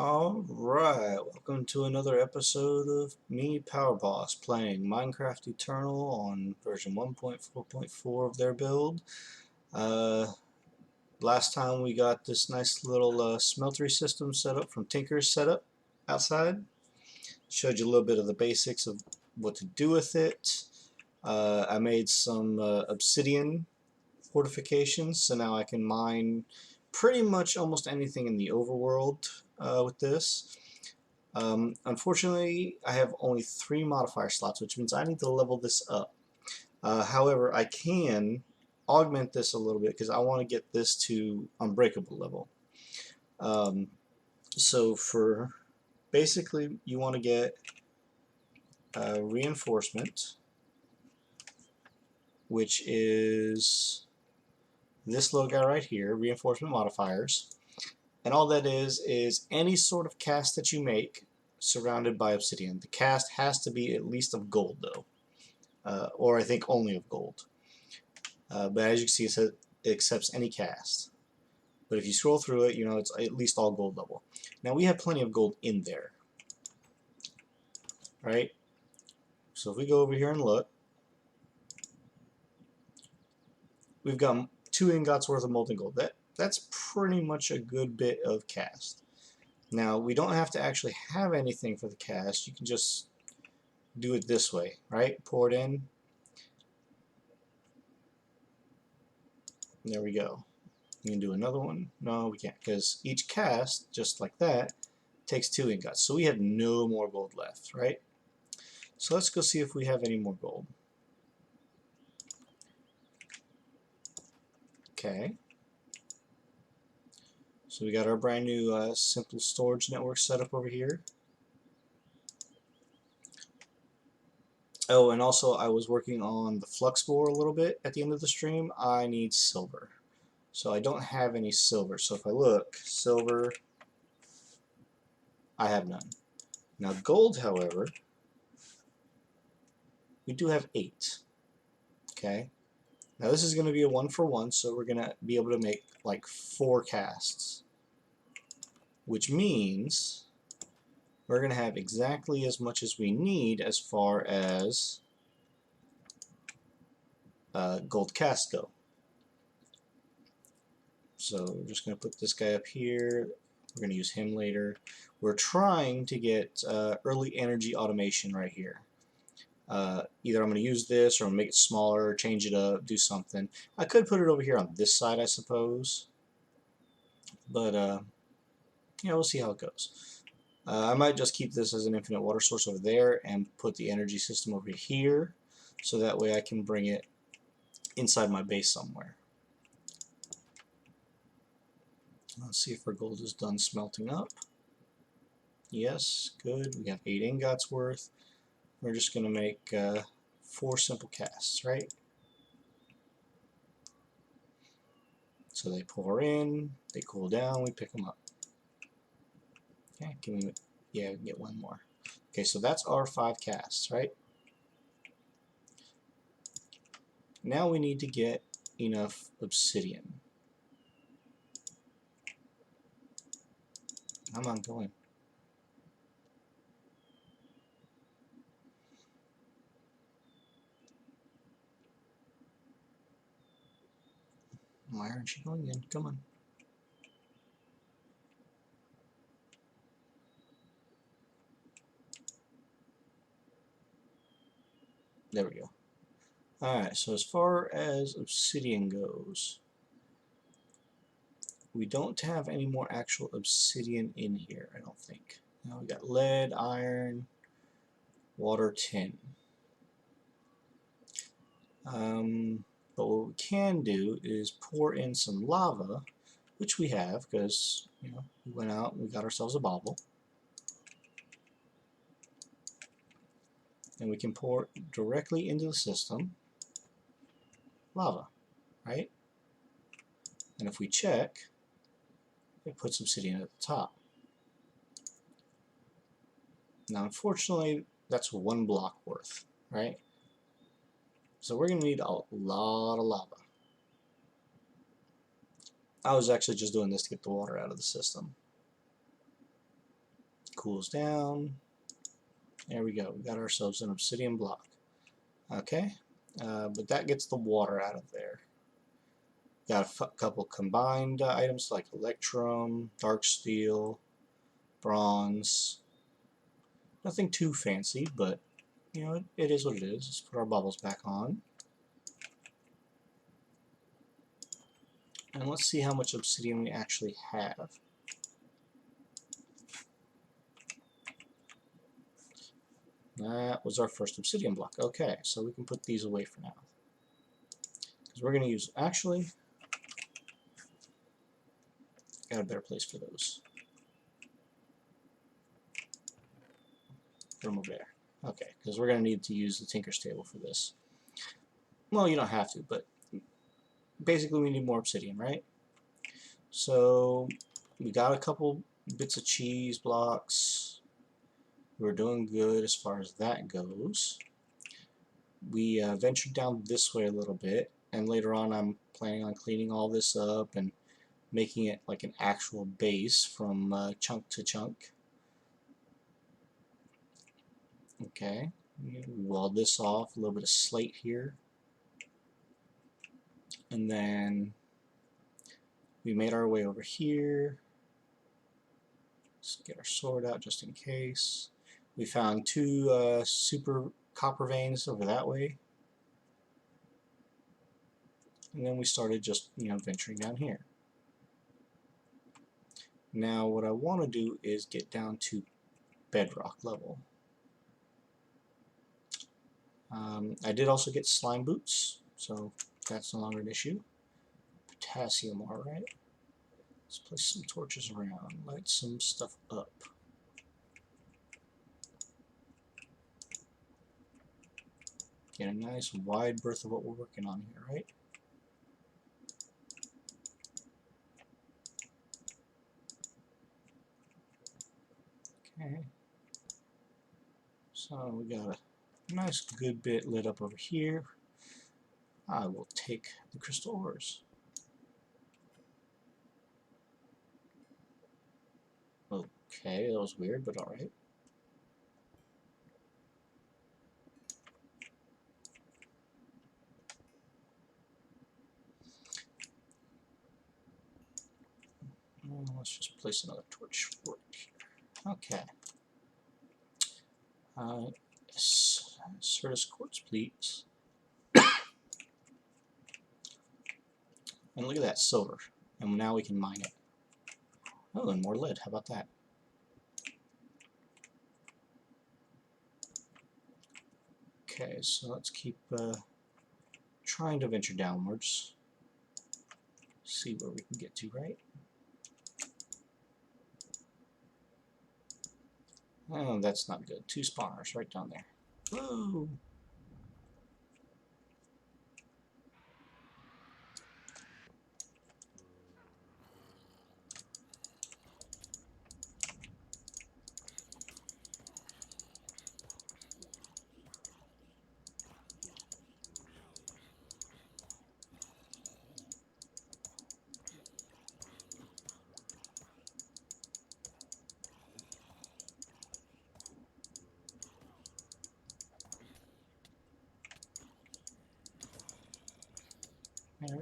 Alright, welcome to another episode of me, Power Boss, playing Minecraft Eternal on version 1.4.4 of their build. Last time we got this nice little smeltery system set up from Tinker's setup outside. Showed you a little bit of the basics of what to do with it. I made some obsidian fortifications, so now I can mine pretty much almost anything in the overworld with this. Unfortunately, I have only 3 modifier slots, which means I need to level this up. However, I can augment this a little bit because I want to get this to unbreakable level. So for basically, you want to get reinforcement, which is this little guy right here, reinforcement modifiers. And all that is any sort of cast that you make surrounded by obsidian. The cast has to be at least of gold, though, or I think only of gold. But as you can see, it says it accepts any cast. But if you scroll through it, you know it's at least all gold level. Now we have plenty of gold in there, right? So if we go over here and look, we've got 2 ingots worth of molten gold. That's pretty much a good bit of cast. Now, we don't have to actually have anything for the cast. You can just do it this way, right? Pour it in. There we go. We can do another one. No, we can't, because each cast, just like that, takes 2 ingots. So we have no more gold left, right? So let's go see if we have any more gold. Okay. So we got our brand new simple storage network set up over here. Oh, and also I was working on the flux bore a little bit at the end of the stream. I need silver. So I don't have any silver. So if I look, silver, I have none. Now gold, however, we do have 8. Okay. Now this is going to be a 1-for-1, so we're going to be able to make like 4 casts. Which means we're going to have exactly as much as we need as far as gold casts go. So we're just going to put this guy up here. We're going to use him later. We're trying to get early energy automation right here. Either I'm going to use this or I'm going to make it smaller, change it up, do something. I could put it over here on this side, I suppose. But, yeah, we'll see how it goes. I might just keep this as an infinite water source over there and put the energy system over here. So that way I can bring it inside my base somewhere. Let's see if our gold is done smelting up. Yes, good. We have 8 ingots worth. We're just going to make 4 simple casts, right? So they pour in, they cool down, we pick them up. Okay, can we? Yeah, we can get 1 more. Okay, so that's our 5 casts, right? Now we need to get enough obsidian. Come on, go in. Why aren't you going in? Come on. There we go. Alright, so as far as obsidian goes, we don't have any more actual obsidian in here, I don't think. Now we got lead, iron, water, tin. But what we can do is pour in some lava, which we have because we went out and we got ourselves a bauble. And we can pour directly into the system lava, right? And if we check, it puts obsidian at the top. Now, unfortunately, that's 1 block worth, right? So we're going to need a lot of lava. I was actually just doing this to get the water out of the system. cools down. There we go. We got ourselves an obsidian block. Okay, but that gets the water out of there. Got a couple combined items like electrum, dark steel, bronze. Nothing too fancy, but you know, it is what it is. Let's put our bubbles back on. And let's see how much obsidian we actually have. That was our first obsidian block. Okay, so we can put these away for now. Because we're going to use, actually, got a better place for those. Put them over there. Okay, because we're going to need to use the Tinker's Table for this. Well, you don't have to, but basically we need more obsidian, right? So we got a couple bits of cheese blocks. We're doing good as far as that goes. We ventured down this way a little bit, and later on I'm planning on cleaning all this up and making it like an actual base from chunk to chunk. Okay, we walled this off, a little bit of slate here, and then we made our way over here. Let's get our sword out just in case. We found two super copper veins over that way, and then we started just, you know, venturing down here. Now what I want to do is get down to bedrock level. I did also get slime boots, so that's no longer an issue. Potassium, alright. Let's place some torches around, light some stuff up. Get a nice wide berth of what we're working on here, right? Okay. So we got a nice good bit lit up over here. I will take the crystal ores. Okay, that was weird, but alright. Let's just place another torch right here. Okay. Certus quartz, please. And look at that silver. And now we can mine it. Oh, and more lead. How about that? Okay, so let's keep trying to venture downwards. See where we can get to, right? Oh, that's not good. Two spawners right down there. Woo!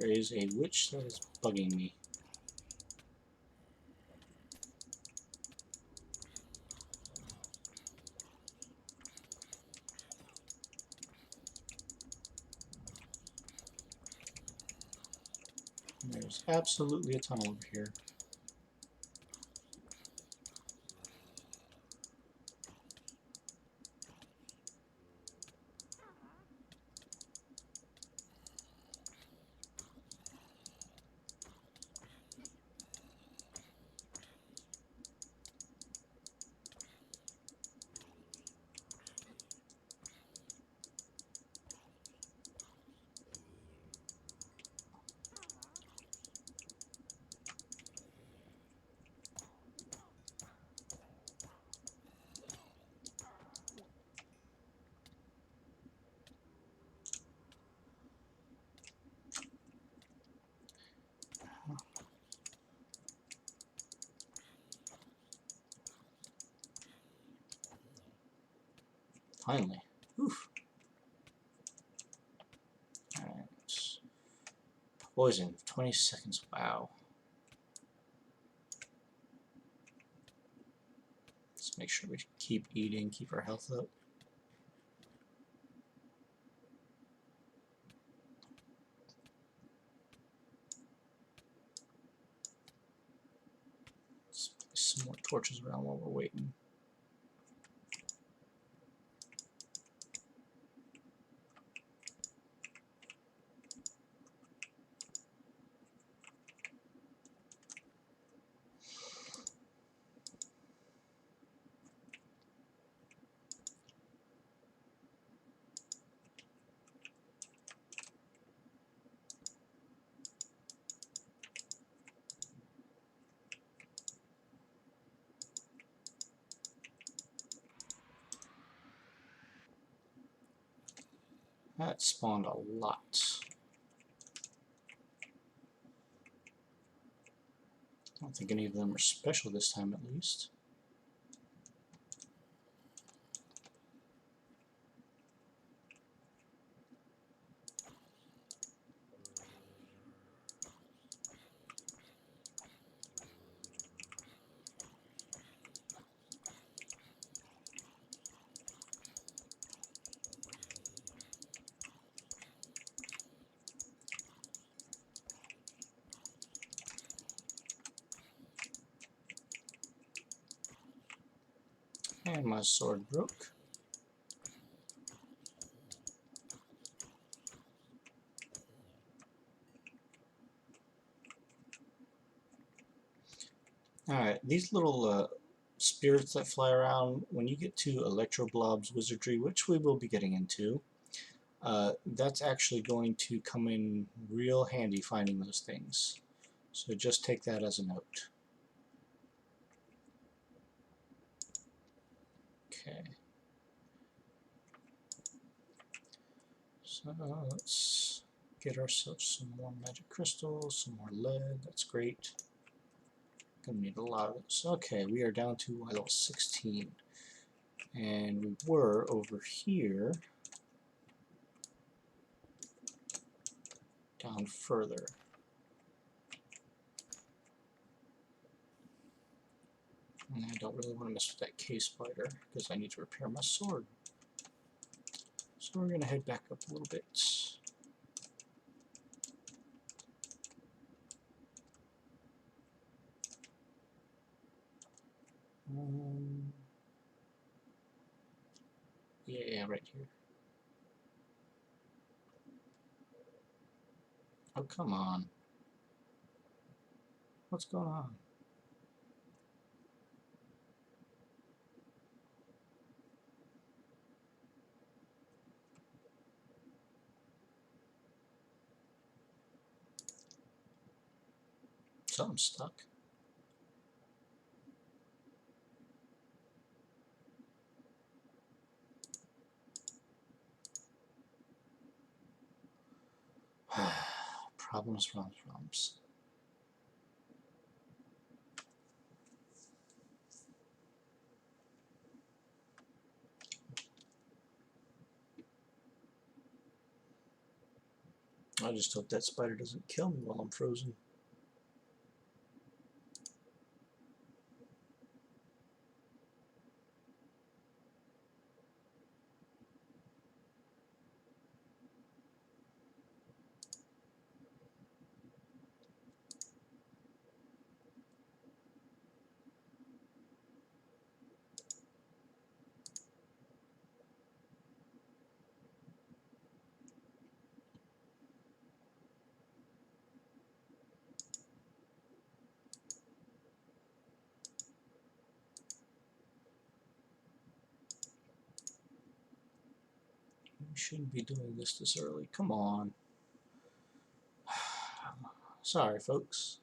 There is a witch that is bugging me. There's absolutely a tunnel over here. finally. Oof. Alright. Poison, 20 seconds. Wow. Let's make sure we keep eating, keep our health up. Let's place some more torches around while we're waiting. That spawned a lot. I don't think any of them are special this time, at least. And my sword broke. Alright, these little spirits that fly around, when you get to Electroblob's wizardry, which we will be getting into, that's actually going to come in real handy finding those things. So just take that as a note. Okay. So let's get ourselves some more magic crystals, some more lead. That's great. Gonna need a lot of this. Okay, we are down to level 16. And we were over here, down further. And I don't really want to mess with that cave spider because I need to repair my sword. So we're going to head back up a little bit. Yeah, right here. Oh, come on. What's going on? Something's stuck. Problems. I just hope that spider doesn't kill me while I'm frozen. We shouldn't be doing this early. Come on. Sorry, folks.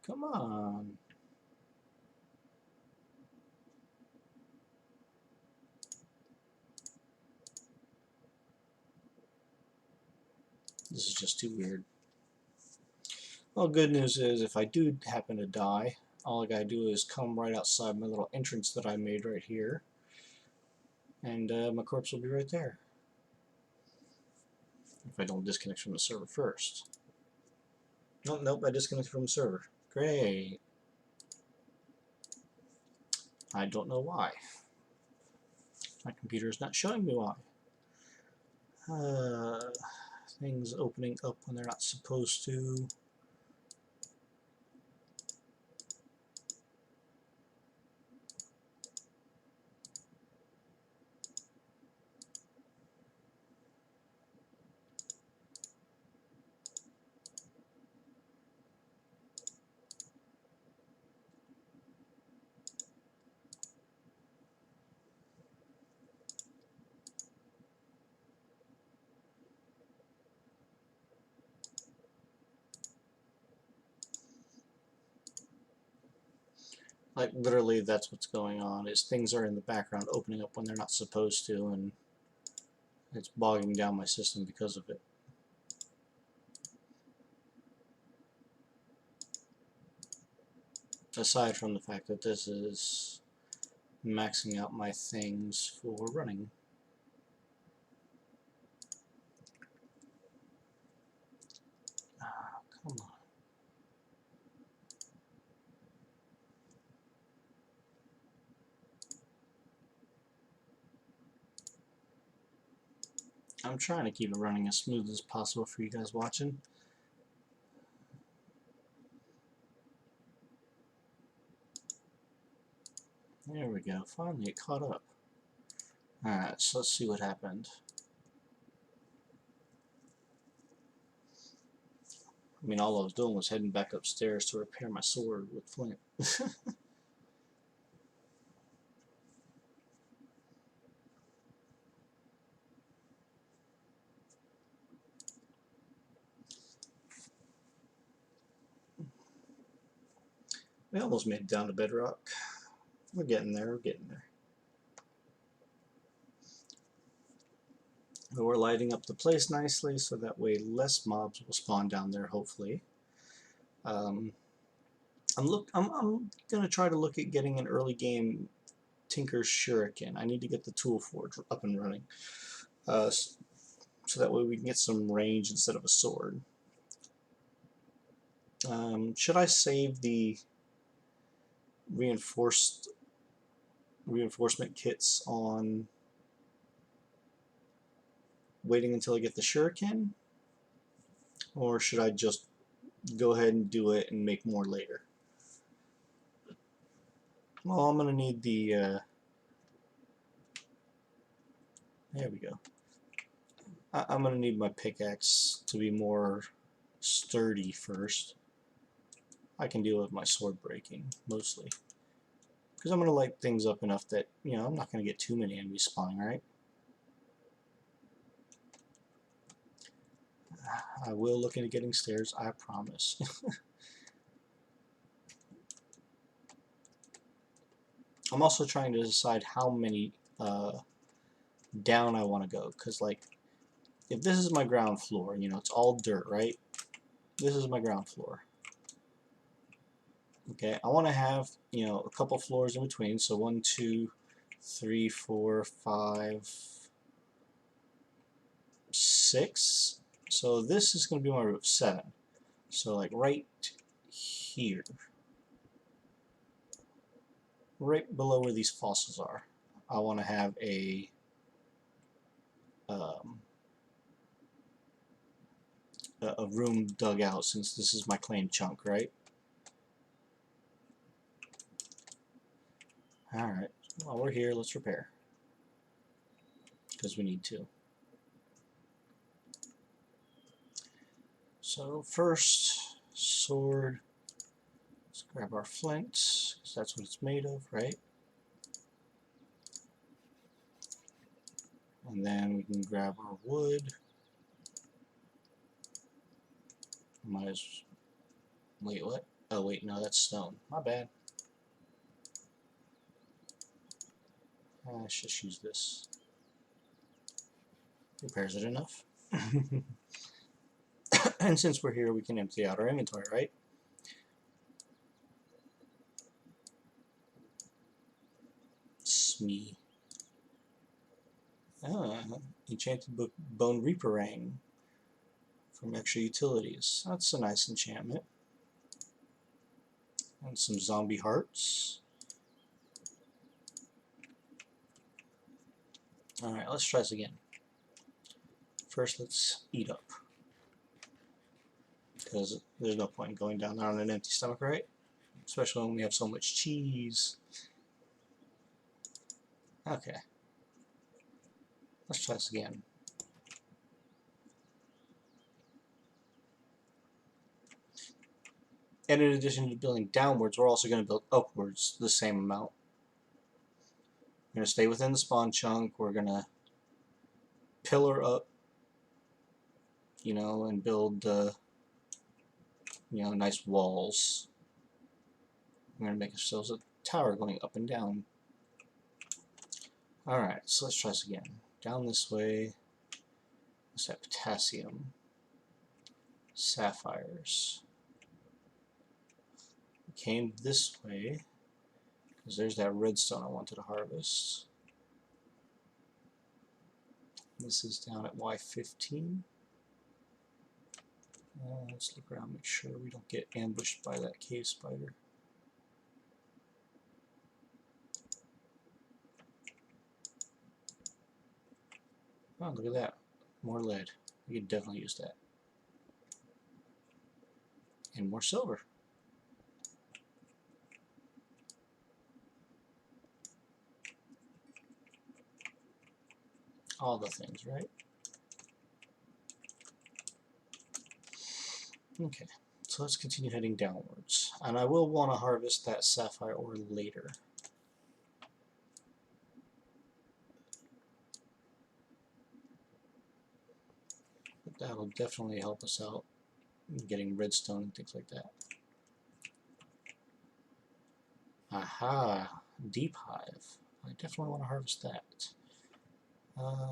Come on. This is just too weird. Well, good news is if I do happen to die, all I gotta do is come right outside my little entrance that I made right here, and my corpse will be right there. If I don't disconnect from the server first. Nope, I disconnected from the server. Great. I don't know why. My computer is not showing me why. Things opening up when they're not supposed to. Like literally that's what's going on, is things are in the background opening up when they're not supposed to, and it's bogging down my system because of it. Aside from the fact that this is maxing out my things for running. Ah, come on. I'm trying to keep it running as smooth as possible for you guys watching. There we go, finally it caught up. Alright, so let's see what happened. I mean, all I was doing was heading back upstairs to repair my sword with flint. We almost made it down to bedrock. We're getting there, we're getting there. But we're lighting up the place nicely so that way less mobs will spawn down there, hopefully. I'm gonna try to look at getting an early game Tinker's Shuriken. I need to get the tool forge up and running, so that way we can get some range instead of a sword. Should I save the reinforcement kits on waiting until I get the Shuriken, or should I just go ahead and do it and make more later? Well, I'm gonna need the there we go. I'm gonna need my pickaxe to be more sturdy first. I can deal with my sword breaking mostly, because I'm gonna light things up enough that, you know, I'm not gonna get too many enemies spawning, right? I will look into getting stairs, I promise. I'm also trying to decide how many down I want to go, because like if this is my ground floor, you know, it's all dirt, right? This is my ground floor. Okay, I want to have, you know, a couple floors in between, so 1, 2, 3, 4, 5, 6. So this is going to be my roof, 7. So like right here, right below where these fossils are, I want to have a room dug out, since this is my claim chunk, right? Alright, while we're here, let's repair, because we need to. So first, sword, let's grab our flint, because that's what it's made of, right? And then we can grab our wood. Might as... wait, what? Oh wait, no, that's stone. My bad. Let's just use this. Repairs it enough. And since we're here, we can empty out our inventory, right? Smee. Enchanted book Bone Reaperang from extra utilities. That's a nice enchantment. And some zombie hearts. Alright, let's try this again. First, let's eat up. Because there's no point in going down there on an empty stomach, right? Especially when we have so much cheese. Okay. Let's try this again. And in addition to building downwards, we're also going to build upwards the same amount. We're going to stay within the spawn chunk. We're going to pillar up, you know, and build, you know, nice walls. We're going to make ourselves a tower going up and down. Alright, so let's try this again. Down this way. Let's have potassium. Sapphires. We came this way because there's that redstone I wanted to harvest. This is down at Y15. Let's look around, make sure we don't get ambushed by that cave spider. Oh, look at that. More lead. We could definitely use that. And more silver. All the things, right? Okay, so let's continue heading downwards. And I will want to harvest that sapphire ore later. But that'll definitely help us out in getting redstone and things like that. Aha! Deep hive. I definitely want to harvest that.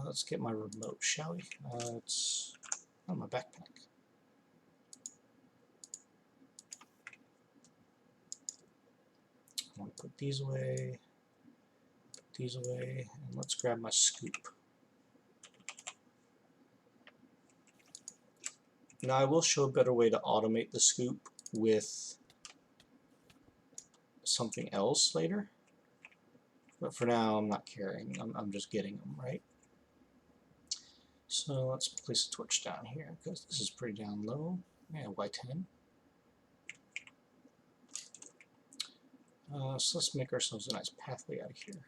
Let's get my remote, shall we? It's on my backpack. I want to put these away, and let's grab my scoop. Now I will show a better way to automate the scoop with something else later, but for now I'm not caring. I'm just getting them, right? So let's place a torch down here because this is pretty down low. Yeah, Y10. So let's make ourselves a nice pathway out of here.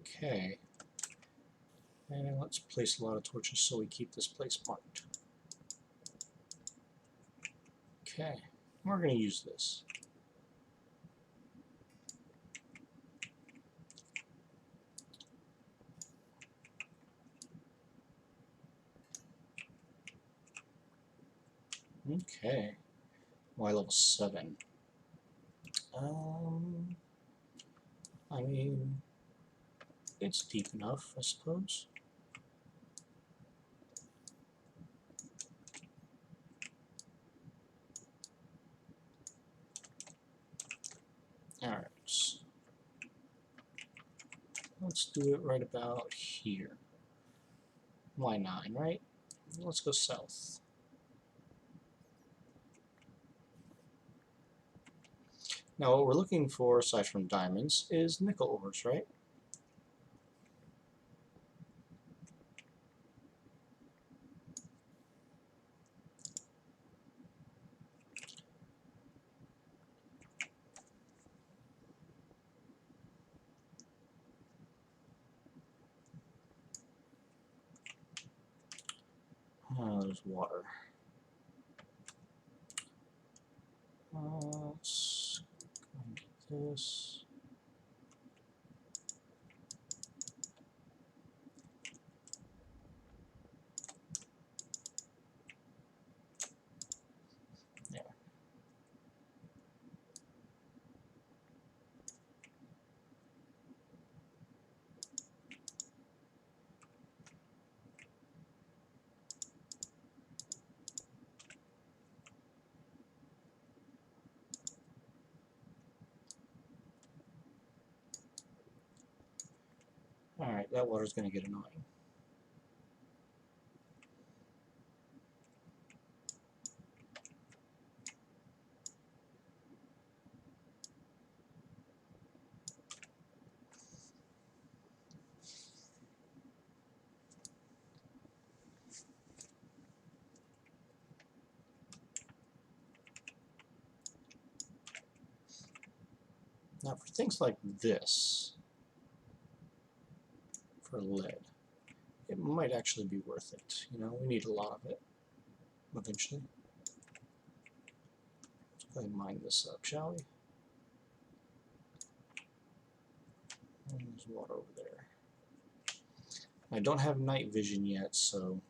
Okay. And let's place a lot of torches so we keep this place marked. Okay. We're going to use this. Okay. Y level 7. I mean, it's deep enough, I suppose. Alright. Let's do it right about here. Y9, right? Let's go south. Now what we're looking for, aside from diamonds, is nickel ores, right? There's water. Let's go and get this. that water's going to get annoying. Now for things like this, for lead, it might actually be worth it. You know, we need a lot of it eventually. Let's go ahead and mine this up, shall we? And there's water over there. I don't have night vision yet, so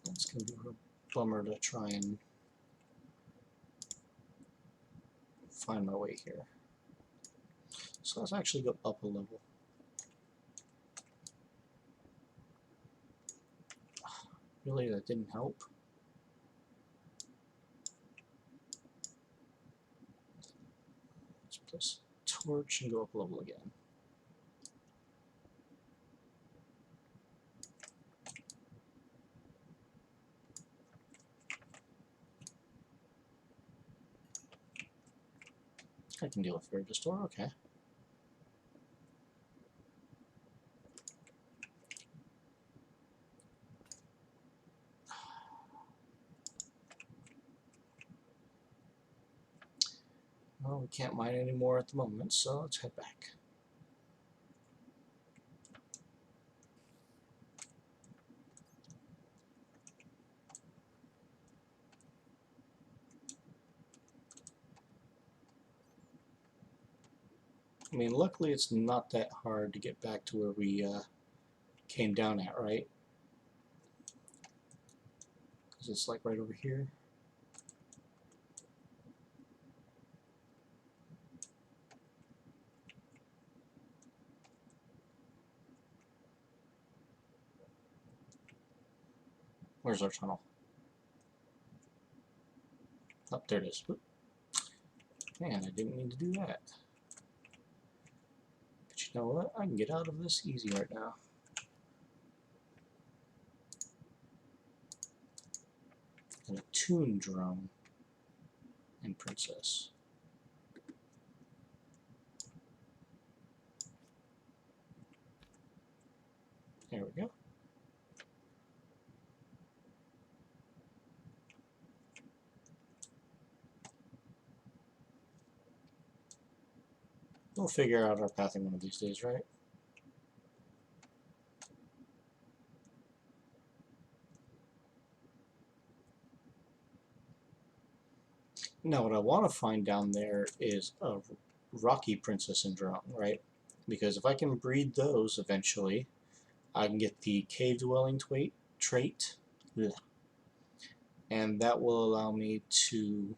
that's going to be a bummer to try and find my way here. So let's actually go up a level. Really, that didn't help. Let's place a torch and go up a level again. I can deal with Virgil Store, okay. Well, we can't mine anymore at the moment, so let's head back. I mean, luckily it's not that hard to get back to where we came down at, right? Because it's like right over here. Where's our tunnel? Oh, there it is. Oop. Man, I didn't mean to do that. But you know what? I can get out of this easy right now. And a toon drone and princess. There we go. We'll figure out our pathing one of these days, right? Now, what I want to find down there is a rocky princess and drone, right? Because if I can breed those eventually, I can get the cave dwelling trait, and that will allow me to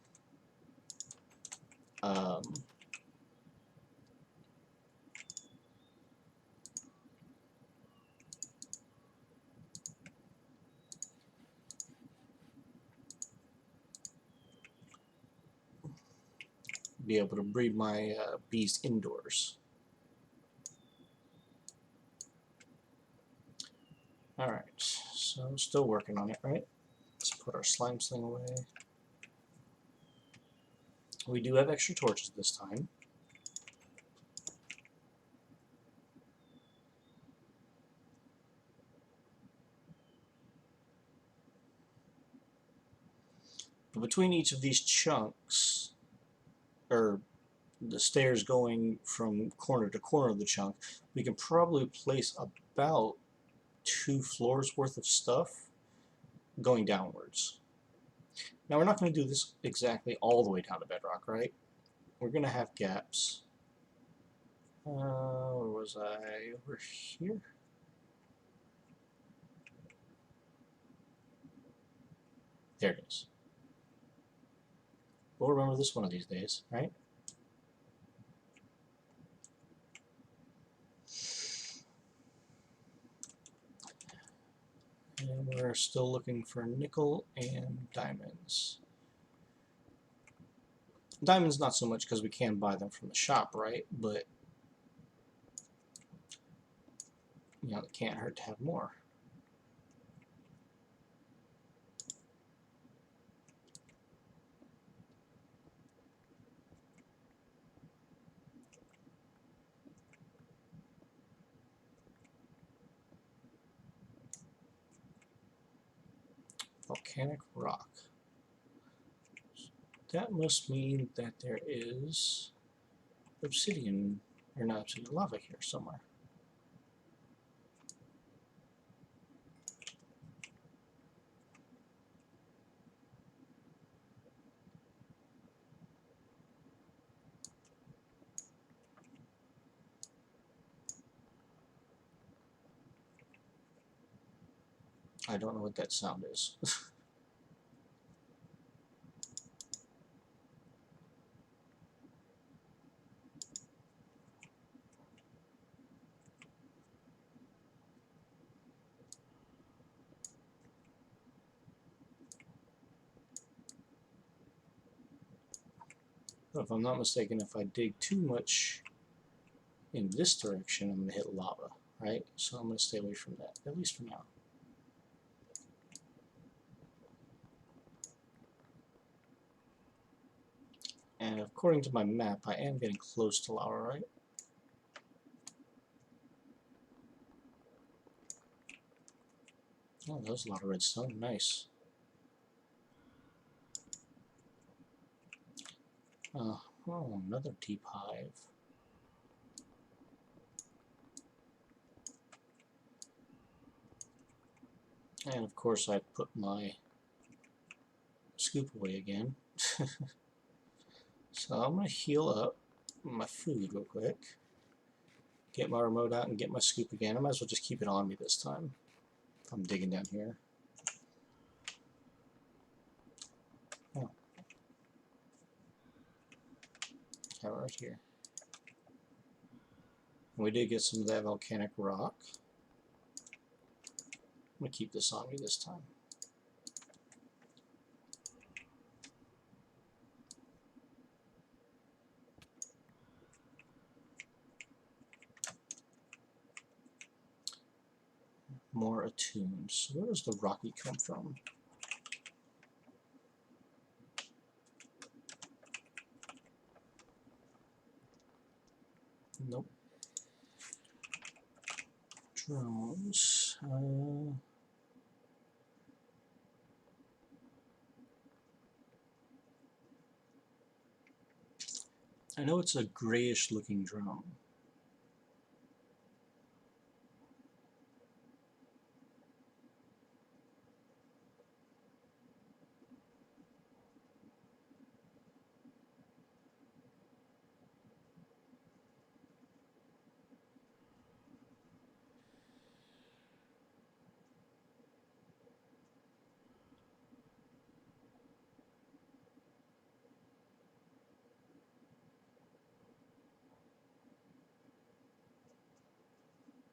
be able to breed my bees indoors. Alright, so I'm still working on it, right? Let's put our slime sling away. We do have extra torches this time. But between each of these chunks, or the stairs going from corner to corner of the chunk, we can probably place about 2 floors worth of stuff going downwards. Now we're not going to do this exactly all the way down to bedrock, right? We're going to have gaps. Where was I? Over here? There it is. We'll remember this one of these days, right? And we're still looking for nickel and diamonds. Diamonds not so much because we can buy them from the shop, right? But You know, it can't hurt to have more. Volcanic rock. That must mean that there is obsidian, or not obsidian, lava here somewhere. I don't know what that sound is. If I'm not mistaken, if I dig too much in this direction, I'm going to hit lava, right? So I'm going to stay away from that, at least for now. And according to my map, I am getting close to lava, right? Oh, that was a lot of redstone. Nice. Oh, another deep hive. And of course I put my scoop away again. So I'm going to heal up my food real quick. Get my remote out and get my scoop again. I might as well just keep it on me this time if I'm digging down here. Oh. Okay, right here. And we did get some of that volcanic rock. I'm going to keep this on me this time. More attuned. So where does the rocky come from? Nope. Drones. I know it's a grayish looking drone.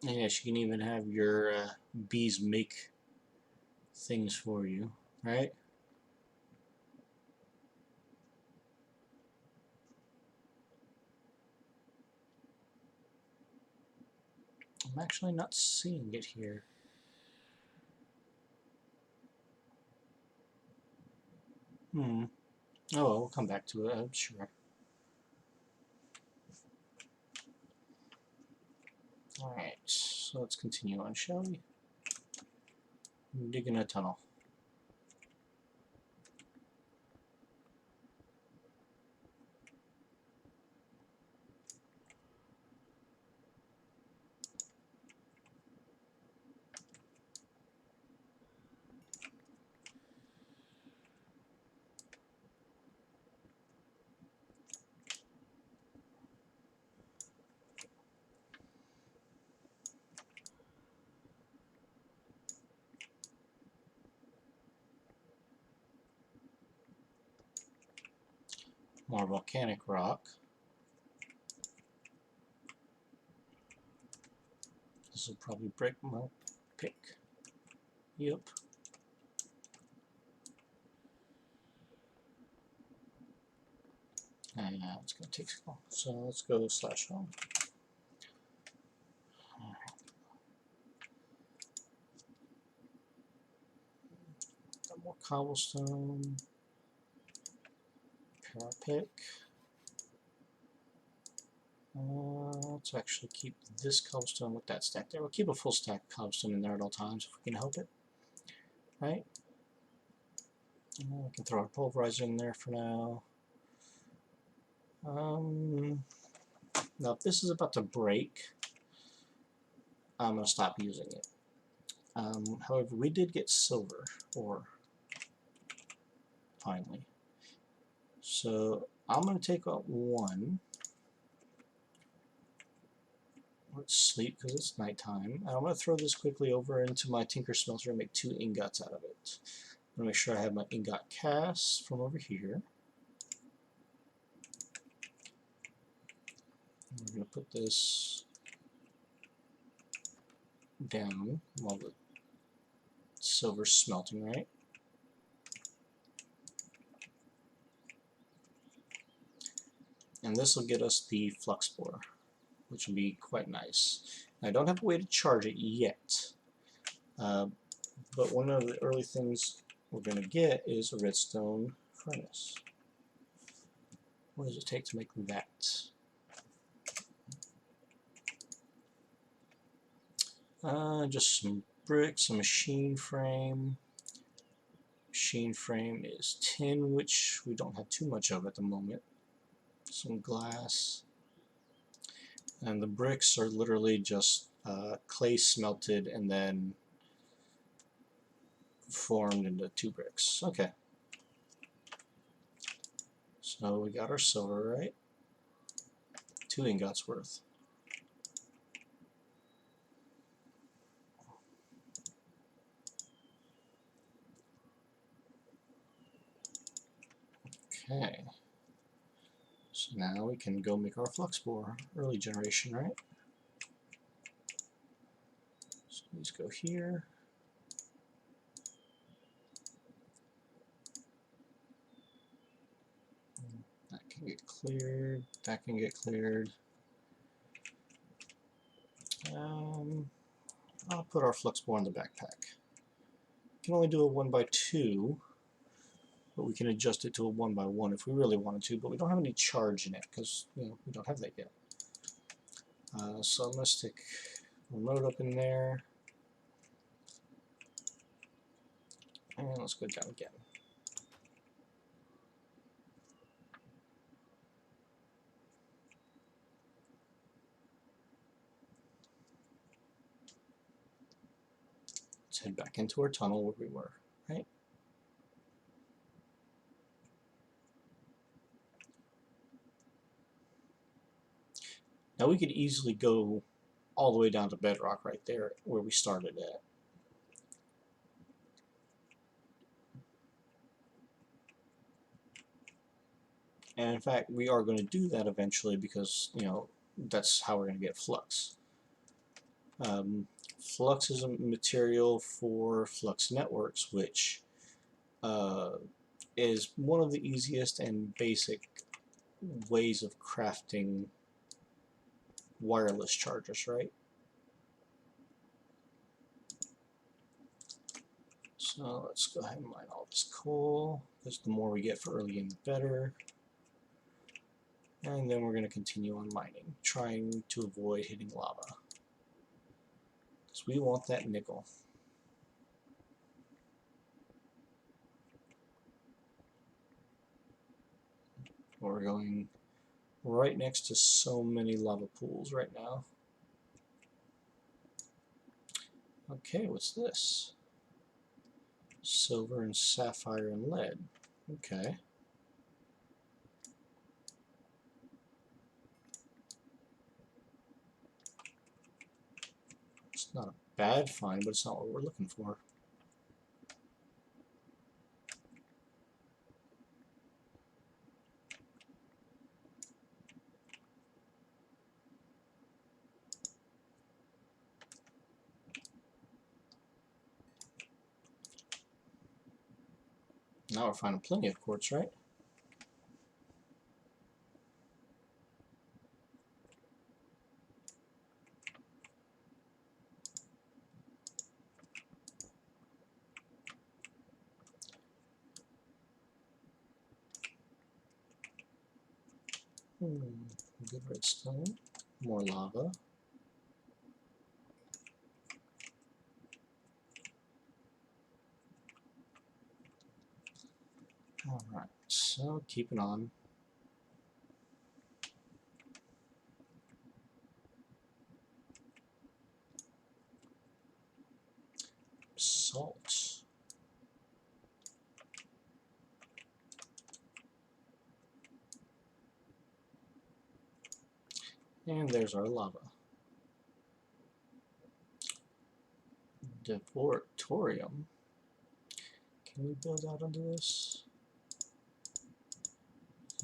And yes, you can even have your bees make things for you, right? I'm actually not seeing it here. Oh, well, we'll come back to it, I'm sure. Alright, so let's continue on, shall we? I'm digging a tunnel. More volcanic rock. This will probably break my pick. Yep. And it's going to take so let's go /home. more cobblestone. Power pick. Let's actually keep this cobblestone with that stack there. We'll keep a full stack of cobblestone in there at all times if we can help it. Right? We can throw our pulverizer in there for now. Now if this is about to break, I'm going to stop using it. However, we did get silver ore finally. So I'm going to take out one. Let's sleep because it's nighttime. And I'm going to throw this quickly over into my tinker smelter and make 2 ingots out of it. I'm going to make sure I have my ingot cast from over here. We're going to put this down while the silver's smelting, right? And this will get us the flux spore, which will be quite nice. I don't have a way to charge it yet, but one of the early things we're going to get is a redstone furnace. What does it take to make that? Just some bricks, a machine frame. Machine frame is tin, which we don't have too much of at the moment. Some glass. And the bricks are literally just clay smelted and then formed into 2 bricks. Okay. So we got our silver, right? 2 ingots worth. Okay. So now we can go make our flux spore. Early generation, right? So let's go here. That can get cleared. That can get cleared. I'll put our flux spore in the backpack. Can only do a 1x2, but we can adjust it to a 1x1 if we really wanted to, but we don't have any charge in it because we don't have that yet. So I'm going to stick remote up in there, and let's go down again. Let's head back into our tunnel where we were, right? Now we could easily go all the way down to bedrock right there where we started at. And in fact, we are going to do that eventually because, that's how we're going to get flux. Flux is a material for flux networks, which is one of the easiest and basic ways of crafting wireless chargers, right? So let's go ahead and mine all this coal, because the more we get for early in, the better. And then we're going to continue on mining, trying to avoid hitting lava, because we want that nickel. We're going right next to so many lava pools right now. Okay, what's this? Silver and sapphire and lead. Okay. It's not a bad find, but it's not what we're looking for. Now we're finding plenty of quartz, right? Good redstone. More lava. Alright, so keeping on. Salt. And there's our lava. Laboratorium. Can we build out under this?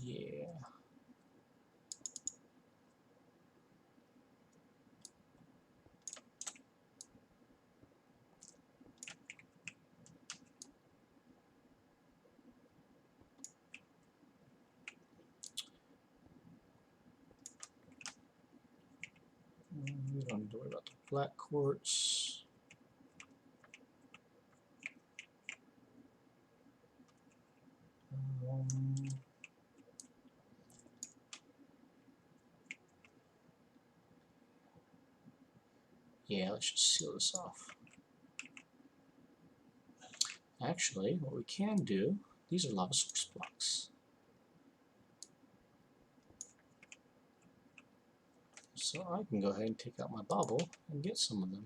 Yeah. We don't need to worry about the black quartz. Yeah, let's just seal this off. Actually, what we can do, these are lava source blocks. So I can go ahead and take out my bobble and get some of them.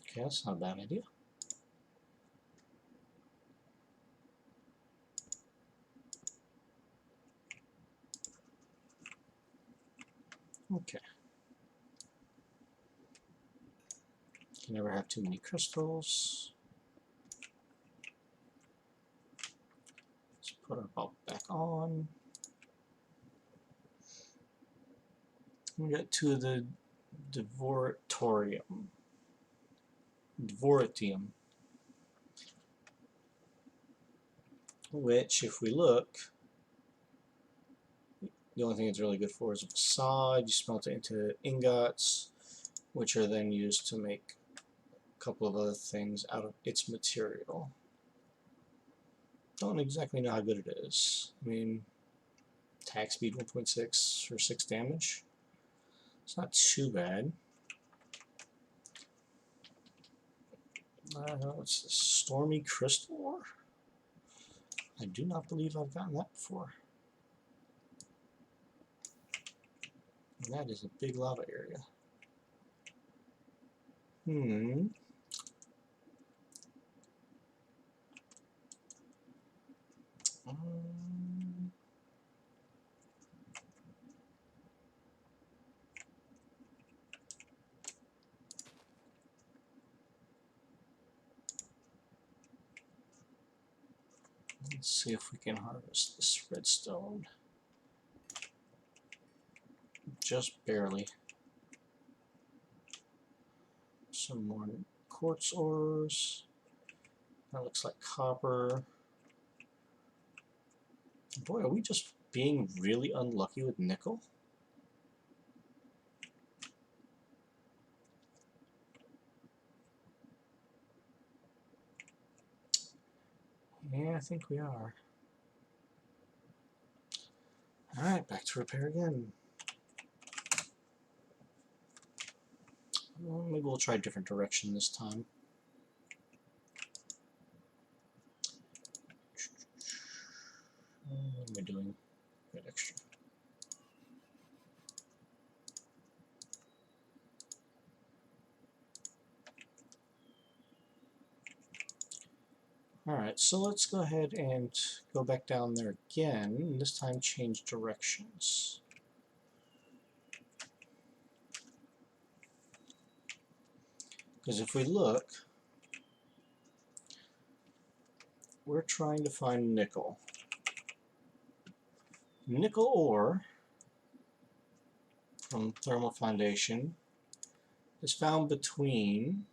Okay, that's not a bad idea. Okay. You never have too many crystals. Let's put our bulb back on. We got two of the Dvoratium, which, if we look, the only thing it's really good for is a facade. You smelt it into ingots, which are then used to make a couple of other things out of its material. Don't exactly know how good it is. I mean, attack speed 1.6 for 6 damage. It's not too bad. What's this? Stormy Crystal Ore? I do not believe I've gotten that before. And that is a big lava area. Let's see if we can harvest this redstone. Just barely. Some more quartz ores. That looks like copper. Boy, are we just being really unlucky with nickel? Yeah, I think we are. Alright, back to repair again. Well, maybe we'll try a different direction this time. What am I doing? Got extra. Alright, so let's go ahead and go back down there again, and this time change directions. Because if we look, we're trying to find nickel. Nickel ore from Thermal Foundation is found between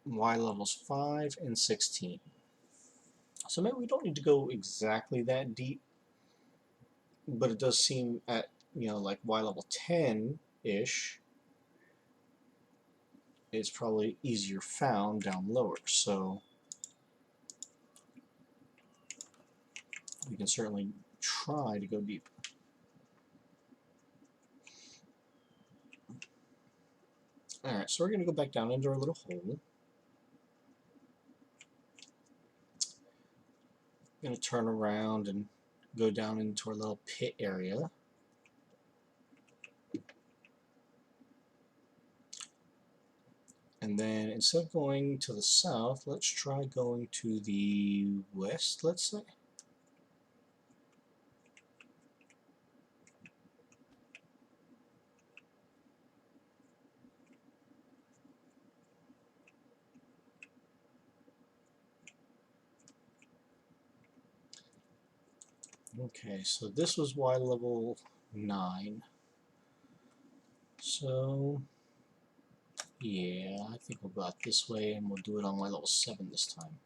Y levels 5 and 16. So maybe we don't need to go exactly that deep, but it does seem at, like Y level 10-ish, it's probably easier found down lower. So we can certainly try to go deeper. Alright, so we're going to go back down into our little hole. Going to turn around and go down into our little pit area. And then instead of going to the south, let's try going to the west, let's say. Okay, so this was Y level 9. So, yeah, I think we'll go out this way and we'll do it on Y level 7 this time.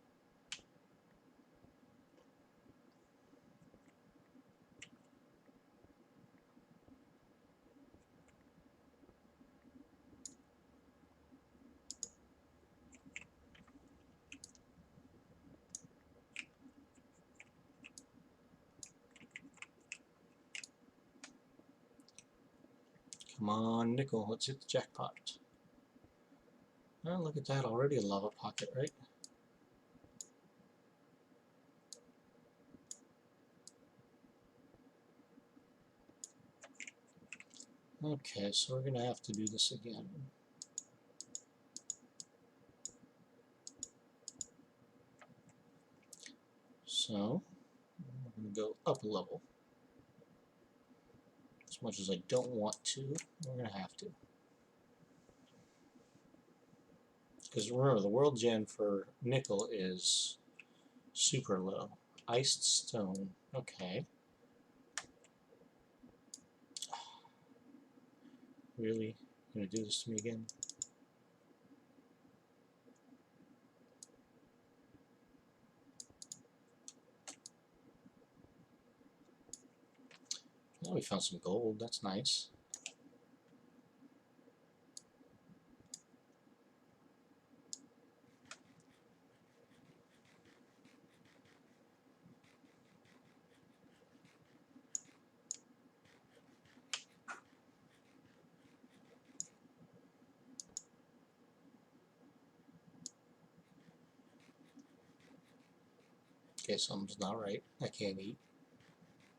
Come on, nickel, let's hit the jackpot. Oh, look at that, already a lava pocket, right? Okay, so we're going to have to do this again. So, we're going to go up a level. As much as I don't want to, we're going to have to. Because remember, the world gen for nickel is super low. Iced stone. Okay. Really? You're going to do this to me again? Oh, we found some gold. That's nice. Okay, something's not right. I can't eat.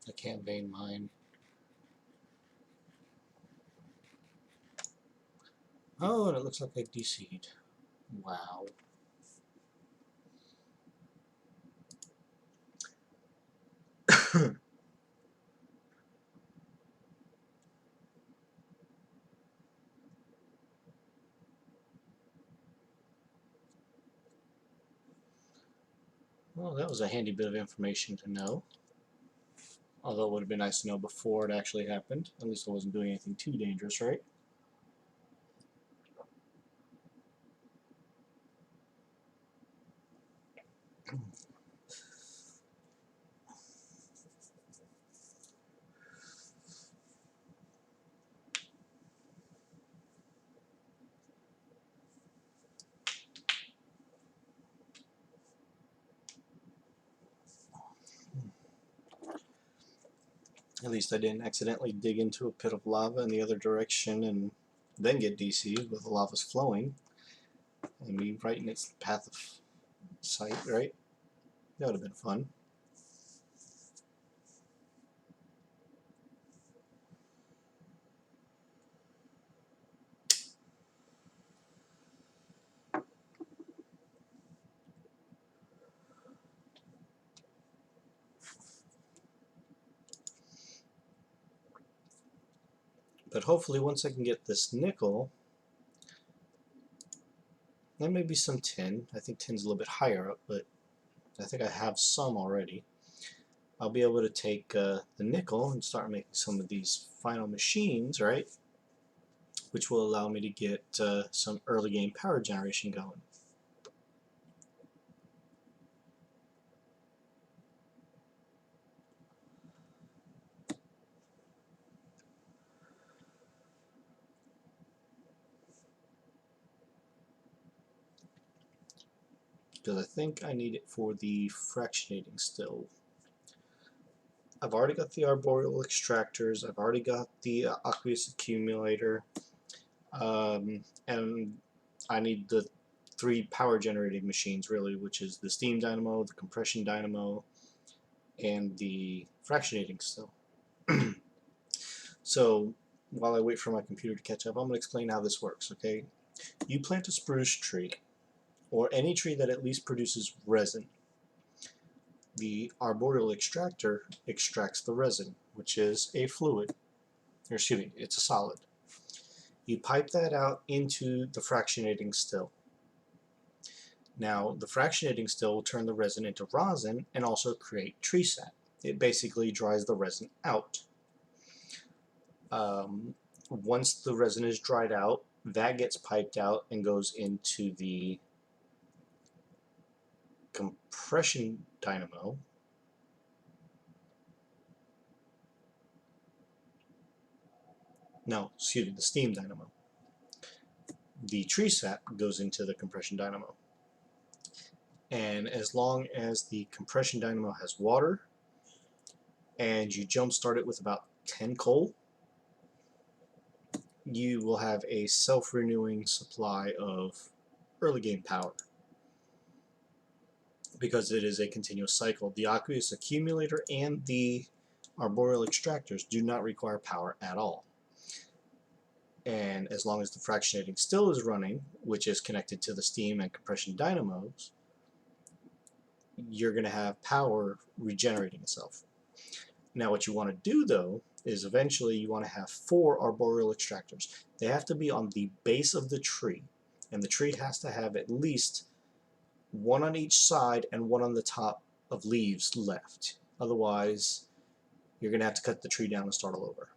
I can't vein mine. Oh, and it looks like I DC'd. Wow. Well, that was a handy bit of information to know. Although it would have been nice to know before it actually happened. At least I wasn't doing anything too dangerous, right? At least I didn't accidentally dig into a pit of lava in the other direction and then get DC'd with the lava's flowing and be right in its path of sight, right? That would have been fun. But hopefully once I can get this nickel, there may be some tin. I think tin's a little bit higher up, but I think I have some already. I'll be able to take the nickel and start making some of these final machines, right? Which will allow me to get some early game power generation going. because I think I need it for the fractionating still. I've already got the arboreal extractors, I've already got the aqueous accumulator, and I need the 3 power generating machines really, which is the steam dynamo, the compression dynamo, and the fractionating still. So while I wait for my computer to catch up, I'm going to explain how this works, okay? You plant a spruce tree, or any tree that at least produces resin. The arboreal extractor extracts the resin, which is a fluid, or excuse me, it's a solid. You pipe that out into the fractionating still. Now, the fractionating still will turn the resin into rosin and also create tree sap. It basically dries the resin out. Once the resin is dried out, that gets piped out and goes into the compression dynamo. No, excuse me, the steam dynamo. The tree sap goes into the compression dynamo. And as long as the compression dynamo has water and you jump start it with about 10 coal, you will have a self-renewing supply of early game power, because it is a continuous cycle. The aqueous accumulator and the arboreal extractors do not require power at all. And as long as the fractionating still is running, which is connected to the steam and compression dynamos, you're going to have power regenerating itself. Now what you want to do though is eventually you want to have 4 arboreal extractors. They have to be on the base of the tree, and the tree has to have at least 1 on each side and 1 on the top of leaves left. Otherwise you're going to have to cut the tree down and start all over.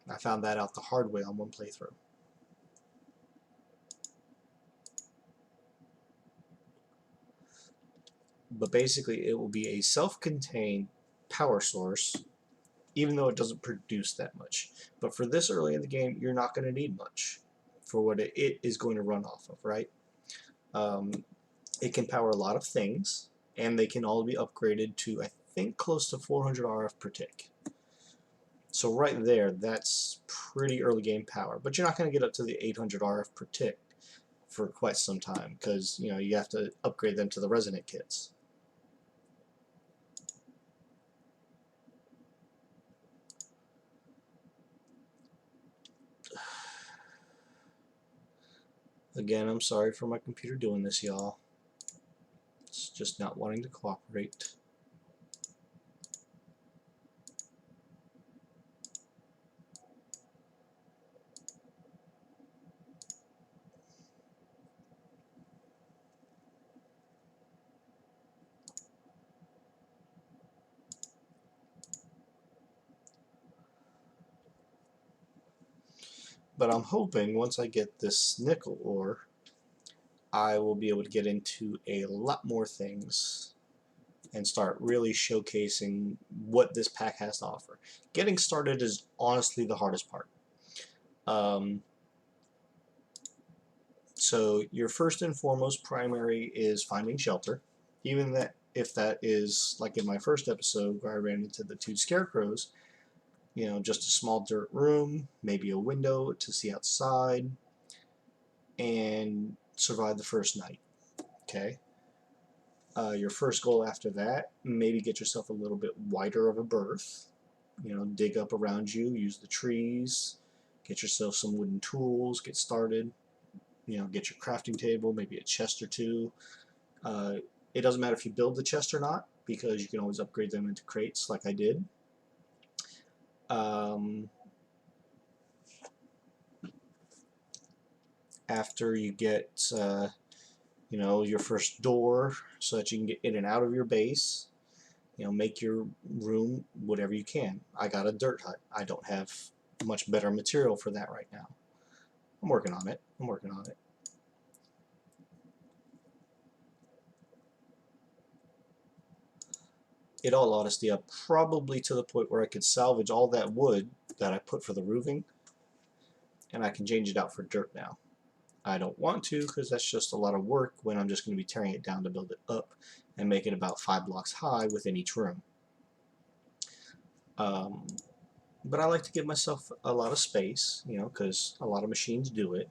I found that out the hard way on one playthrough. But basically it will be a self-contained power source, even though it doesn't produce that much. But for this early in the game, you're not going to need much for what it is going to run off of, right? It can power a lot of things, and they can all be upgraded to, I think, close to 400 RF per tick. So right there, that's pretty early game power. But you're not going to get up to the 800 RF per tick for quite some time, because you have to upgrade them to the resonant kits. Again, I'm sorry for my computer doing this, y'all. It's just not wanting to cooperate. But I'm hoping once I get this nickel ore, I will be able to get into a lot more things and start really showcasing what this pack has to offer. Getting started is honestly the hardest part. So your first and foremost primary is finding shelter. Even if that is like in my first episode where I ran into the 2 scarecrows, just a small dirt room, maybe a window to see outside, and survive the first night. Okay. Your first goal after that, maybe get yourself a little bit wider of a berth. Dig up around you, use the trees, get yourself some wooden tools, get started. Get your crafting table, maybe a chest or 2. It doesn't matter if you build the chest or not, because you can always upgrade them into crates like I did. After you get your first door so that you can get in and out of your base, make your room whatever you can. I got a dirt hut. I don't have much better material for that right now. I'm working on it. In all honesty, I'm probably to the point where I could salvage all that wood that I put for the roofing, and I can change it out for dirt now. I don't want to, because that's just a lot of work when I'm just going to be tearing it down to build it up and make it about 5 blocks high within each room. But I like to give myself a lot of space, you know, because a lot of machines do it.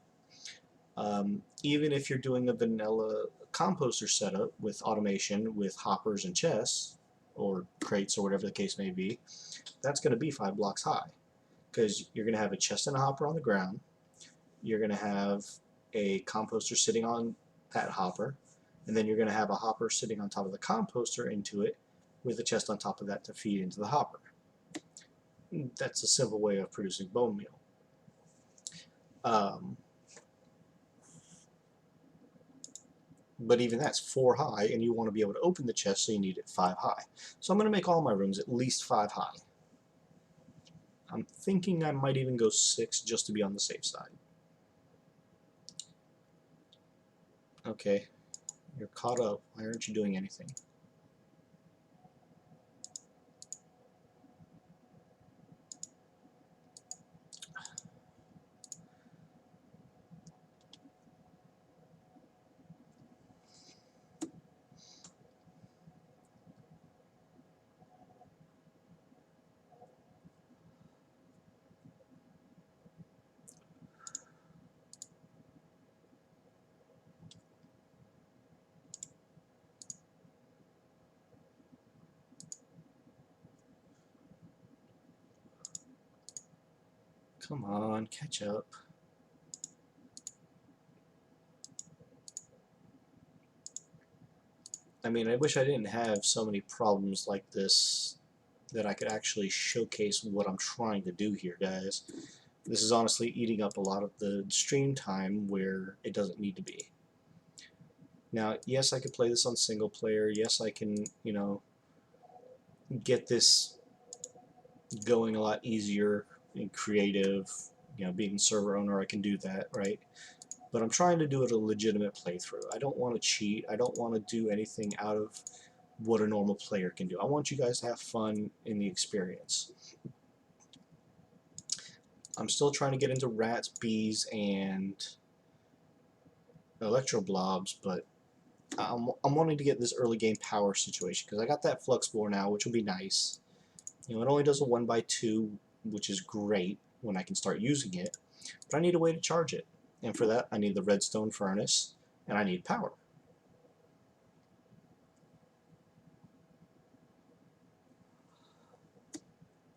Even if you're doing a vanilla composter setup with automation, with hoppers and chests, or crates, or whatever the case may be, that's going to be 5 blocks high, because you're going to have a chest and a hopper on the ground. You're going to have a composter sitting on that hopper, and then you're going to have a hopper sitting on top of the composter into it, with a chest on top of that to feed into the hopper. That's a simple way of producing bone meal. But even that's 4 high, and you want to be able to open the chest, so you need it 5 high. So I'm going to make all my rooms at least 5 high. I'm thinking I might even go 6 just to be on the safe side. Okay, you're caught up. Why aren't you doing anything? Come on, catch up. I mean, I wish I didn't have so many problems like this, that I could actually showcase what I'm trying to do here, guys. This is honestly eating up a lot of the stream time where it doesn't need to be. Now, yes, I could play this on single player. Yes, I can, you know, get this going a lot easier and creative. You know, being server owner, I can do that, right? But I'm trying to do it a legitimate playthrough. I don't want to cheat. I don't want to do anything out of what a normal player can do. I want you guys to have fun in the experience. I'm still trying to get into rats, bees, and electro blobs, but I'm wanting to get this early game power situation, because I got that flux bore now, which will be nice. You know, it only does a 1x2, which is great when I can start using it, but I need a way to charge it. And for that, I need the redstone furnace, and I need power.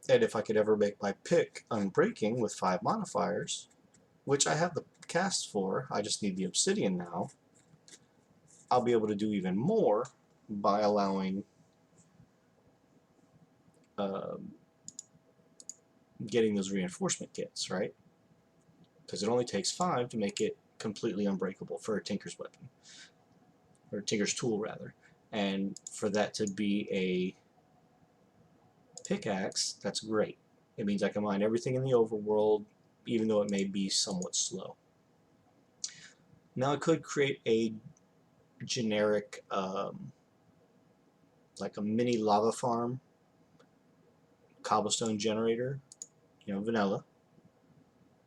And if I could ever make my pick unbreaking with 5 modifiers, which I have the cast for, I just need the obsidian now, I'll be able to do even more by allowing getting those reinforcement kits, right? Because it only takes 5 to make it completely unbreakable for a tinker's weapon, or a tinker's tool rather. And for that to be a pickaxe, that's great. It means I can mine everything in the overworld, even though it may be somewhat slow. Now I could create a generic, like a mini lava farm, cobblestone generator, you know, vanilla.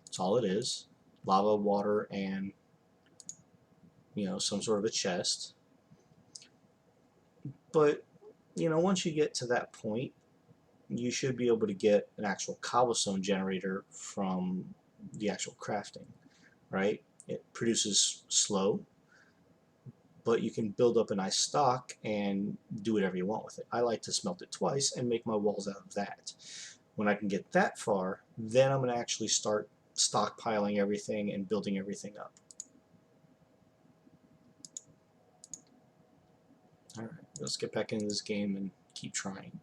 That's all it is. Lava, water, and, you know, some sort of a chest. But, you know, once you get to that point, you should be able to get an actual cobblestone generator from the actual crafting, right? It produces slow, but you can build up a nice stock and do whatever you want with it. I like to smelt it twice and make my walls out of that. When I can get that far, then I'm going to actually start stockpiling everything and building everything up. Alright, let's get back into this game and keep trying.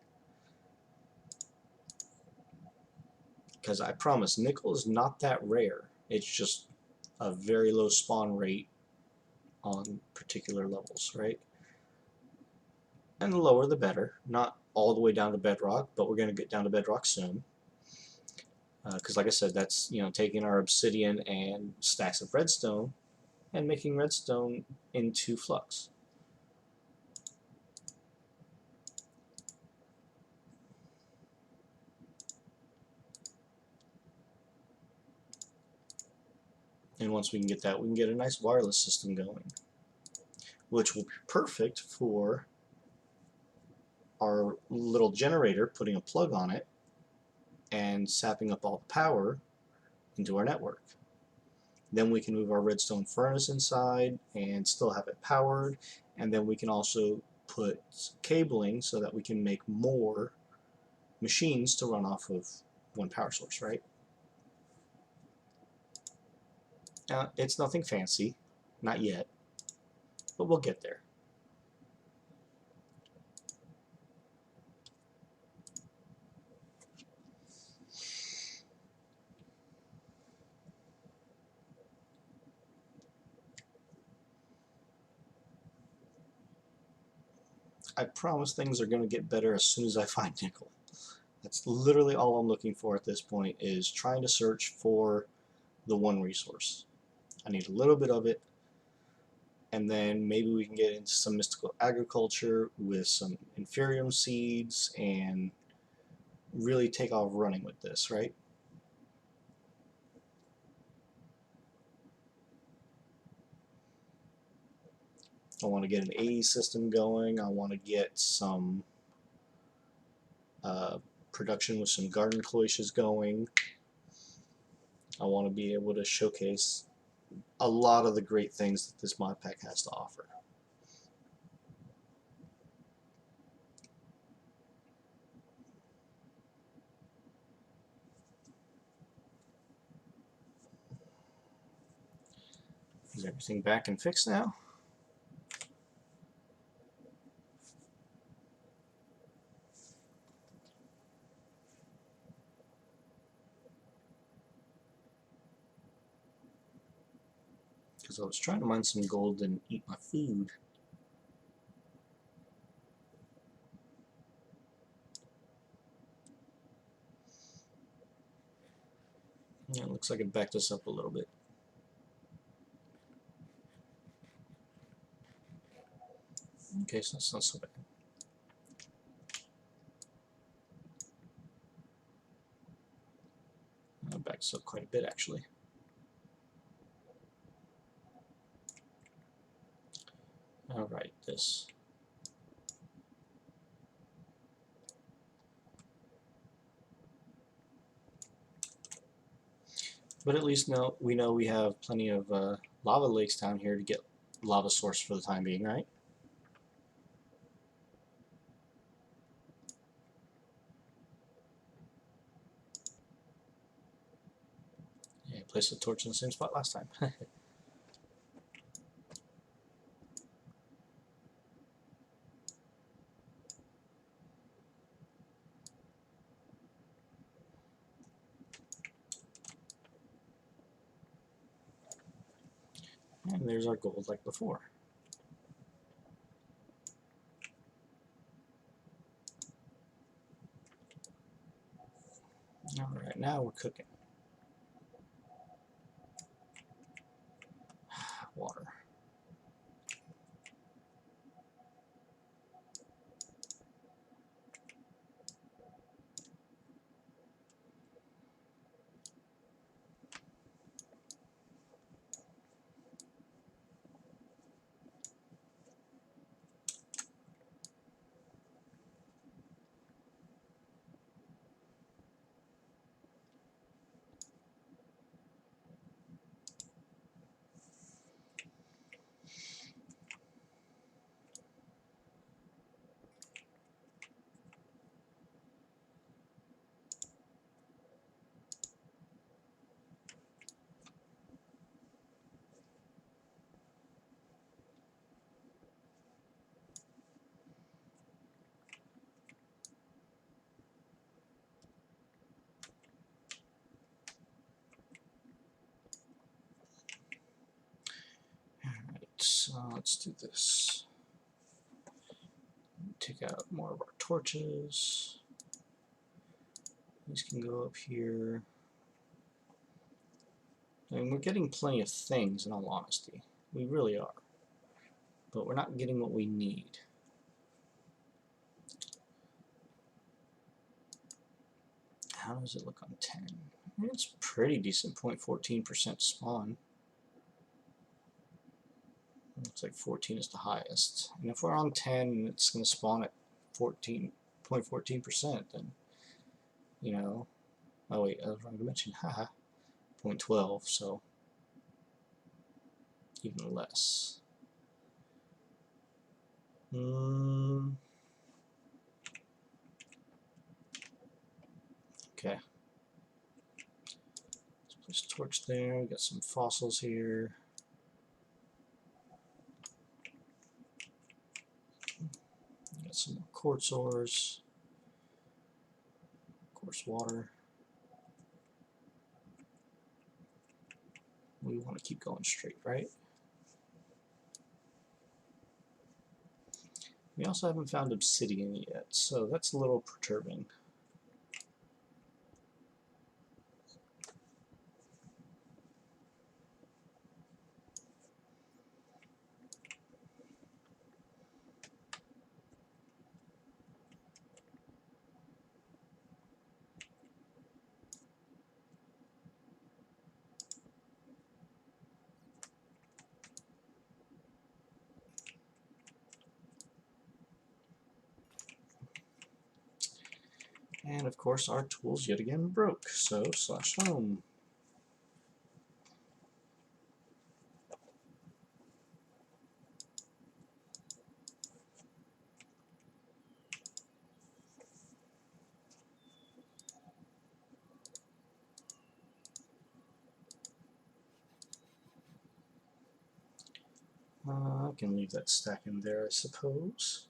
Because I promise, nickel is not that rare. It's just a very low spawn rate on particular levels, right? And the lower the better. Not all the way down to bedrock, but we're going to get down to bedrock soon. Because like I said, that's, you know, taking our obsidian and stacks of redstone and making redstone into flux. And once we can get that, we can get a nice wireless system going, which will be perfect for our little generator, putting a plug on it and sapping up all the power into our network. Then we can move our redstone furnace inside and still have it powered, and then we can also put cabling so that we can make more machines to run off of one power source, right? It's nothing fancy, not yet, but we'll get there. I promise things are going to get better as soon as I find nickel. That's literally all I'm looking for at this point, is trying to search for the one resource. I need a little bit of it, and then maybe we can get into some mystical agriculture with some inferium seeds and really take off running with this, right? I want to get an AE system going. I want to get some production with some garden cloches going. I want to be able to showcase a lot of the great things that this mod pack has to offer. Is everything back and fixed now? Because I was trying to mine some gold and eat my food. Yeah, it looks like it backed us up a little bit. Okay, so that's not so bad. It backs up quite a bit, actually. Alright, this. But at least now we know we have plenty of lava lakes down here to get lava source for the time being, right? Yeah, placed the torch in the same spot last time. And there's our gold like before. Alright, now we're cooking. Water. Alright, so let's do this. Take out more of our torches. These can go up here. I mean, we're getting plenty of things, in all honesty. We really are. But we're not getting what we need. How does it look on 10? It's pretty decent, 0.14% spawn. Looks like 14 is the highest. And if we're on 10, it's going to spawn at 14.14%, then, you know, oh wait, I was wrong to mention, haha, 0.12, so even less. Okay. Let's place a torch there. We got some fossils here. Got some more quartz ores. Quartz water. We want to keep going straight, right? We also haven't found obsidian yet, so that's a little perturbing. And of course our tools yet again broke, so /home. I can leave that stack in there, I suppose.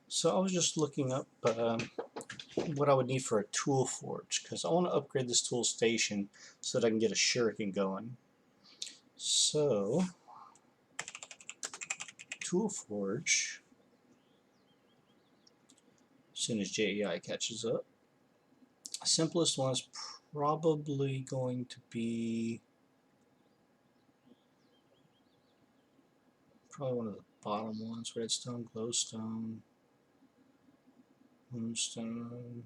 So I was just looking up what I would need for a tool forge, because I want to upgrade this tool station so that I can get a shuriken going. So, tool forge, as soon as JEI catches up. The simplest one is probably going to be probably one of the bottom ones: redstone, glowstone, moonstone.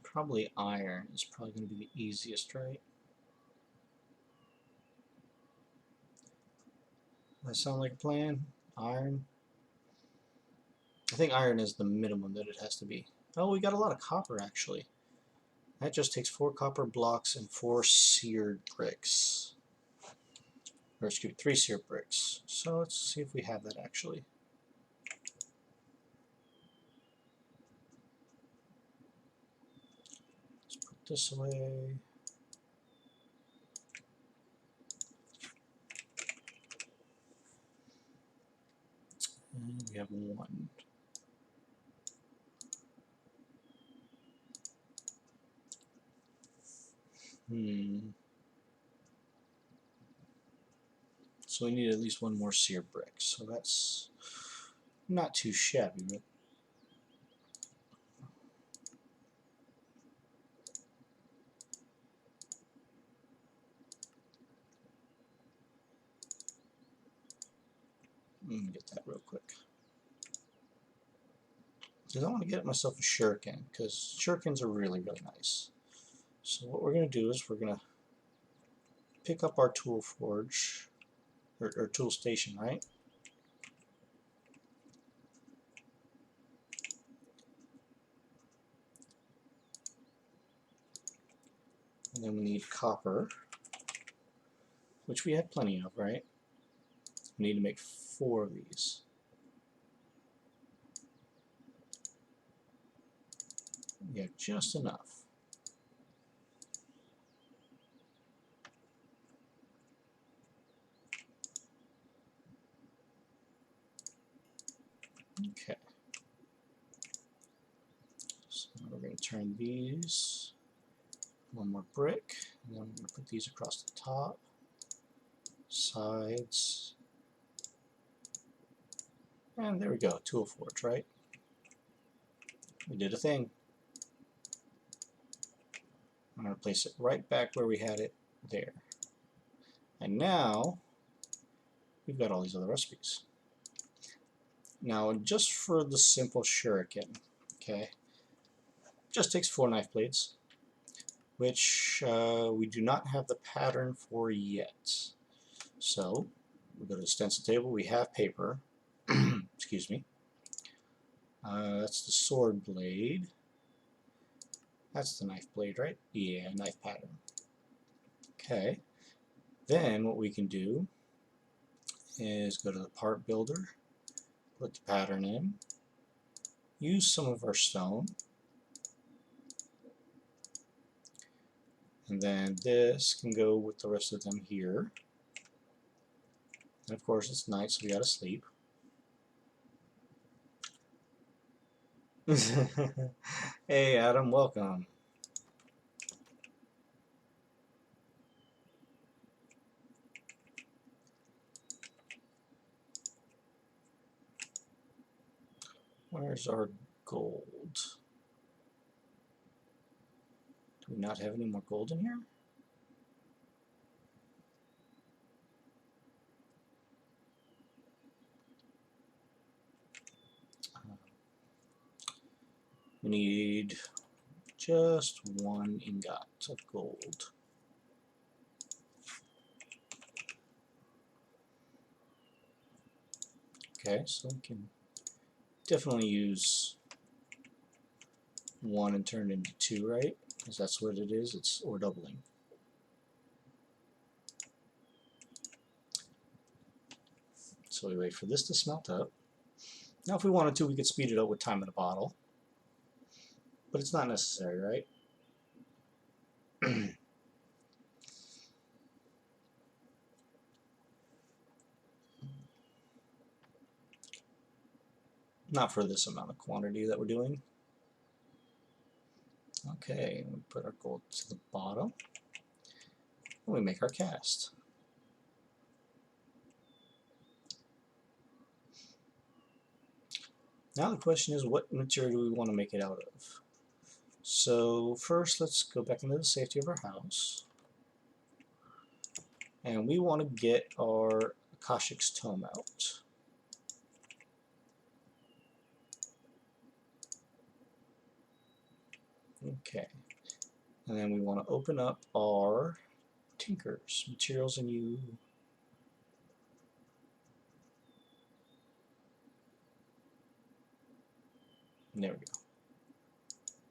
Probably iron is probably going to be the easiest, right? That sound like a plan? Iron? I think iron is the minimum that it has to be. Oh, we got a lot of copper actually. That just takes 4 copper blocks and 4 seared bricks. Or excuse me, 3 seared bricks. So let's see if we have that actually. Let's put this away. And we have 1. So we need at least one more sear brick. So that's not too shabby, but let me get that real quick. Because I want to get myself a shuriken, because shurikens are really, really nice. So what we're going to do is we're going to pick up our tool forge, or tool station, right? And then we need copper, which we have plenty of, right? We need to make 4 of these. Yeah, just enough. Okay. So we're going to turn these, 1 more brick, and then I'm going to put these across the top, sides, and there we go, tool forge, right? We did a thing. I'm going to place it right back where we had it there. And now we've got all these other recipes. Now, just for the simple shuriken, okay, just takes 4 knife blades, which we do not have the pattern for yet. So we go to the stencil table, we have paper, excuse me, that's the sword blade, that's the knife blade, right? Yeah, knife pattern. Okay, then what we can do is go to the part builder, put the pattern in, use some of our stone, and then this can go with the rest of them here. And of course it's night, so we gotta sleep. Hey Adam, welcome. Where's our gold? Do we not have any more gold in here? We need just 1 ingot of gold. Okay, so we can definitely use 1 and turn it into 2, right? Because that's what it is, it's ore doubling. So we wait for this to smelt up. Now if we wanted to, we could speed it up with time in a bottle. But it's not necessary, right? Not for this amount of quantity that we're doing. Okay, we put our gold to the bottom. And we make our cast. Now the question is, what material do we want to make it out of? So first, let's go back into the safety of our house. And we want to get our Akashic's Tome out. Okay. And then we want to open up our tinkers, materials and you. And there we go.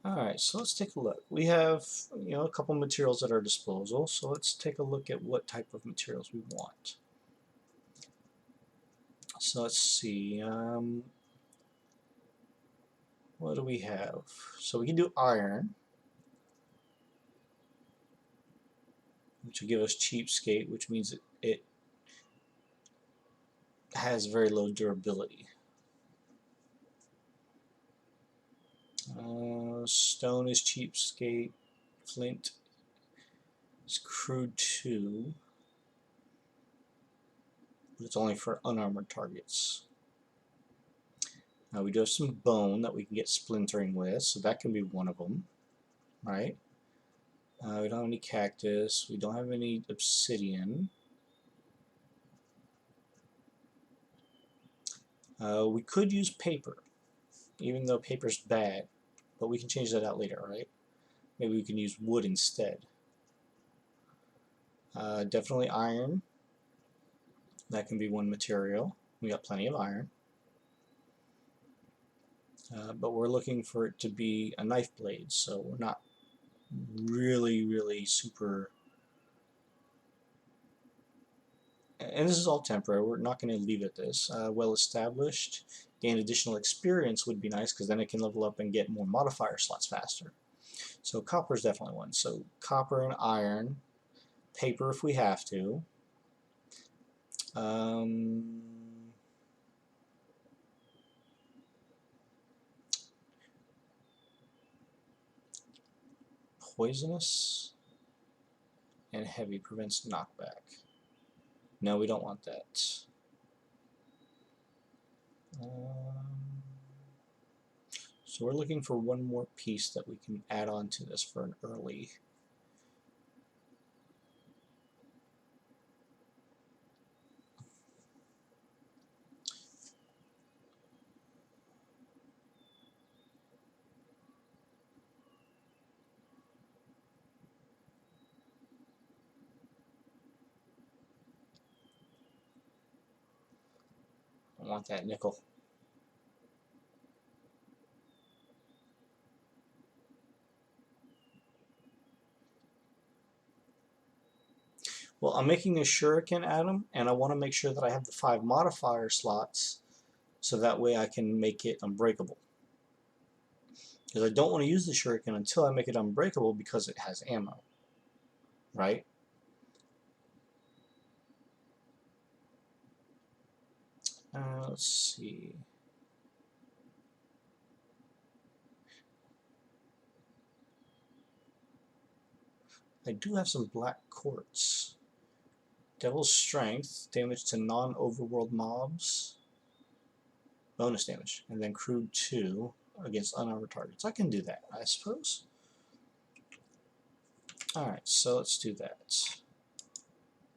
Alright, so let's take a look. We have, a couple materials at our disposal, so let's take a look at what type of materials we want. So let's see, what do we have? So we can do iron, which will give us cheapskate, which means it has very low durability. Stone is cheapskate, flint It's crude 2, but it's only for unarmored targets. Now we do have some bone that we can get splintering with, so that can be one of them, right? We don't have any cactus. We don't have any obsidian. We could use paper, even though paper's bad, but we can change that out later, right? Maybe we can use wood instead. Definitely iron. That can be one material. We got plenty of iron. But we're looking for it to be a knife blade, so we're not really super. And this is all temporary. We're not going to leave it this. Well established. Gain additional experience would be nice because then it can level up and get more modifier slots faster. So copper is definitely one. So copper and iron. Paper if we have to. Poisonous and heavy prevents knockback. No, we don't want that. So we're looking for one more piece that we can add on to this for an early. I want that nickel. Well, I'm making a shuriken atom, and I want to make sure that I have the 5 modifier slots, so that way I can make it unbreakable. Because I don't want to use the shuriken until I make it unbreakable because it has ammo, right? Let's see. I do have some black quartz. Devil's Strength, damage to non-overworld mobs, bonus damage, and then crude 2 against unarmored targets. I can do that, I suppose. Alright, so let's do that.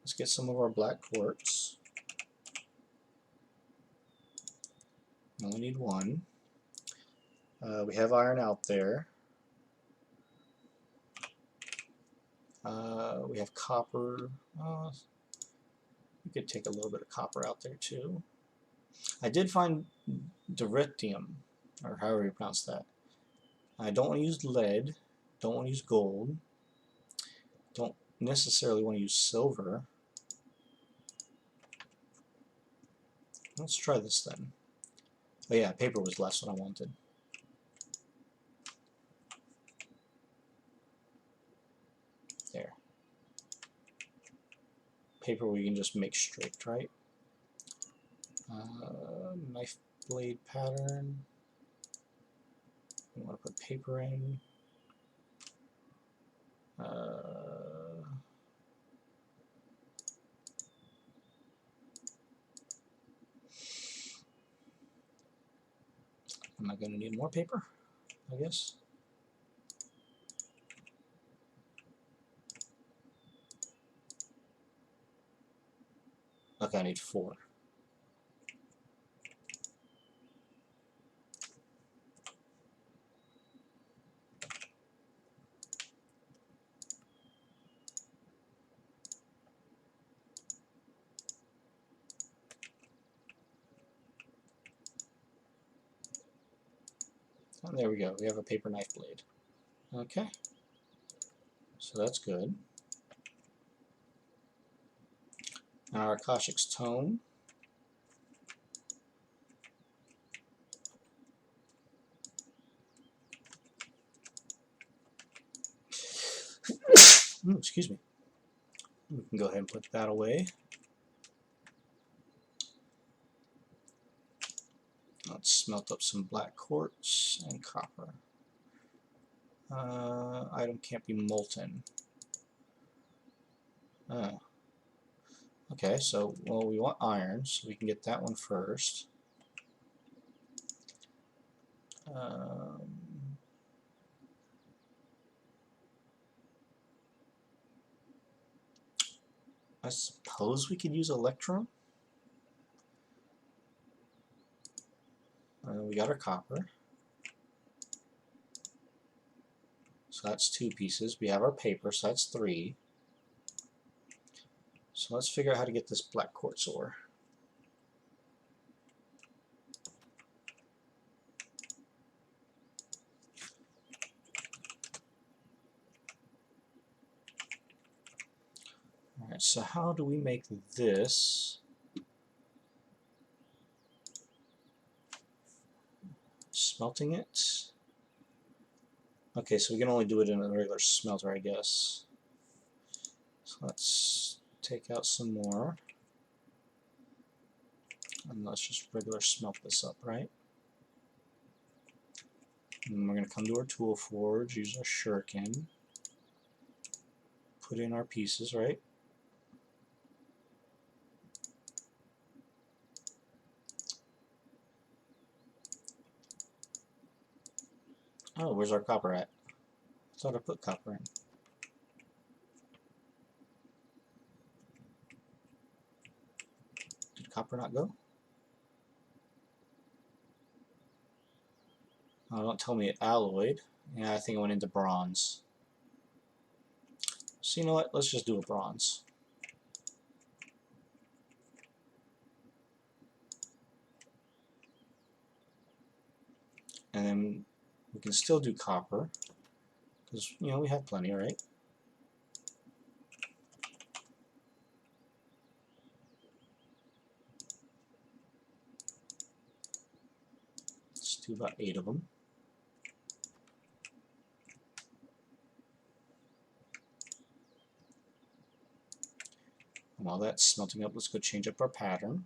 Let's get some of our black quartz. We only need 1. We have iron out there. We have copper. We could take a little bit of copper out there too. I did find deridium, or however you pronounce that. I don't want to use lead. Don't want to use gold. Don't necessarily want to use silver. Let's try this then. Oh yeah, paper was less than I wanted. There. Paper we can just make straight, right? Knife blade pattern. We want to put paper in. Am I going to need more paper? I guess. Okay, I need 4. And there we go. We have a paper knife blade. Okay. So that's good. Now our Akashic's Tome. Excuse me. We can go ahead and put that away. Let's smelt up some black quartz and copper. Item can't be molten. Oh. Okay, so, well, we want iron, so we can get that one first. I suppose we could use electrum. We got our copper. So that's 2 pieces. We have our paper, so that's 3. So let's figure out how to get this black quartz ore. Alright, so how do we make this? Smelting it? Okay, so we can only do it in a regular smelter, I guess. So let's take out some more. And let's just regular smelt this up, right? And we're going to come to our tool forge, use our shuriken, put in our pieces, right? Oh, where's our copper at? I thought I put copper in. Did copper not go? Oh, don't tell me it alloyed. Yeah, I think it went into bronze. So you know what? Let's just do a bronze. And then we can still do copper, because, you know, we have plenty, right? Let's do about 8 of them. And while that's smelting up, let's go change up our pattern.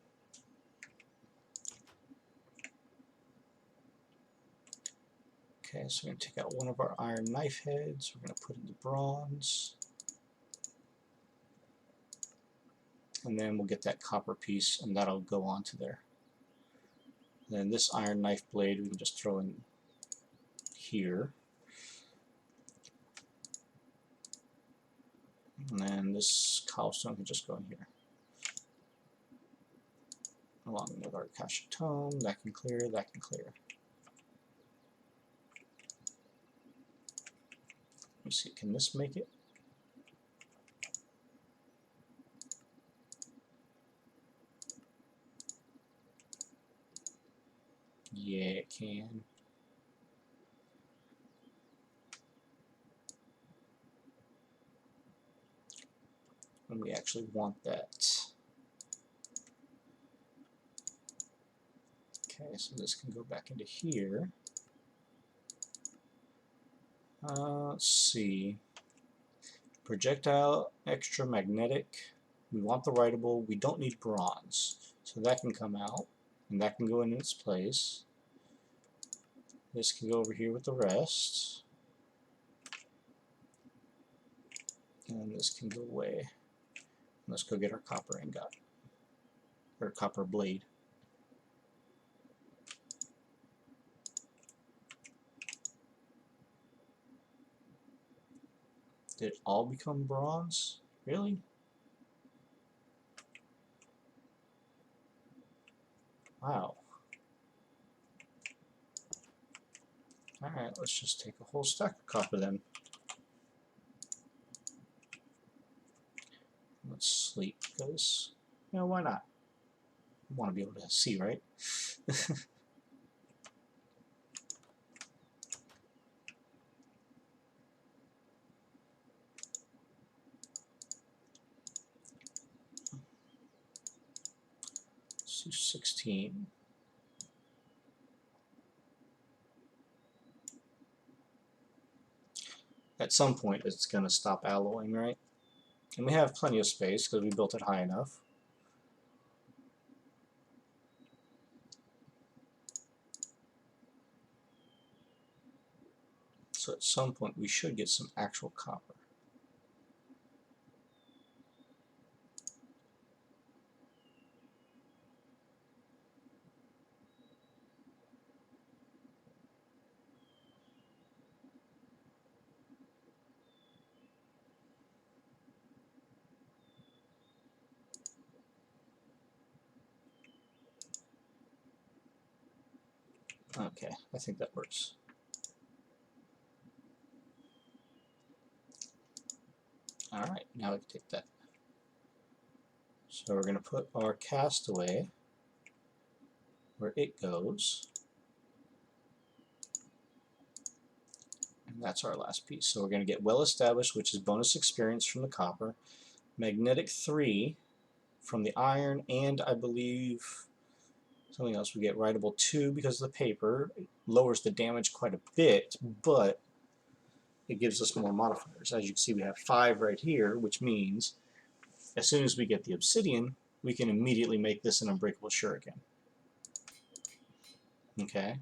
Okay, so we're going to take out one of our iron knife heads. We're going to put it into bronze. And then we'll get that copper piece, and that'll go onto there. And then this iron knife blade we can just throw in here. And then this cobblestone can just go in here. Along with our Akashic Tome, that can clear, that can clear. Let me see, can this make it? Yeah, it can. And we actually want that. Okay, so this can go back into here. Let's see. Projectile, extra magnetic. We want the writable. We don't need bronze. So that can come out. And that can go in its place. This can go over here with the rest. And this can go away. Let's go get our copper ingot. Or copper blade. Did it all become bronze? Really? Wow. Alright, let's just take a whole stack of copper then. Let's sleep, because, you know, why not? I want to be able to see, right? 16. At some point it's going to stop alloying, right? And we have plenty of space because we built it high enough. So at some point we should get some actual copper. Okay, I think that works. Alright, now we can take that. So we're going to put our castaway where it goes. And that's our last piece. So we're going to get well established, which is bonus experience from the copper, magnetic 3 from the iron, and I believe something else we get, writable 2 because of the paper. It lowers the damage quite a bit, but it gives us more modifiers. As you can see, we have 5 right here, which means as soon as we get the obsidian, we can immediately make this an unbreakable shuriken. Okay.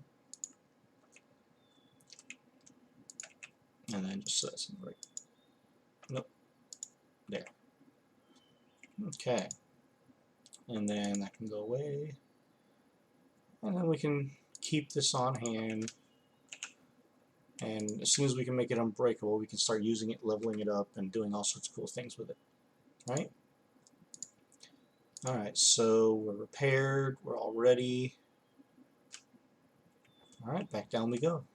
And then just so that's in the right. Nope. There. Okay. And then that can go away. And then we can keep this on hand. And as soon as we can make it unbreakable, we can start using it, leveling it up, and doing all sorts of cool things with it. Right? Alright, so we're repaired, we're all ready. Alright, back down we go.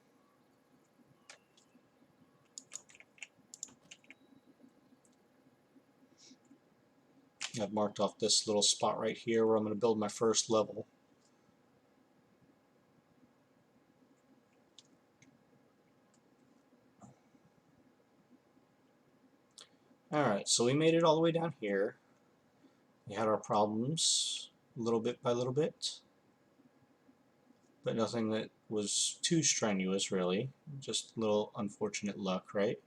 I've marked off this little spot right here where I'm going to build my first level. Alright, so we made it all the way down here. We had our problems little bit by little bit, but nothing that was too strenuous really, just a little unfortunate luck, right?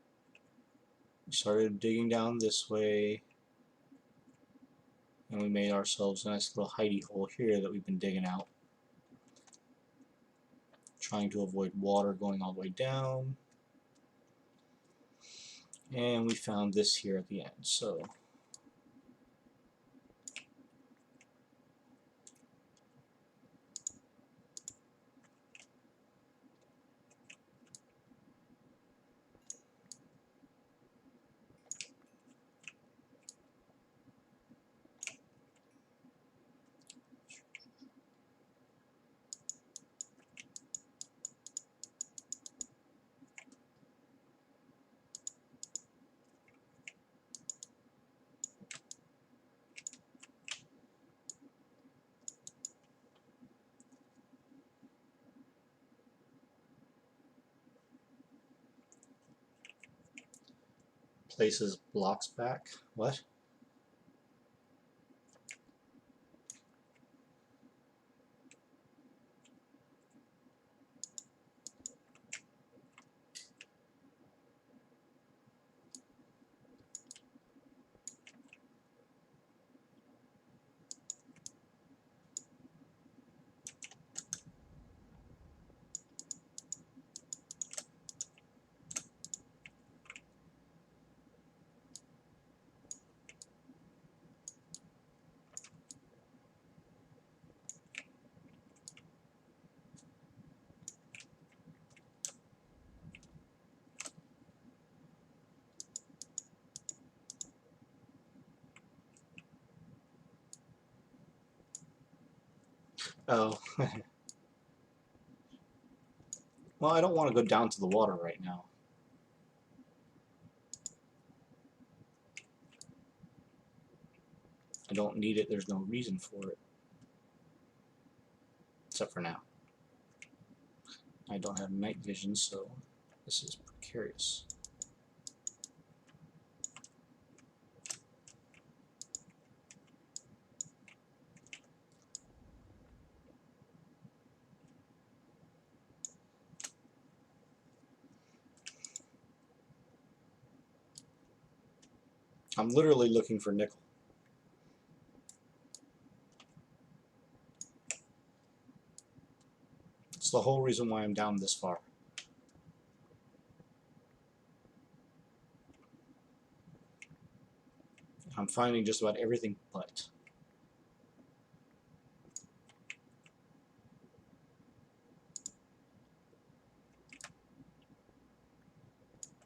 We started digging down this way, and we made ourselves a nice little hidey hole here that we've been digging out, trying to avoid water going all the way down. And we found this here at the end. So places blocks back. What? Oh. Well, I don't want to go down to the water right now. I don't need it. There's no reason for it. Except for now. I don't have night vision, so this is precarious. I'm literally looking for nickel. It's the whole reason why I'm down this far. I'm finding just about everything but.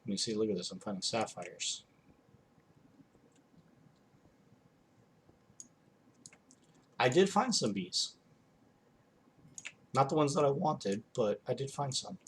Let me see, look at this, I'm finding sapphires. I did find some bees. Not the ones that I wanted, but I did find some.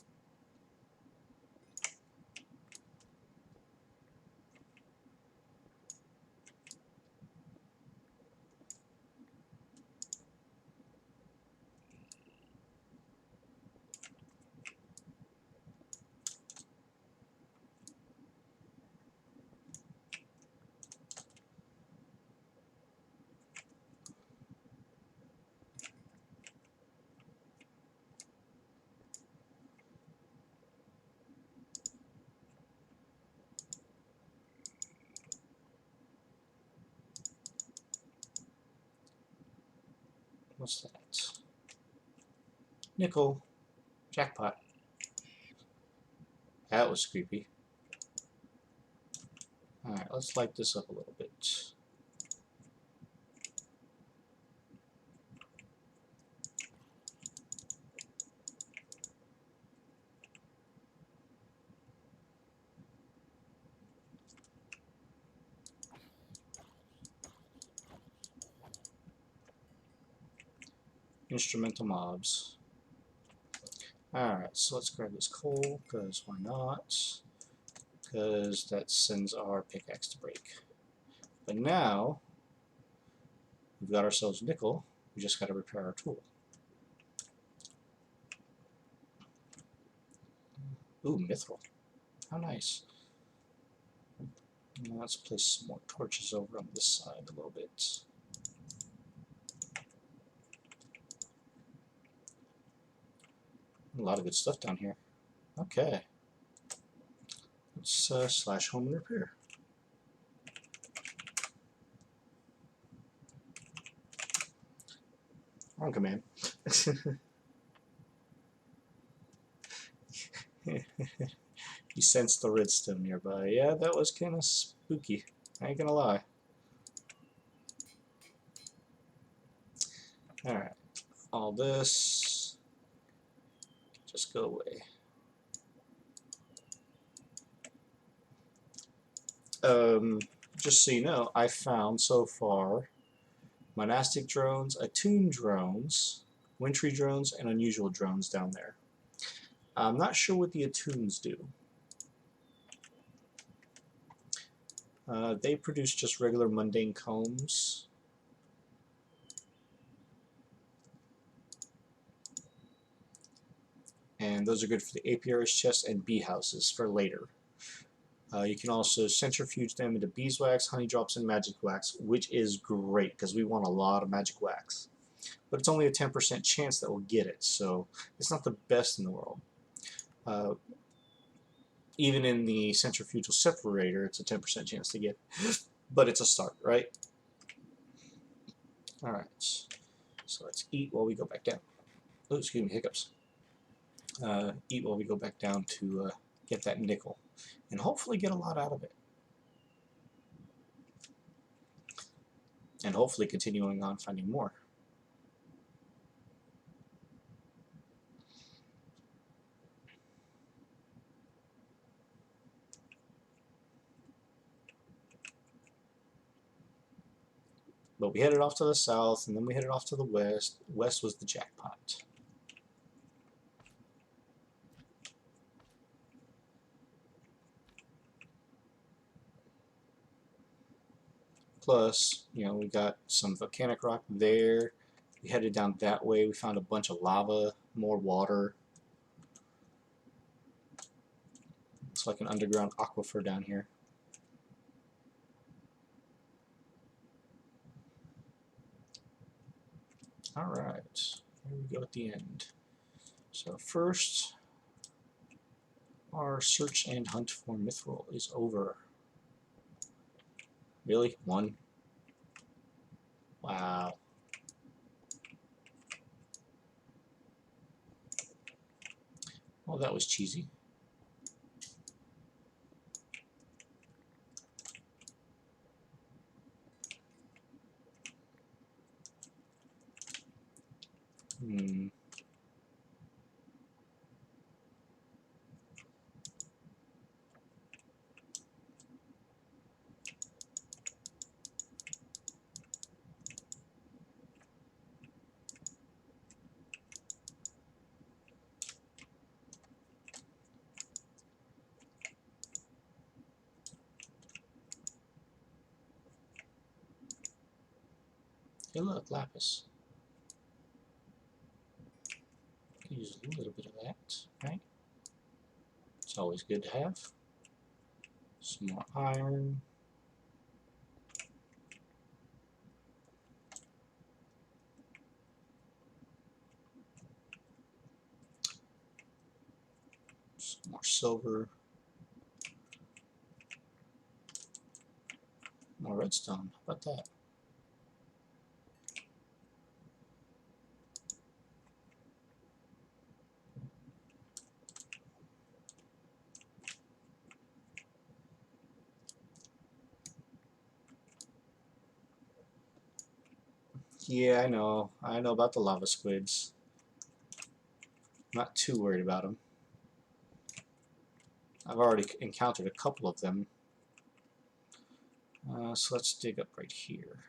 What's that? Nickel. Jackpot. That was creepy. Alright, let's light this up a little bit. Instrumental mobs. Alright, so let's grab this coal, because why not? Because that sends our pickaxe to break. But now, we've got ourselves nickel, we just got to repair our tool. Ooh, mithril. How nice. Now let's place some more torches over on this side a little bit. A lot of good stuff down here. Okay. Let's slash home and repair. Wrong command. You sensed the redstone nearby. Yeah, that was kind of spooky. I ain't gonna lie. Alright. All this. Just go away. Just so you know, I found so far monastic drones, attuned drones, wintry drones, and unusual drones down there. I'm not sure what the attunes do. They produce just regular mundane combs. And those are good for the apiarist chests and bee houses for later. You can also centrifuge them into beeswax, honey drops, and magic wax, which is great because we want a lot of magic wax. But it's only a 10% chance that we'll get it, so it's not the best in the world. Even in the centrifugal separator, it's a 10% chance to get it. But it's a start, right? Alright, so let's eat while we go back down. Oh, excuse me, hiccups. Eat while we go back down to get that nickel. And hopefully get a lot out of it. And hopefully continuing on finding more. But we headed off to the south, and then we headed off to the west. West was the jackpot. Plus, you know, we got some volcanic rock there. We headed down that way. We found a bunch of lava, more water. It's like an underground aquifer down here. Alright, here we go at the end. So first, our search and hunt for mithril is over. Really? One? Wow. Well, that was cheesy. Hey look, lapis. Could use a little bit of that, right? It's always good to have. Some more iron. Some more silver. More redstone. How about that? Yeah, I know. I know about the lava squids. Not too worried about them. I've already encountered a couple of them. So let's dig up right here.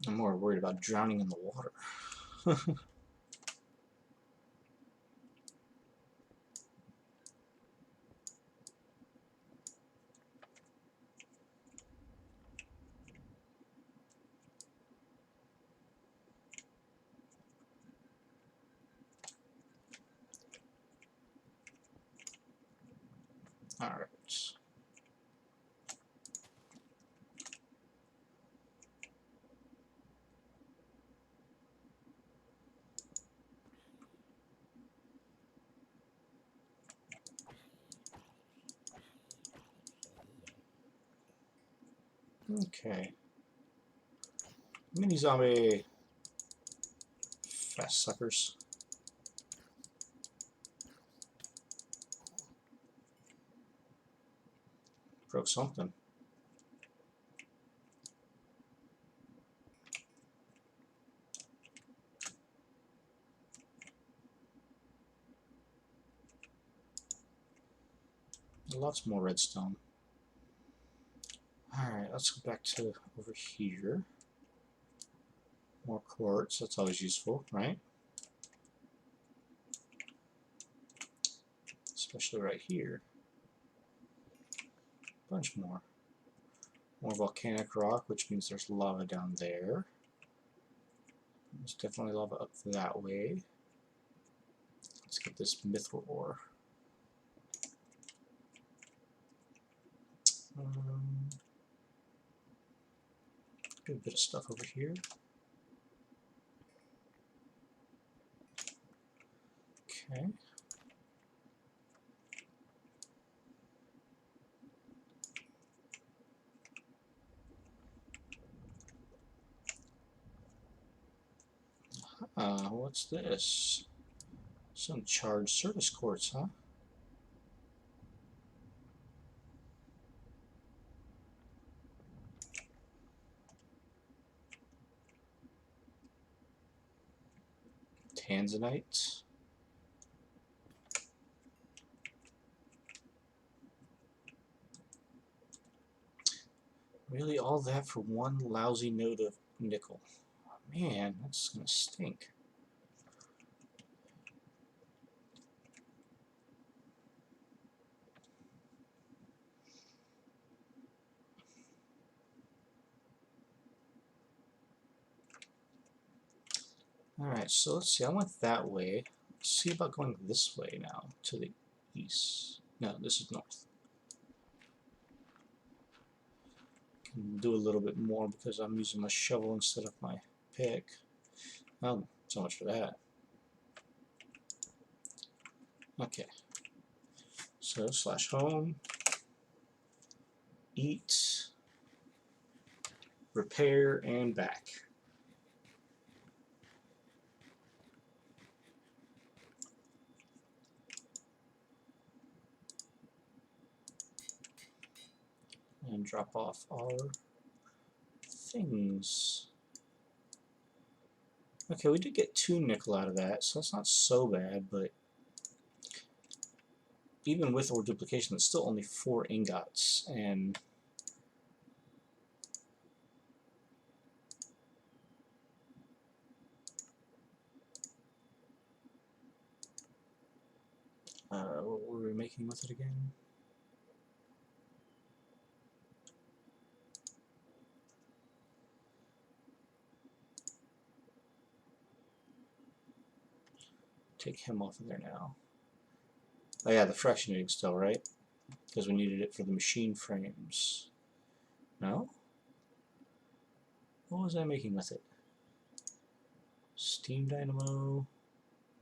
I'm more worried about drowning in the water. Alright. Okay. Mini zombie. Fast suckers. Broke something. Lots more redstone. Alright, let's go back to over here. More quartz, that's always useful, right? Especially right here. Bunch more. More volcanic rock, which means there's lava down there. There's definitely lava up that way. Let's get this mithril ore. Get a bit of stuff over here. Okay. What's this? Some charged service quartz, huh? Tanzanite. Really, all that for one lousy node of nickel. Man, that's gonna stink. Alright, so let's see. I went that way. Let's see about going this way now, to the east. No, this is north. Can do a little bit more because I'm using my shovel instead of my pick. Well, so much for that. Okay. So, slash home. Eat. Repair, and back. And drop off our things. Okay, we did get 2 nickel out of that, so that's not so bad, but even with ore duplication, it's still only 4 ingots, and what were we making with it again? Take him off of there now. Oh yeah, the fractionating still, right? Because we needed it for the machine frames. No? What was I making with it? Steam dynamo?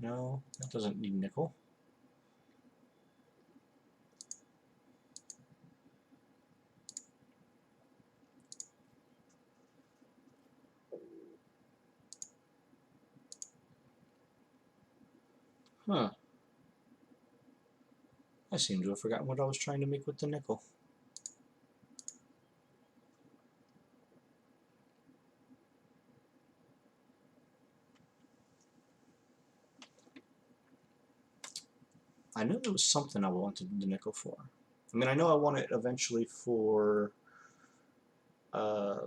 No, that doesn't need nickel. Huh. I seem to have forgotten what I was trying to make with the nickel. I knew there was something I wanted the nickel for. I mean, I know I want it eventually for my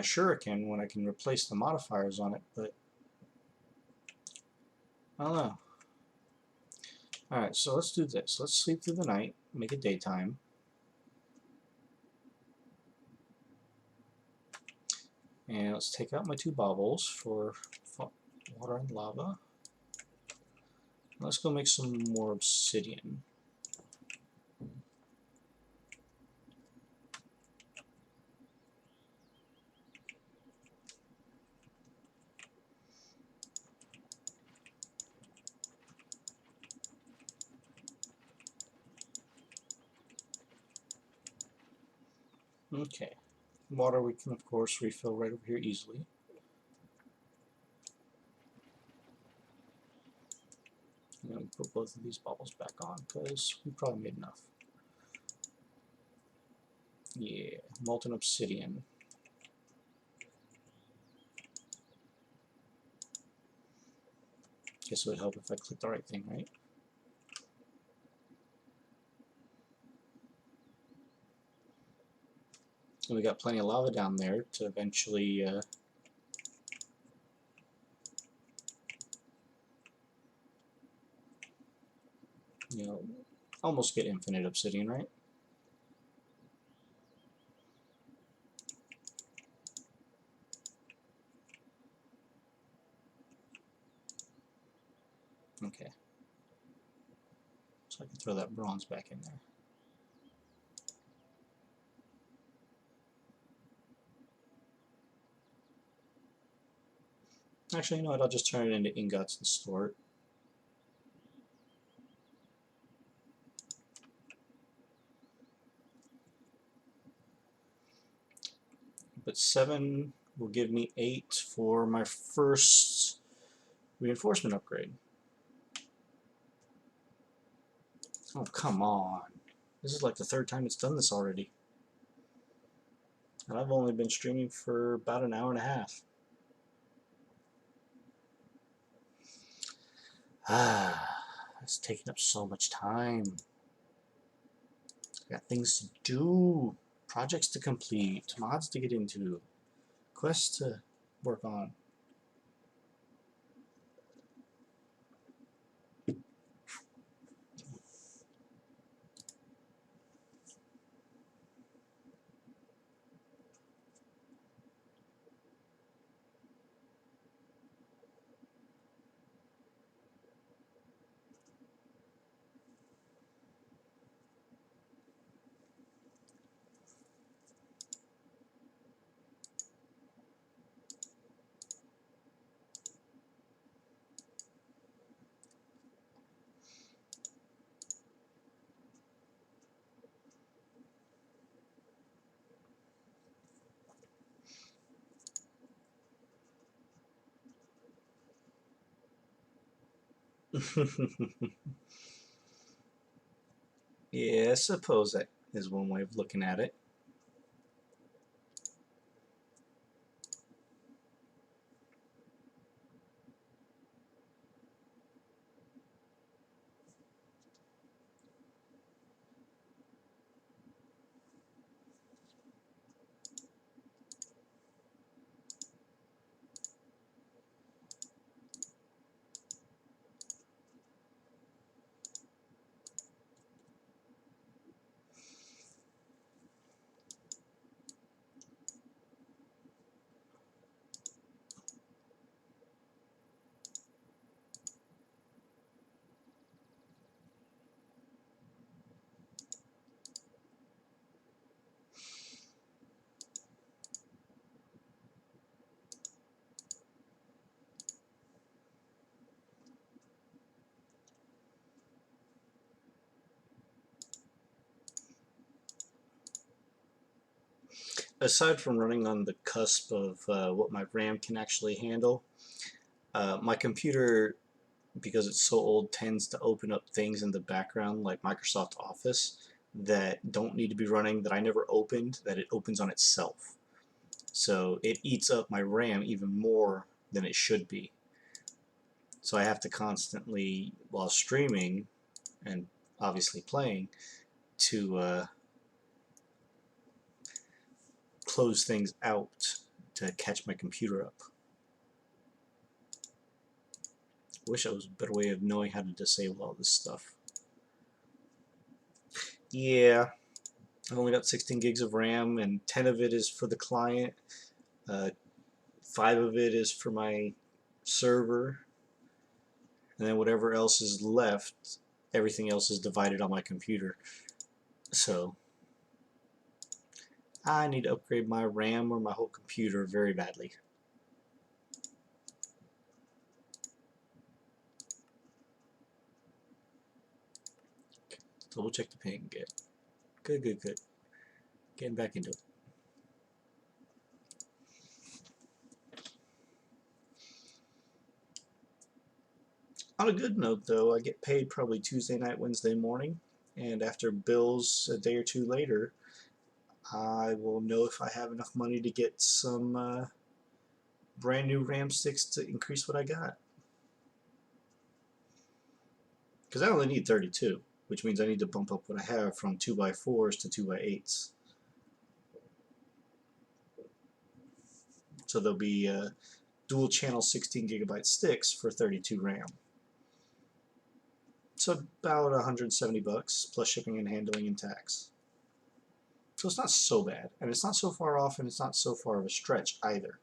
shuriken when I can replace the modifiers on it, but I don't know. Alright, so let's do this. Let's sleep through the night, make it daytime. And let's take out my 2 baubles for water and lava. Let's go make some more obsidian. Okay. Water we can, of course, refill right over here easily. And then put both of these bubbles back on because we probably made enough. Yeah, molten obsidian. Guess it would help if I clicked the right thing, right? And we got plenty of lava down there to eventually you know, almost get infinite obsidian, right? Okay. So I can throw that bronze back in there. Actually, you know what? I'll just turn it into ingots and store it. But 7 will give me 8 for my first reinforcement upgrade. Oh, come on. This is like the 3rd time it's done this already. And I've only been streaming for about an hour and a half. It's taking up so much time. I got things to do, projects to complete, mods to get into, quests to work on. Yeah, I suppose that is one way of looking at it. aside from running on the cusp of what my RAM can actually handle, my computer, because it's so old, tends to open up things in the background like Microsoft Office that don't need to be running, that I never opened, that it opens on itself. So it eats up my RAM even more than it should be. So I have to constantly, while streaming and obviously playing, to close things out to catch my computer up. Wish I was a better way of knowing how to disable all this stuff. Yeah, I've only got 16 gigs of RAM, and 10 of it is for the client, 5 of it is for my server, and then whatever else is left, everything else is divided on my computer. So I need to upgrade my RAM or my whole computer very badly. Double check the ping. Good. Good. Getting back into it. On a good note, though, I get paid probably Tuesday night, Wednesday morning, and after bills a day or two later, I will know if I have enough money to get some brand new RAM sticks to increase what I got. Because I only need 32, which means I need to bump up what I have from 2x4s to 2x8s. So there'll be dual channel 16 gigabyte sticks for 32 RAM. So about 170 bucks plus shipping and handling and tax. So it's not so bad, and it's not so far off, and it's not so far of a stretch either.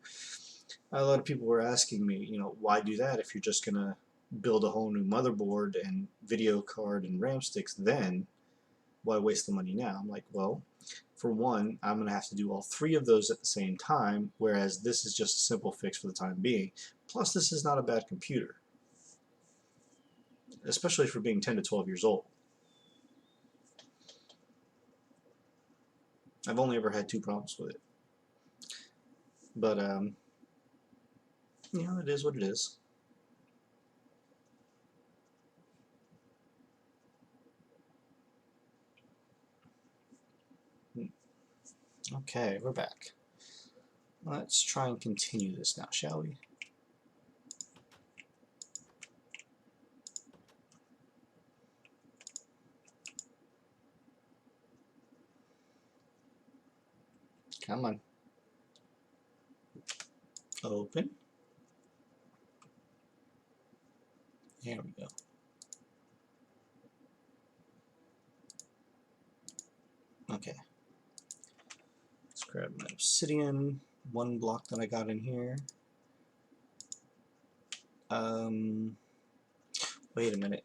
A lot of people were asking me, why do that if you're just gonna build a whole new motherboard and video card and RAM sticks? Then why waste the money now? I'm like, well, for one, I'm gonna have to do all 3 of those at the same time, whereas this is just a simple fix for the time being. Plus, this is not a bad computer, especially for being 10 to 12 years old. I've only ever had 2 problems with it. But, it is what it is. Okay, we're back. Let's try and continue this now, shall we? Come on. Open. There we go. Okay. Let's grab my obsidian, 1 block that I got in here. Wait a minute.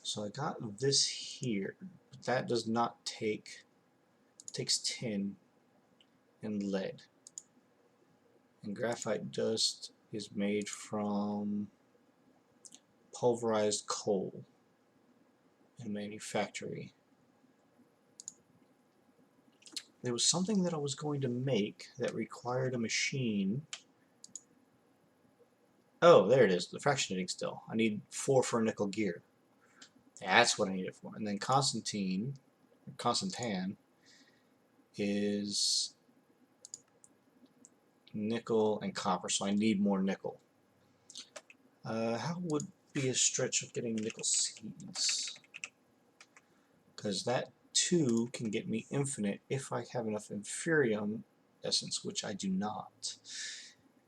So I got this here, but that does not take, takes tin and lead. And graphite dust is made from pulverized coal in manufactory. There was something that I was going to make that required a machine. Oh, there it is, the fractionating still. I need 4 for a nickel gear. That's what I need it for. And then Constantan is nickel and copper, so I need more nickel. How would be a stretch of getting nickel seeds? Because that too can get me infinite if I have enough inferium essence, which I do not.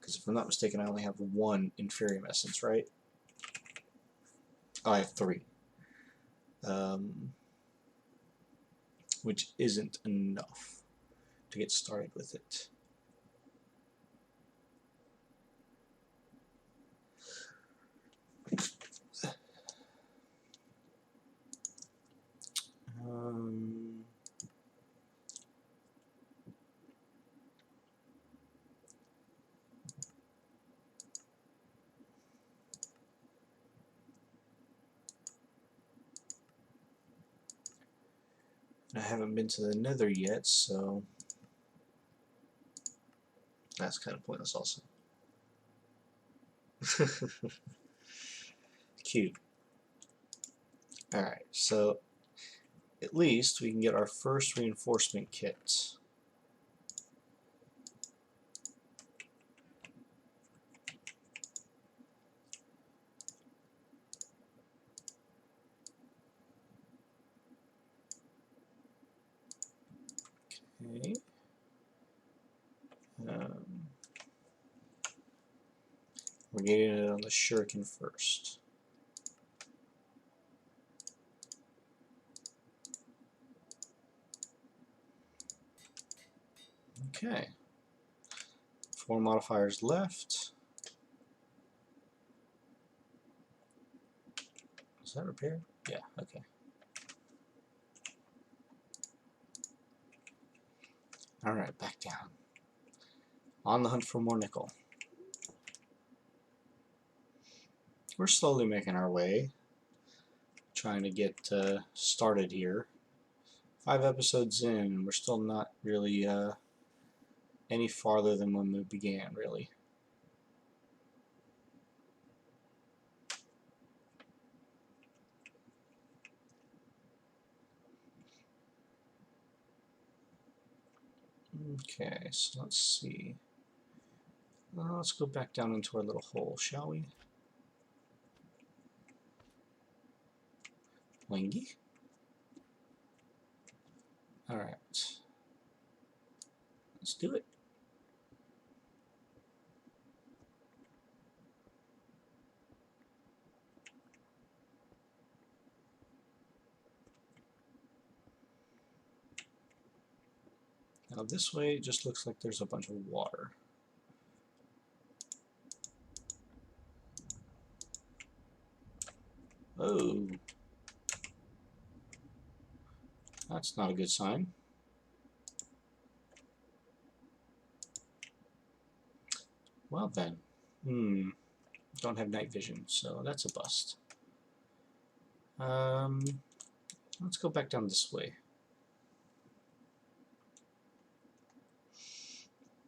Because if I'm not mistaken, I only have 1 inferium essence, right? Oh, I have 3. Which isn't enough to get started with it. I haven't been to the Nether yet, so that's kind of pointless also. Cute. Alright, so at least we can get our first reinforcement kit. Okay. We're getting it on the shuriken first. Okay. 4 modifiers left. Is that repaired? Yeah, okay. Alright, back down. On the hunt for more nickel. We're slowly making our way. Trying to get started here. 5 episodes in, we're still not really any farther than when we began, really. Okay, so let's see. Let's go back down into our little hole, shall we? Wingy. Alright. Let's do it. Now this way it just looks like there's a bunch of water. Oh. That's not a good sign. Well then. Don't have night vision, so that's a bust. Let's go back down this way.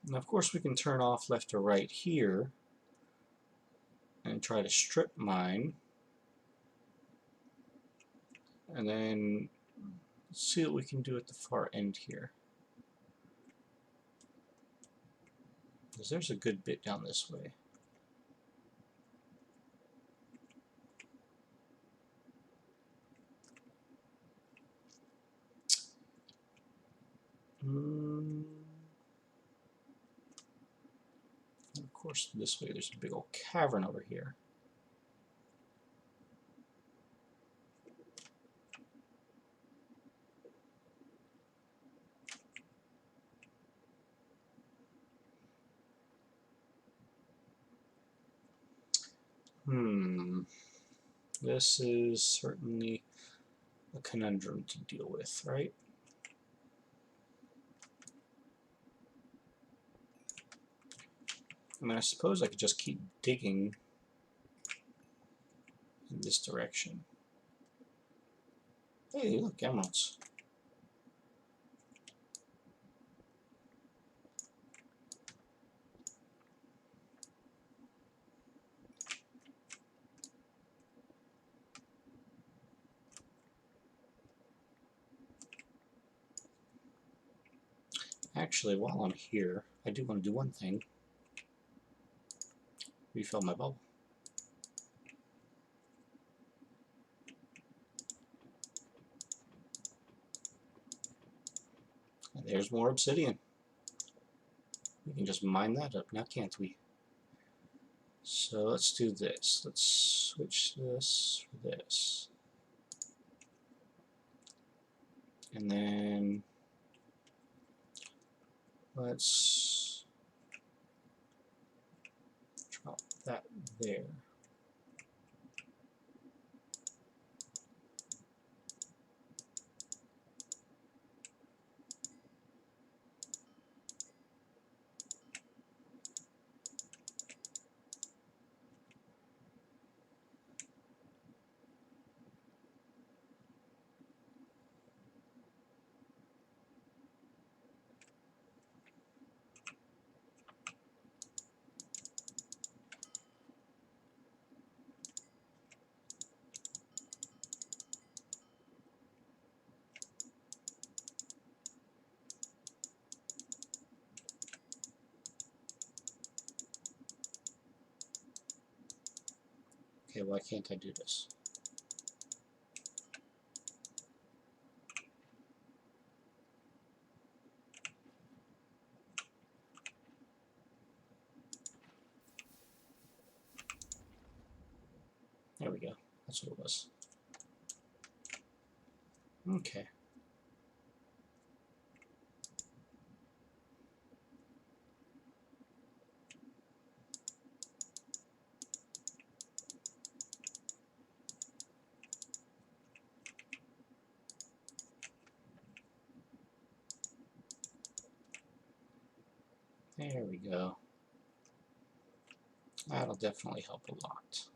Now of course we can turn off left or right here and try to strip mine. And then let's see what we can do at the far end here. Because there's a good bit down this way. And of course this way there's a big old cavern over here. This is certainly a conundrum to deal with, right? I mean, I suppose I could just keep digging in this direction. Hey, look, emeralds. Actually, while I'm here, I do want to do one thing. Refill my bubble. And there's more obsidian. We can just mine that up now, can't we? So let's do this. Let's switch this for this. And then let's drop that there. Okay, why can't I do this? There we go. That's what it was. Okay. There we go. That'll definitely help a lot.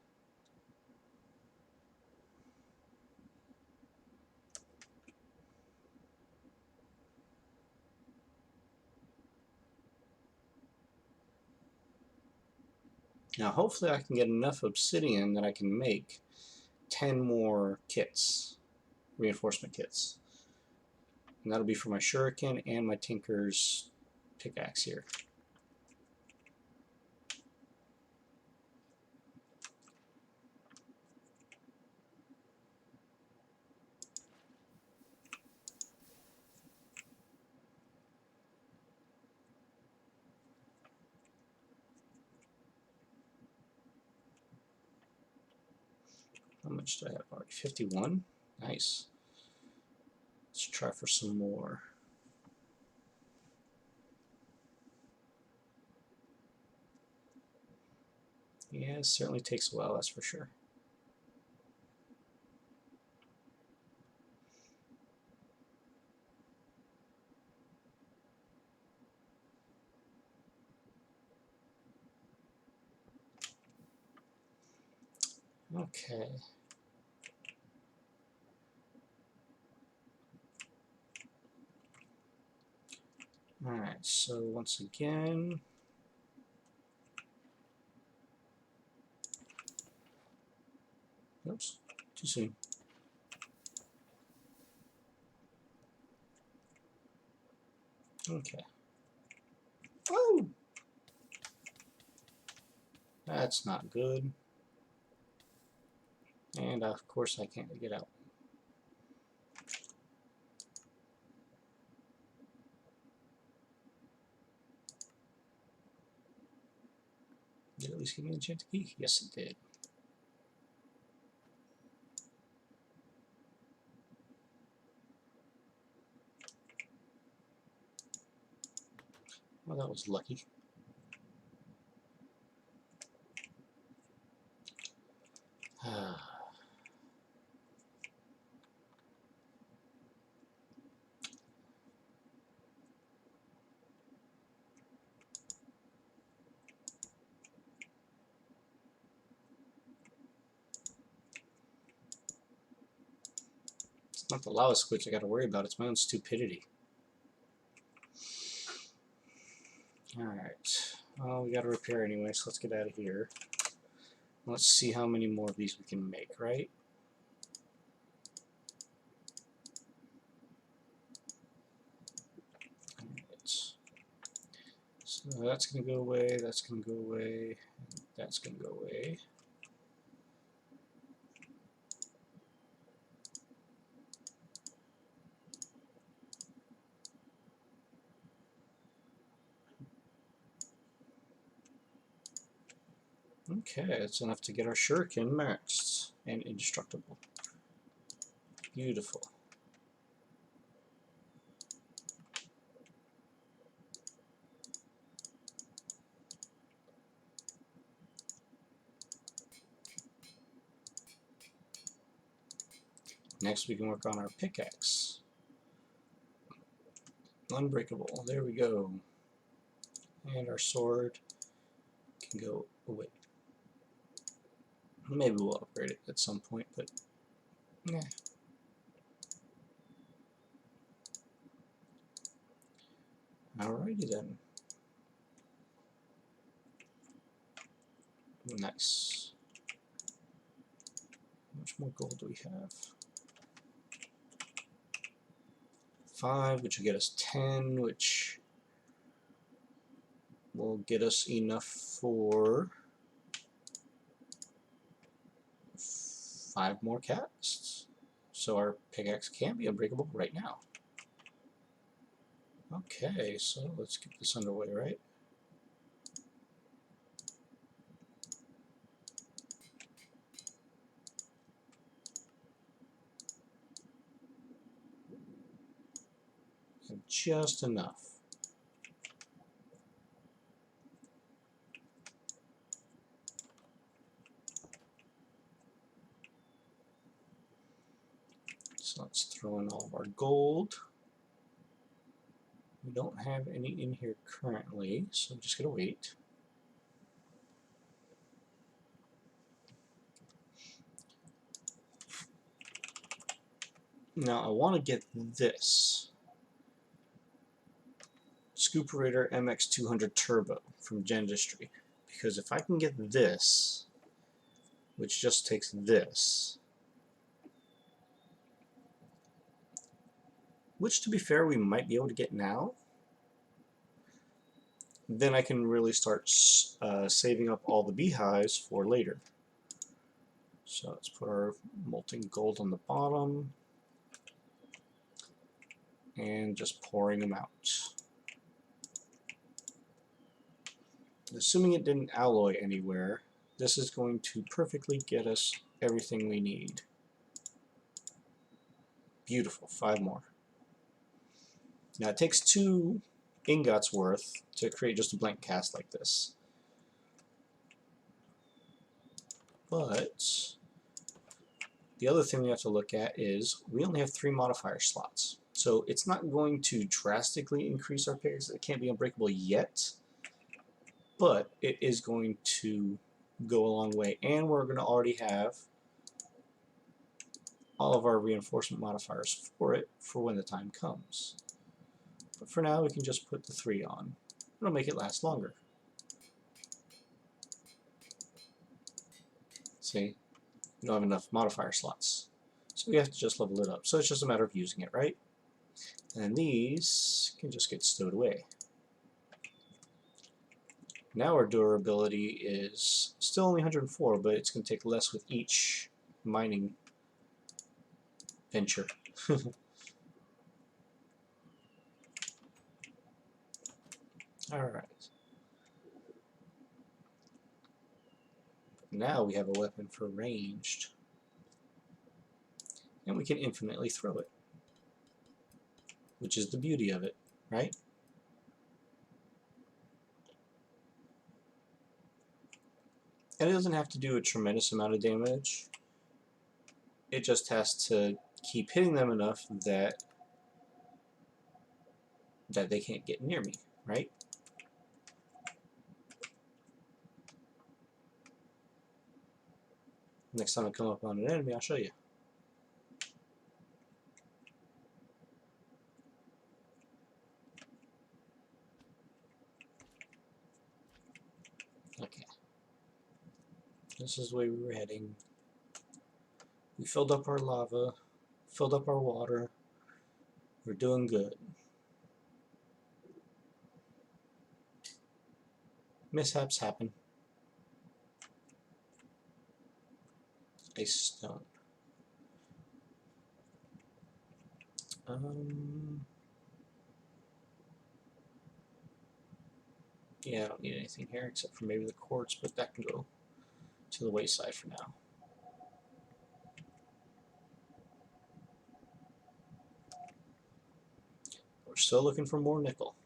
Now hopefully I can get enough obsidian that I can make 10 more kits, reinforcement kits. And that'll be for my shuriken and my tinker's pickaxe here. How much do I have already? 51? Nice. Let's try for some more. Yeah, it certainly takes a while, that's for sure. Okay. Alright, so once again, oops, too soon. Okay. Oh! That's not good. And of course I can't get out. Did it at least give me an enchanted key? Yes, it did. Well, that was lucky. It's not the lava squibs I gotta worry about, it's my own stupidity. Alright, well, we gotta repair anyway, so let's get out of here. Let's see how many more of these we can make, right? Alright. So that's gonna go away, that's gonna go away, that's gonna go away. Okay, that's enough to get our shuriken maxed and indestructible. Beautiful. Next we can work on our pickaxe. Unbreakable, there we go. And our sword can go away. Maybe we'll upgrade it at some point, but nah. Alrighty then. Nice. How much more gold do we have? 5, which will get us 10, which will get us enough for 5 more casts. So our pickaxe can be unbreakable right now. Okay, so let's get this underway, right? And just enough. So let's throw in all of our gold. We don't have any in here currently, so I'm just going to wait. Now I want to get this Scooperator MX200 Turbo from Gendustry, because if I can get this, which just takes this, which to be fair we might be able to get now, then I can really start saving up all the beehives for later. So let's put our molten gold on the bottom and just pouring them out. Assuming it didn't alloy anywhere, this is going to perfectly get us everything we need. Beautiful, 5 more. Now it takes 2 ingots worth to create just a blank cast like this. But the other thing we have to look at is we only have 3 modifier slots. So it's not going to drastically increase our pickaxe. It can't be unbreakable yet, but it is going to go a long way. And we're going to already have all of our reinforcement modifiers for it for when the time comes. But for now we can just put the 3 on. It'll make it last longer. See? We don't have enough modifier slots. So we have to just level it up. So it's just a matter of using it, right? And these can just get stowed away. Now our durability is still only 104, but it's going to take less with each mining venture. Alright. Now we have a weapon for ranged. And we can infinitely throw it. Which is the beauty of it, right? And it doesn't have to do a tremendous amount of damage. It just has to keep hitting them enough that they can't get near me, right? Next time I come up on an enemy, I'll show you. Okay. This is the way we were heading. We filled up our lava, filled up our water. We're doing good. Mishaps happen. A stone. Yeah, I don't need anything here except for maybe the quartz, but that can go to the wayside for now. We're still looking for more nickel.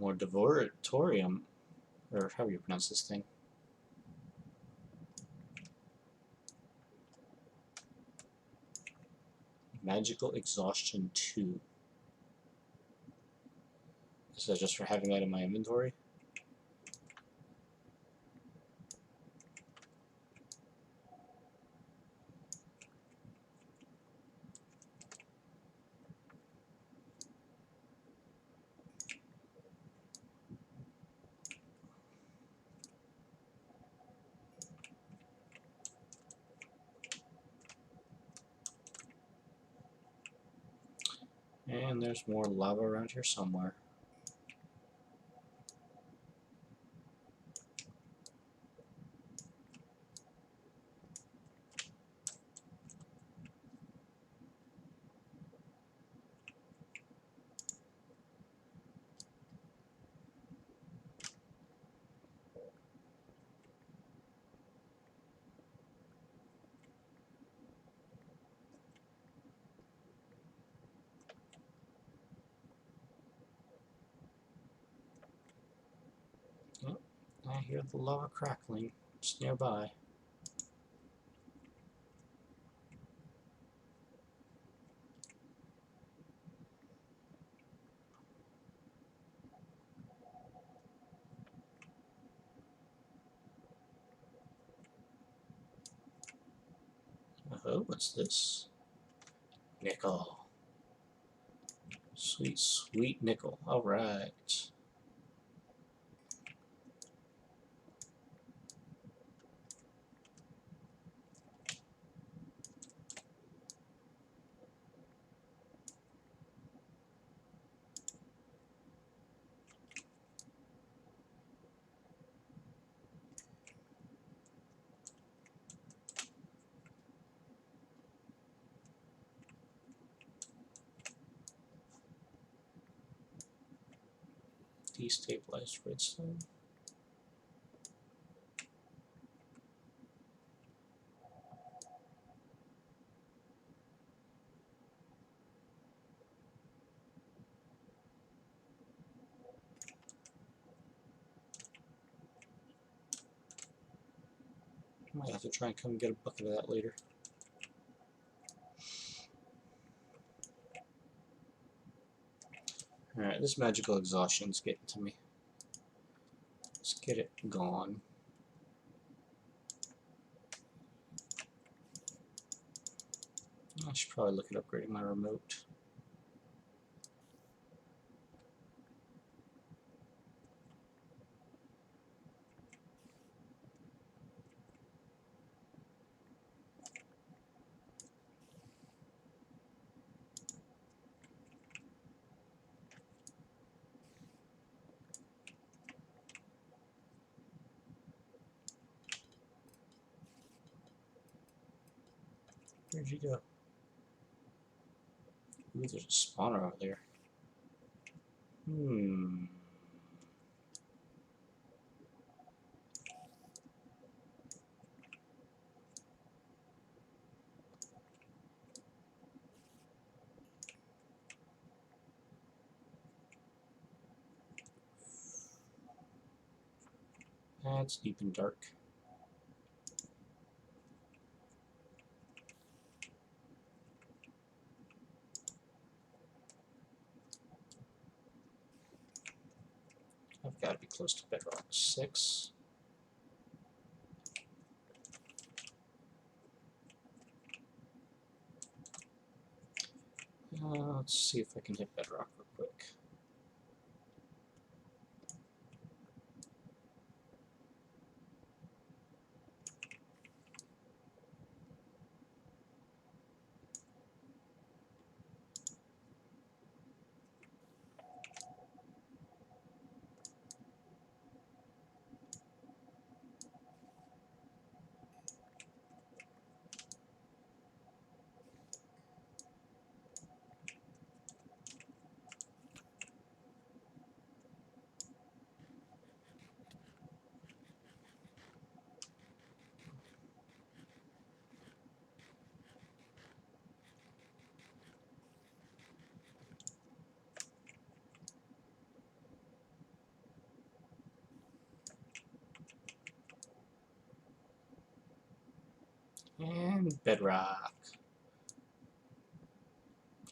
More devoratorium, or how do you pronounce this thing? Magical Exhaustion 2. Is that just for having that in my inventory? And there's more lava around here somewhere. Oh, I hear the lava crackling. It's nearby. Oh, what's this? Nickel. Sweet, sweet nickel. Alright. Destabilized redstone. Might have to try and come and get a bucket of that later. Alright, this magical exhaustion's getting to me. Let's get it gone. I should probably look at upgrading my remote. Where'd you go? Ooh, there's a spawner over there. That's deep and dark. I've got to be close to bedrock 6. Let's see if I can hit bedrock real quick. And bedrock.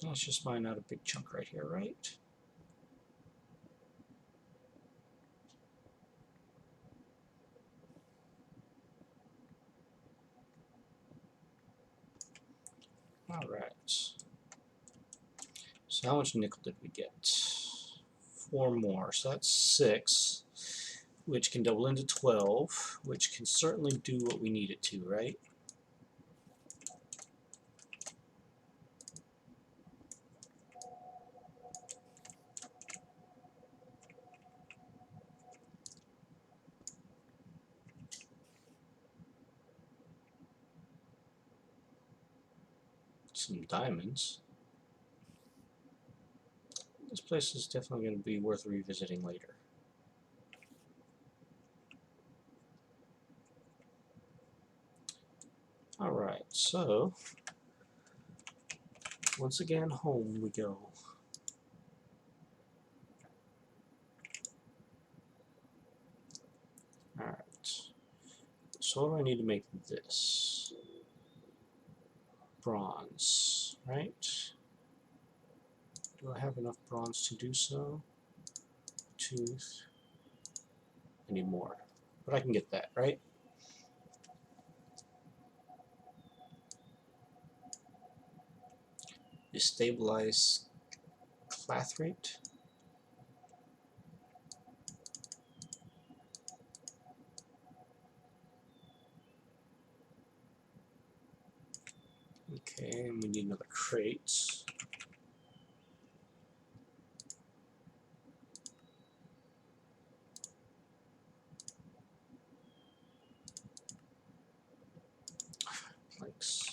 Let's just mine out a big chunk right here, right? Alright. So how much nickel did we get? 4 more. So that's 6, which can double into 12, which can certainly do what we need it to, right? some diamonds. This place is definitely going to be worth revisiting later. Alright, so once again, home we go. Alright, so what do I need to make this? Bronze, right? Do I have enough bronze to do so? Tooth. I need more, but I can get that, right? Destabilize clathrate. Okay, and we need another crate. Thanks.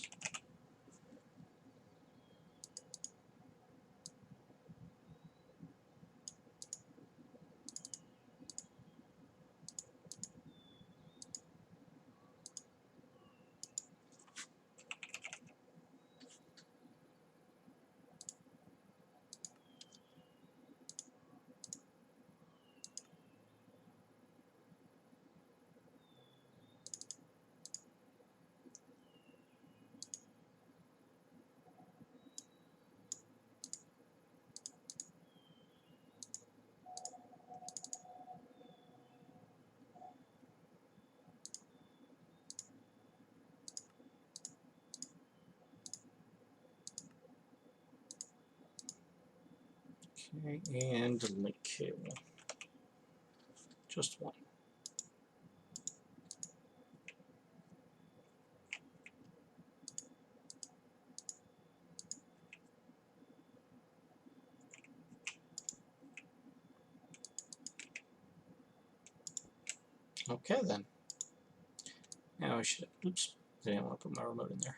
Okay, and a link cable. Just one. Okay then. Now I should. Oops, I didn't want to put my remote in there.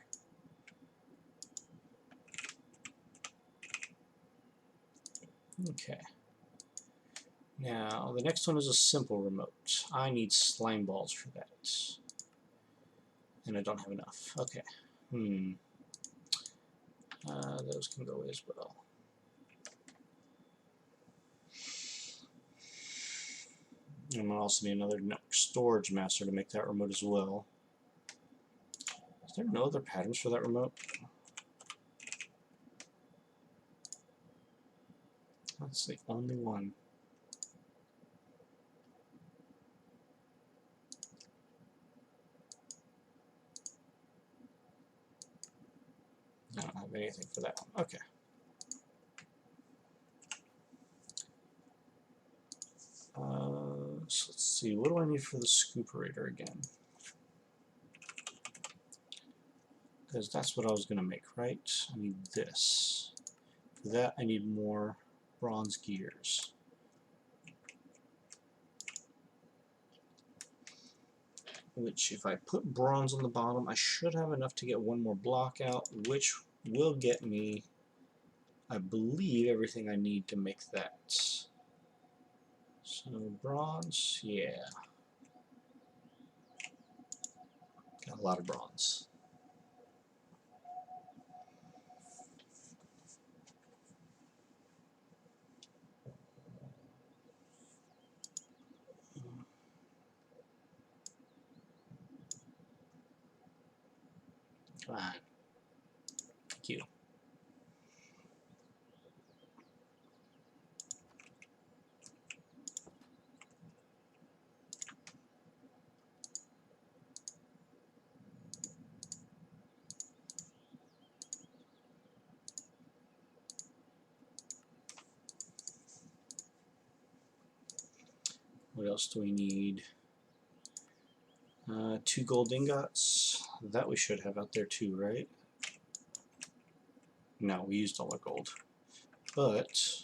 Okay. Now the next one is a simple remote. I need slime balls for that, and I don't have enough. Okay. Those can go as well. I'm gonna also need another storage master to make that remote as well. Is there no other patterns for that remote? That's the only one. I don't have anything for that one. Okay. So let's see, what do I need for the scooperator again? Because that's what I was going to make, right? I need this. For that, I need more bronze gears. Which, if I put bronze on the bottom, I should have enough to get one more block out, which will get me, I believe, everything I need to make that. So bronze, yeah. Got a lot of bronze. Fine. Thank you. What else do we need? 2 gold ingots. That we should have out there too, right? No, we used all our gold. But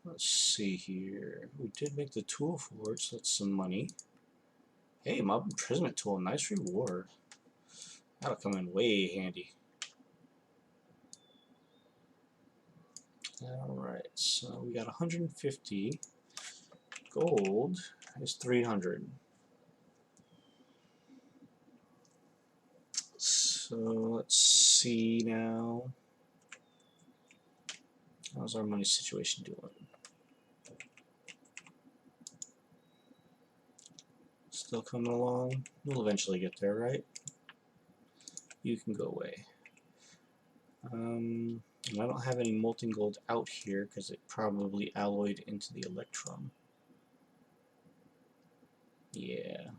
let's see here. We did make the tool forge, so that's some money. Hey, mob imprisonment tool, nice reward. That'll come in way handy. Alright, so we got 150. Gold is 300. So let's see now. How's our money situation doing? Still coming along? We'll eventually get there, right? You can go away. And I don't have any molten gold out here because it probably alloyed into the electrum. Yeah.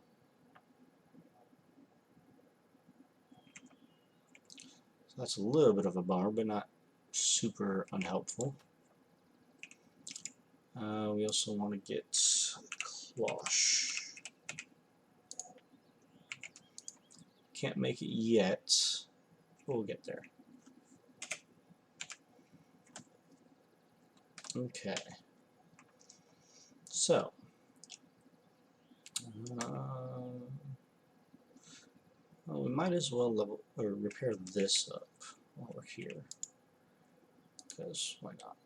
So that's a little bit of a bummer, but not super unhelpful. We also want to get cloche. Can't make it yet, but we'll get there. Okay. So, well, we might as well level or repair this up while we're here, because why not?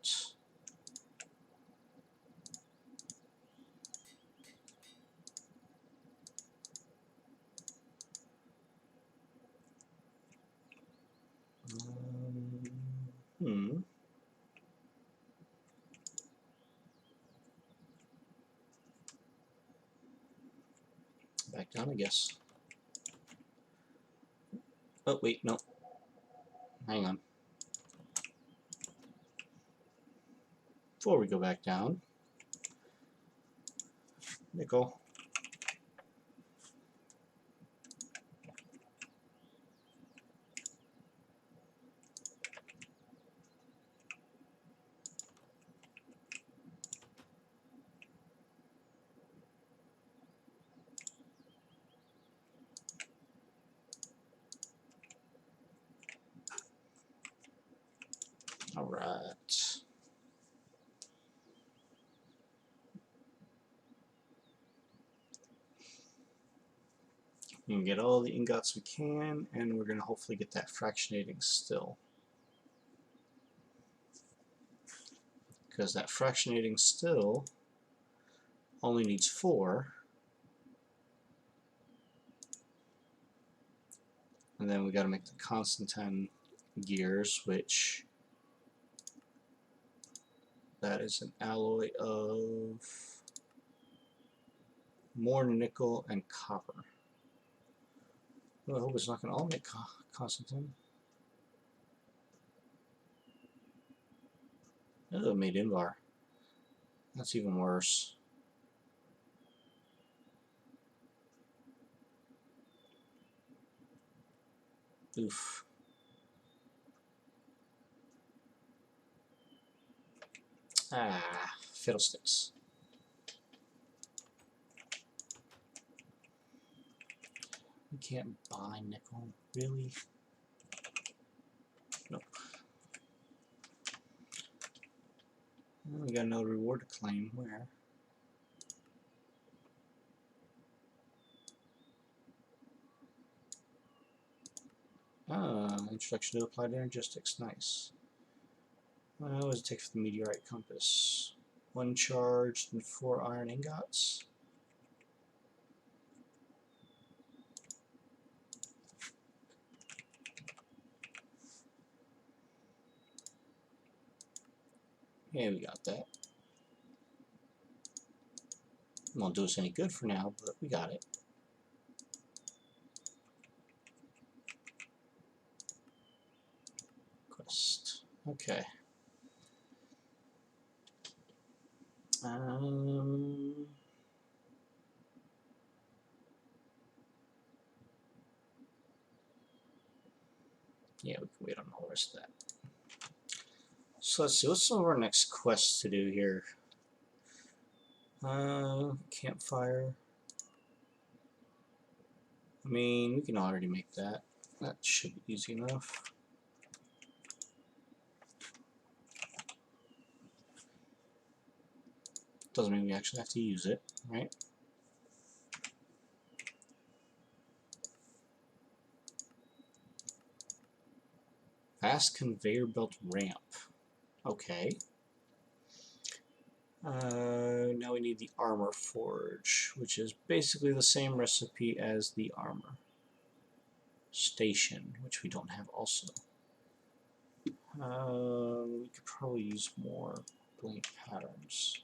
Back down, I guess. Oh, wait, no. Hang on. Before we go back down, nickel. All right. We can get all the ingots we can, and we're going to hopefully get that fractionating still. Because that fractionating still only needs 4. And then we got to make the Constantine gears, which that is an alloy of more nickel and copper. Well, I hope it's not going to all make Constantine. Oh, it made Invar. That's even worse. Oof. Ah, fiddlesticks. We can't buy nickel, really? Nope. Well, we got no reward to claim. Where? Ah, introduction to applied energistics. Nice. What does it take for the meteorite compass? 1 charged and 4 iron ingots. Yeah, we got that. Won't do us any good for now, but we got it. Quest. Okay. Yeah, we can wait on all the rest of that. So let's see, what's some of our next quests to do here? Campfire. I mean, we can already make that. That should be easy enough. Doesn't mean we actually have to use it, right? Fast conveyor belt ramp. Okay. Now we need the armor forge, which is basically the same recipe as the armor station, which we don't have also. We could probably use more blank patterns.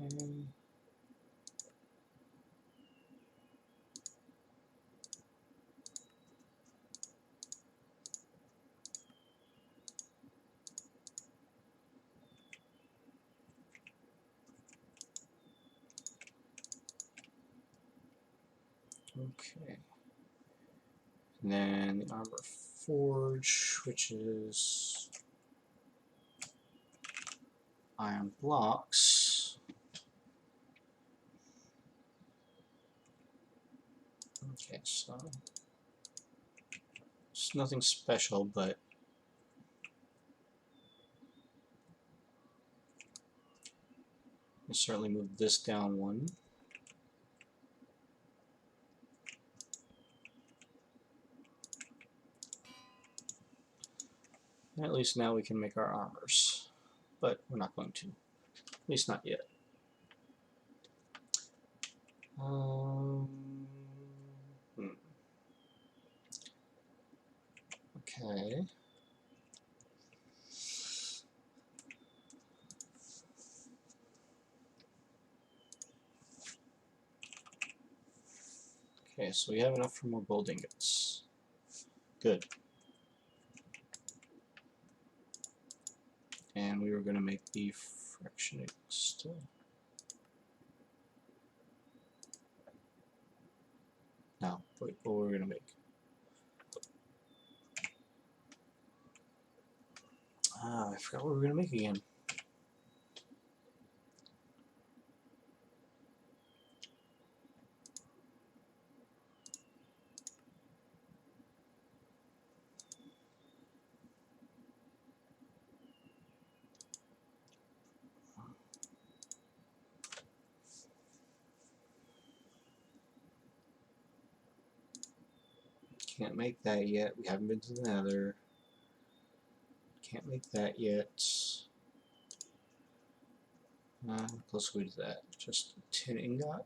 Okay. Okay. And then the armor forge, which is iron blocks. Okay, so it's nothing special, but we certainly move this down one. And at least now we can make our armors, but we're not going to. At least not yet. Okay. Okay, so we have enough for more gold ingots. Good. And we were going to make the fractionating still. No, wait, what were we going to make? I forgot what we were going to make again. Can't make that yet. We haven't been to the Nether. Can't make that yet. How close are we to that? Just 10 ingot?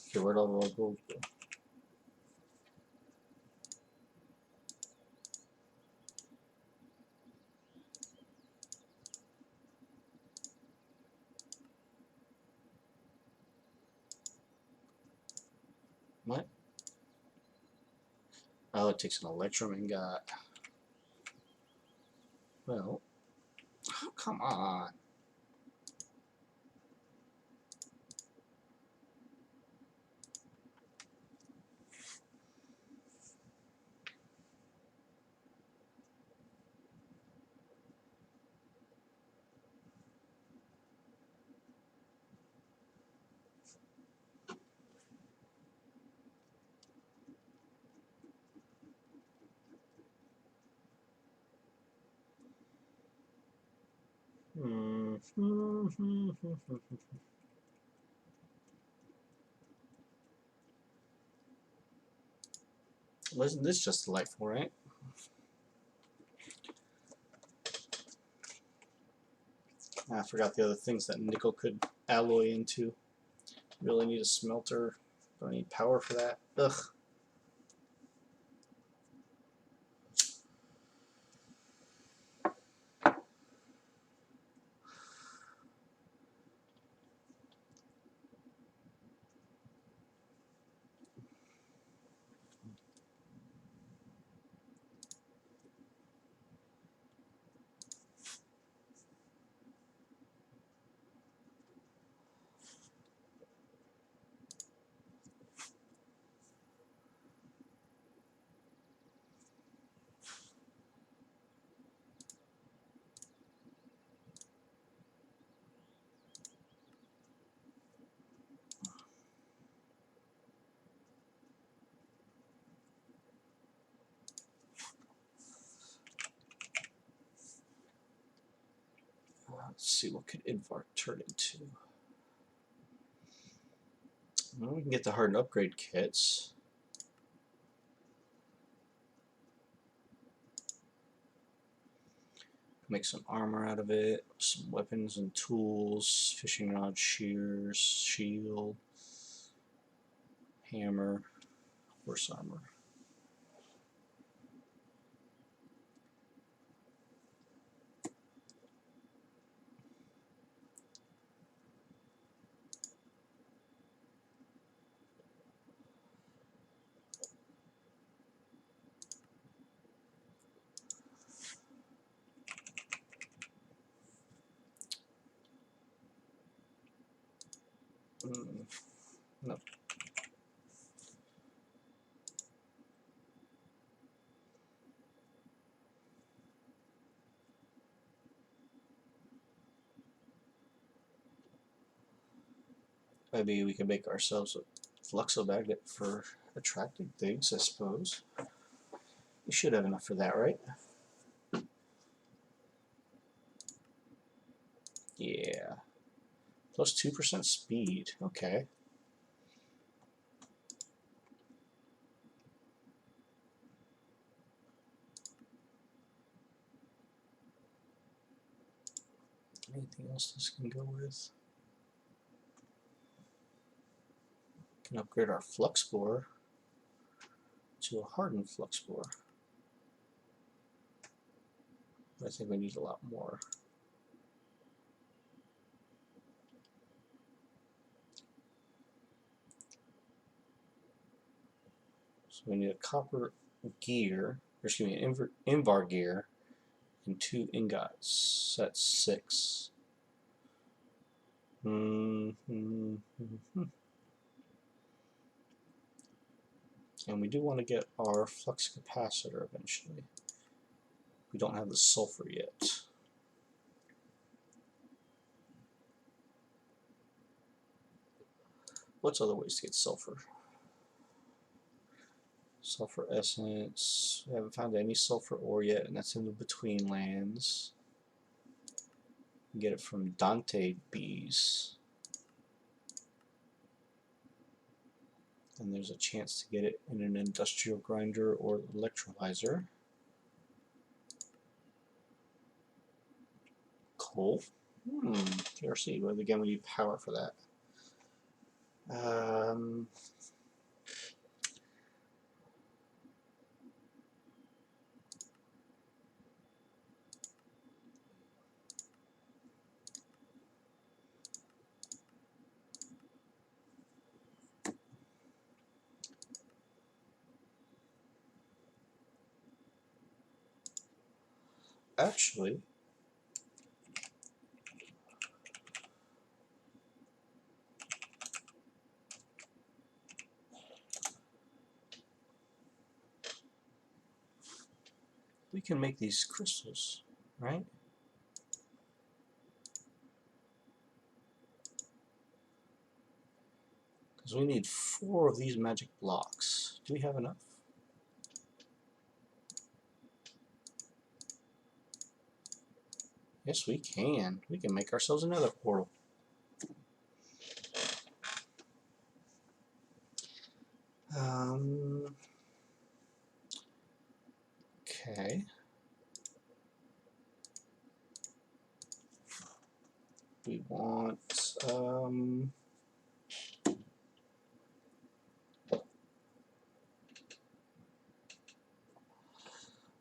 Okay, where'd all the gold go? What? Oh, it takes an electrum ingot. Well, oh, come on. Wasn't this just delightful, right? I forgot the other things that nickel could alloy into. Really need a smelter. Don't need power for that. Ugh. Let's see, what could Invar turn into? Well, we can get the hardened upgrade kits. Make some armor out of it, some weapons and tools, fishing rod, shears, shield, hammer, horse armor. No. Maybe we can make ourselves a fluxomagnet for attracting things, I suppose. We should have enough for that, right? Yeah. Plus 2% speed. Okay. Anything else this can go with? Can upgrade our flux spore to a hardened flux spore. I think we need a lot more. So we need a copper gear, or excuse me, an Invar gear, and 2 ingots. That's 6. And we do want to get our flux capacitor eventually. We don't have the sulfur yet. What's other ways to get sulfur? Sulfur essence. We haven't found any sulfur ore yet, and that's in the between lands. We get it from Dante bees. And there's a chance to get it in an industrial grinder or electrolyzer. Coal. TRC. Well, again, we need power for that. Actually, we can make these crystals, right? Because we need 4 of these magic blocks. Do we have enough? Yes, we can. We can make ourselves another portal. Okay. We want,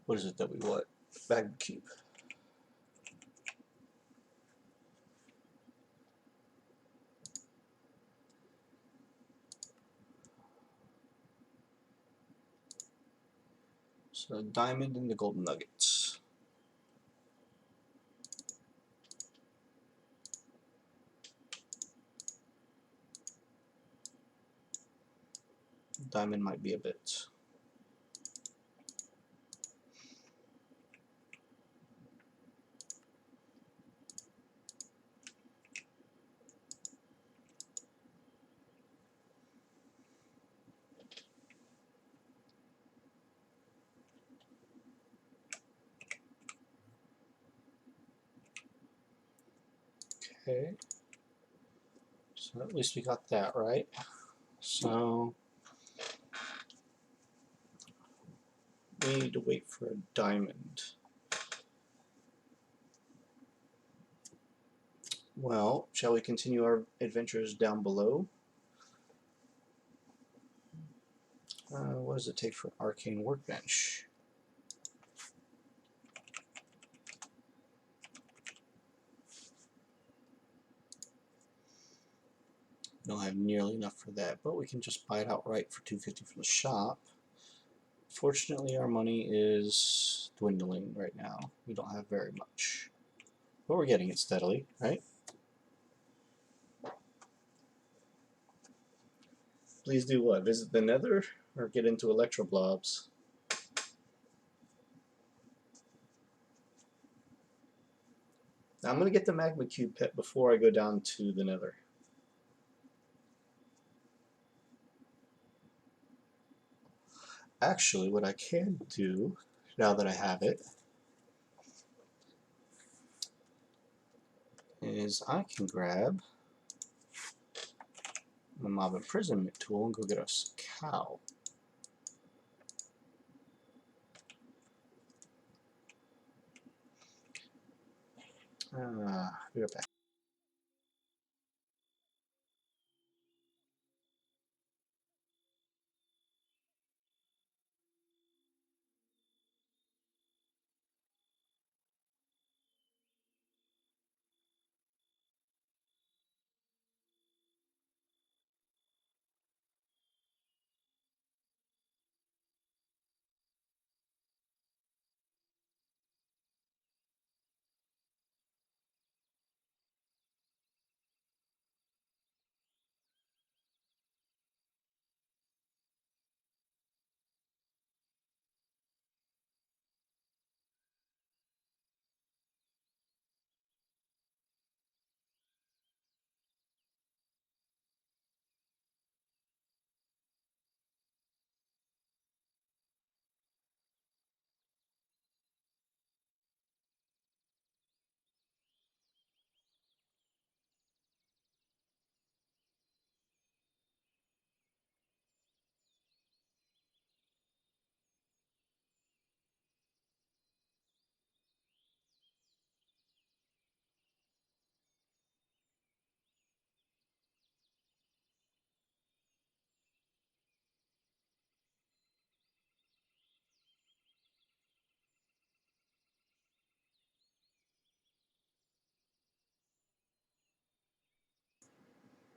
what is it that we want? Bag cube. So diamond and the golden nuggets. Diamond might be a bit. Okay. So at least we got that right. So we need to wait for a diamond. Well, shall we continue our adventures down below? What does it take for arcane workbench? We don't have nearly enough for that, but we can just buy it outright for $250 from the shop. Fortunately, our money is dwindling right now. We don't have very much, but we're getting it steadily, right? Please do what? Visit the Nether or get into Electroblobs? Now, I'm going to get the Magma Cube pet before I go down to the Nether. Actually, what I can do, now that I have it, is I can grab my mob imprisonment tool and go get us a cow. Be right back.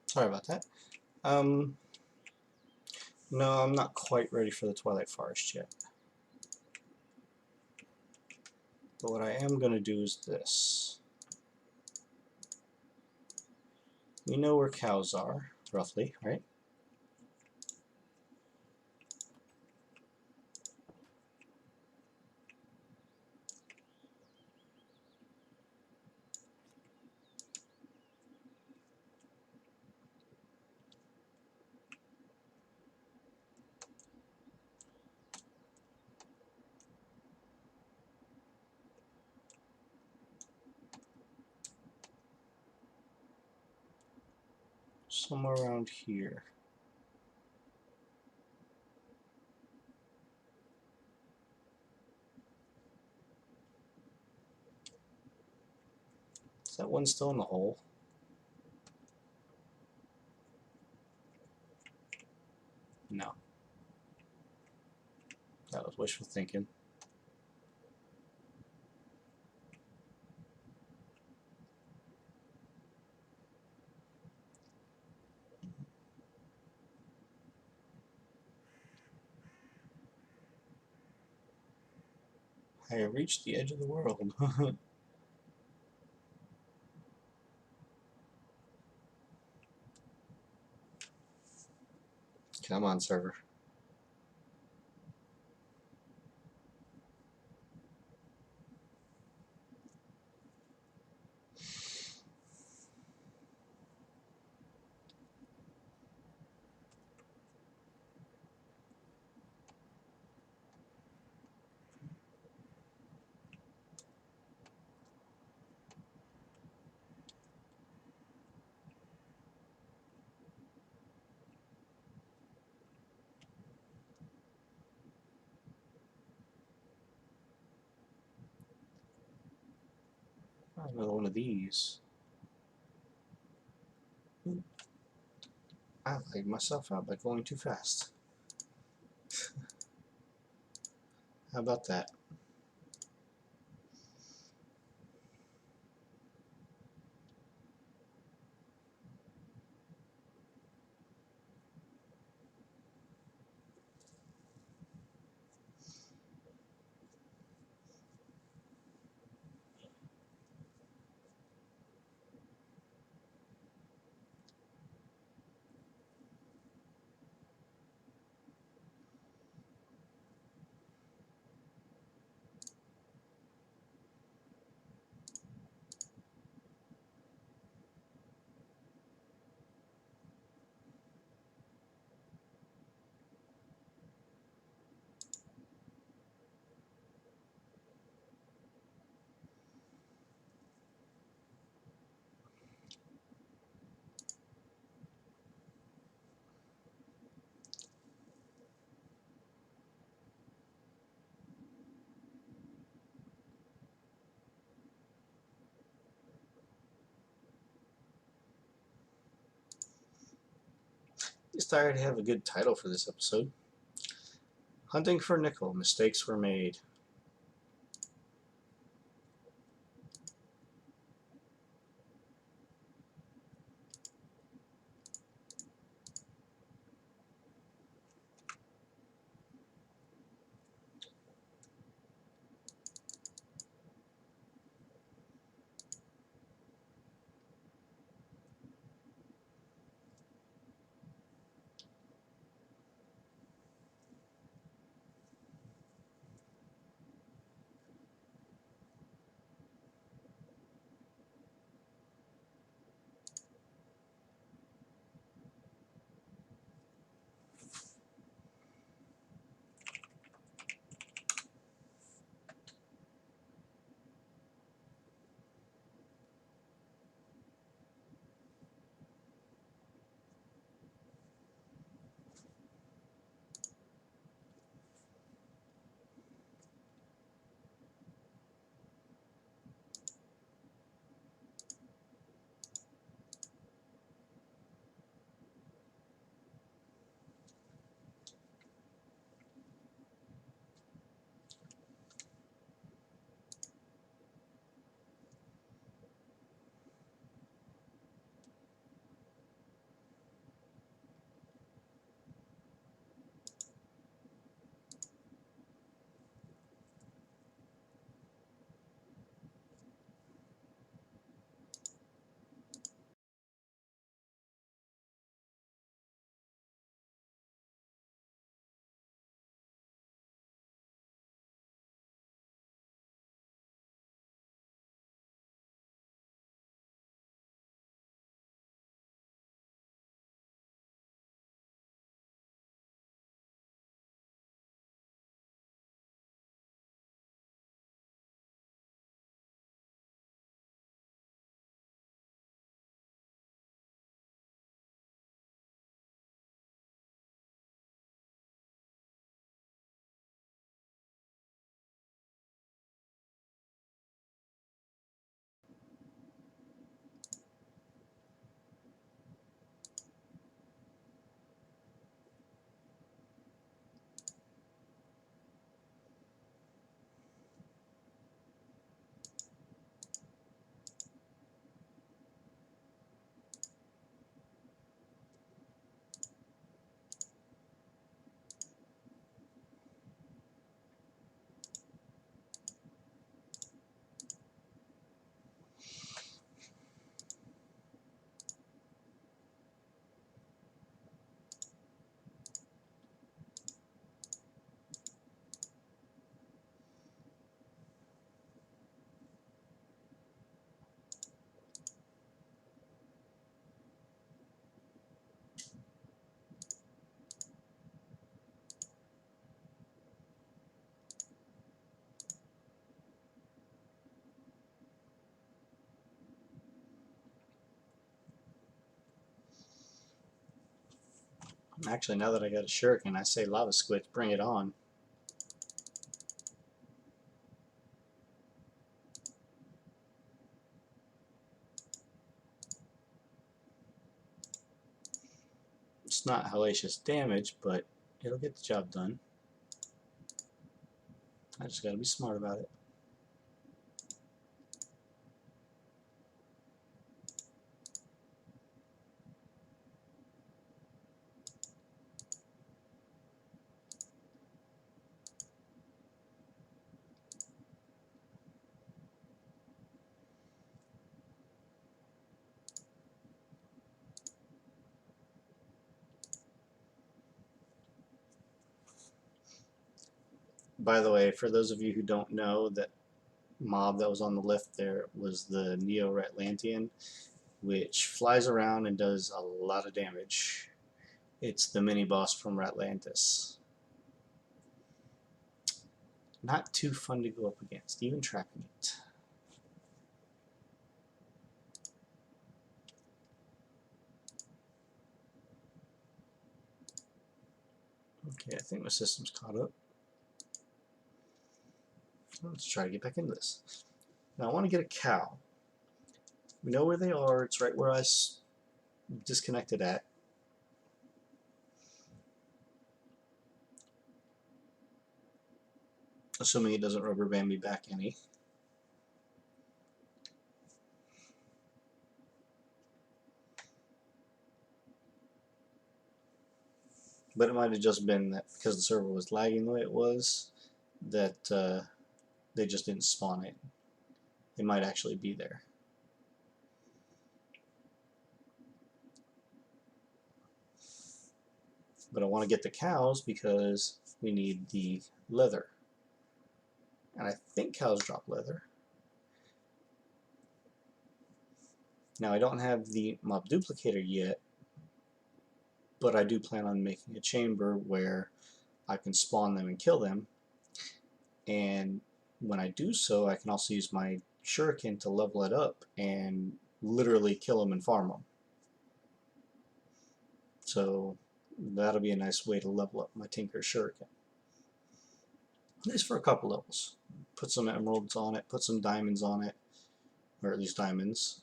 Sorry about that. No, I'm not quite ready for the Twilight Forest yet. But what I am going to do is this. We know where cows are, roughly, right? Somewhere around here. Is that one still in the hole? No. That was wishful thinking. I have reached the edge of the world. Come on, server. Another one of these. I lagged myself out by going too fast. How about that? At least I already have a good title for this episode. Hunting for nickel. Mistakes were made. Actually, now that I got a shuriken, I say lava squid, bring it on. not hellacious damage, but it'll get the job done. I just gotta be smart about it. By the way, for those of you who don't know, that mob that was on the left there was the Neo-Ratlantean, which flies around and does a lot of damage. It's the mini-boss from Ratlantis. Not too fun to go up against, even trapping it. Okay, I think my system's caught up. Let's try to get back into this. Now I want to get a cow. We know where they are. It's right where I disconnected at. Assuming it doesn't rubber band me back any. But it might have just been that because the server was lagging the way it was, that they just didn't spawn it. It might actually be there. But I want to get the cows because we need the leather. And I think cows drop leather. Now I don't have the mob duplicator yet, but I do plan on making a chamber where I can spawn them and kill them. And when I do so, I can also use my shuriken to level it up and literally kill them and farm them. So that'll be a nice way to level up my Tinker Shuriken. At least for a couple levels. Put some emeralds on it, put some diamonds on it, or at least diamonds.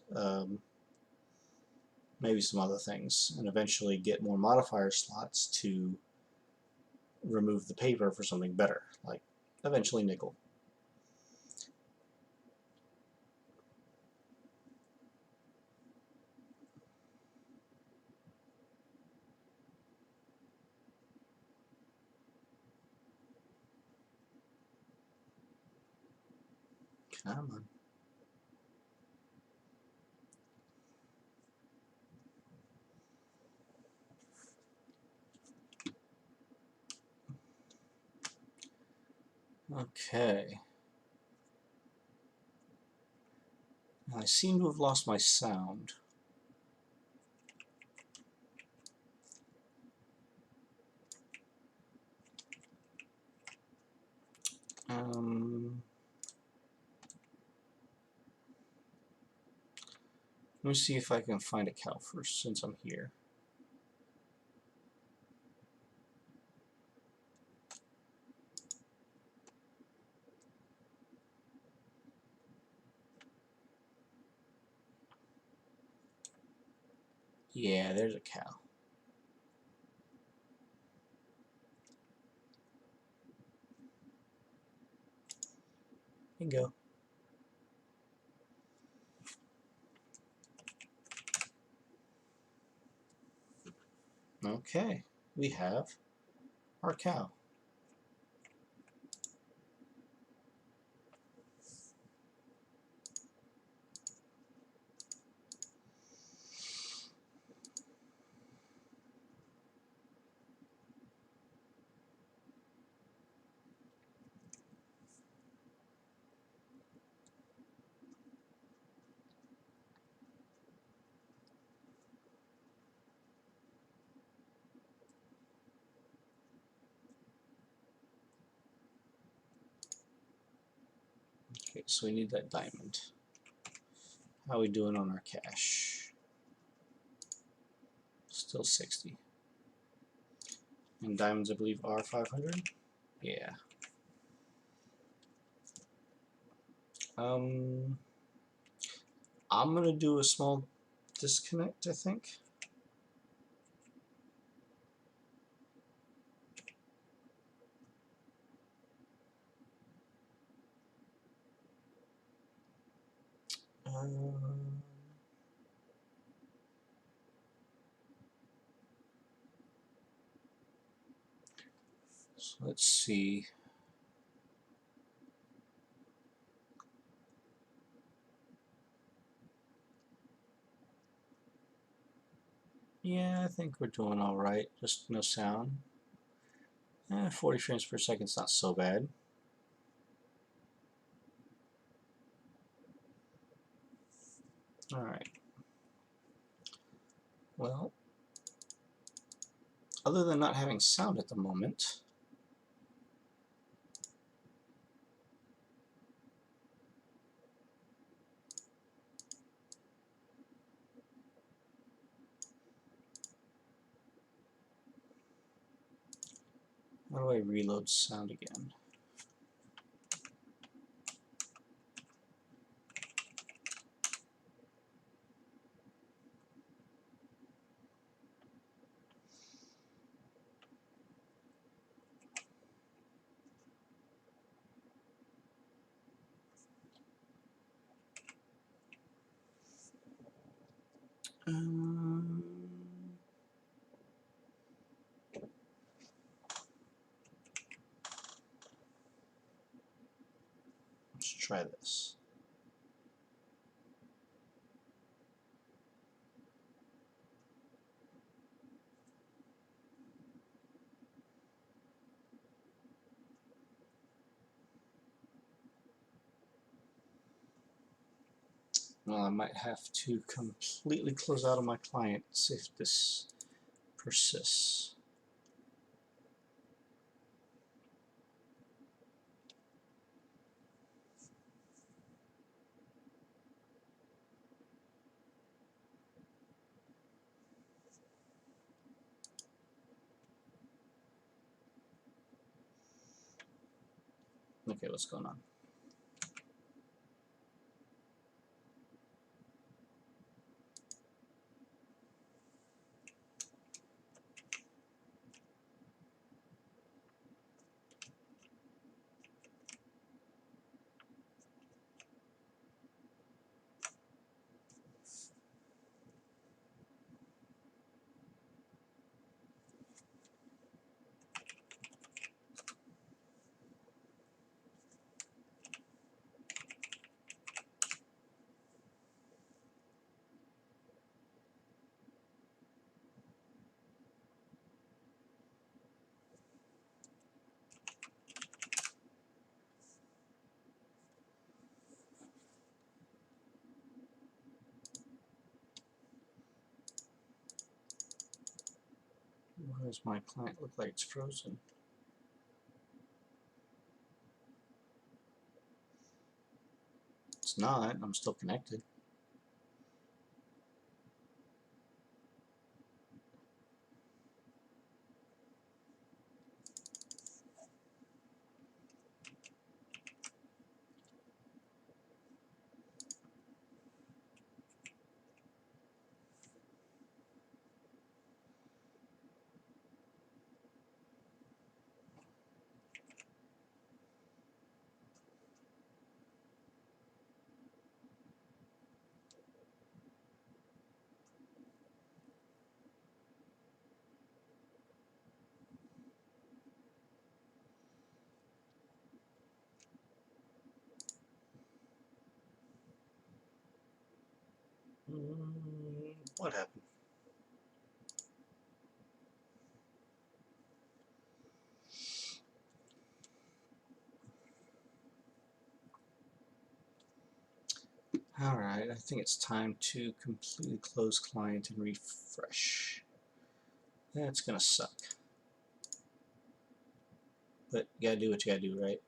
Maybe some other things, and eventually get more modifier slots to remove the paper for something better, like eventually nickel. Come on. Okay. Now I seem to have lost my sound. Let me see if I can find a cow first, since I'm here. Yeah, there's a cow. Bingo. Okay, we have our cow. Okay, so we need that diamond. How are we doing on our cash? Still 60. And diamonds, I believe, are 500? Yeah. I'm gonna do a small disconnect, I think. So let's see. Yeah, I think we're doing all right. Just no sound. 40 frames per second is not so bad. All right. Well, other than not having sound at the moment, how do I reload sound again? Um, let's try this. Well, I might have to completely close out of my client if this persists. Okay, what's going on? Why does my client look like it's frozen? It's not. I'm still connected. What happened? Alright, I think it's time to completely close client and refresh. That's gonna suck. But you gotta do what you gotta do, right?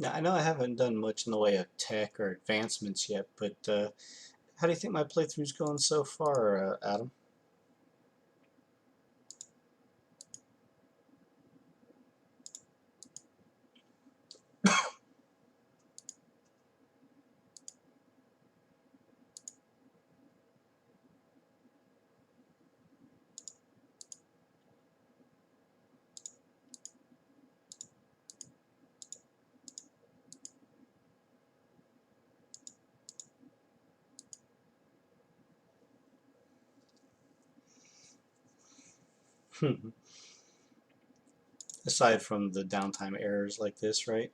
Now, I know I haven't done much in the way of tech or advancements yet, but how do you think my playthrough's going so far, Adam? Aside from the downtime errors like this, right?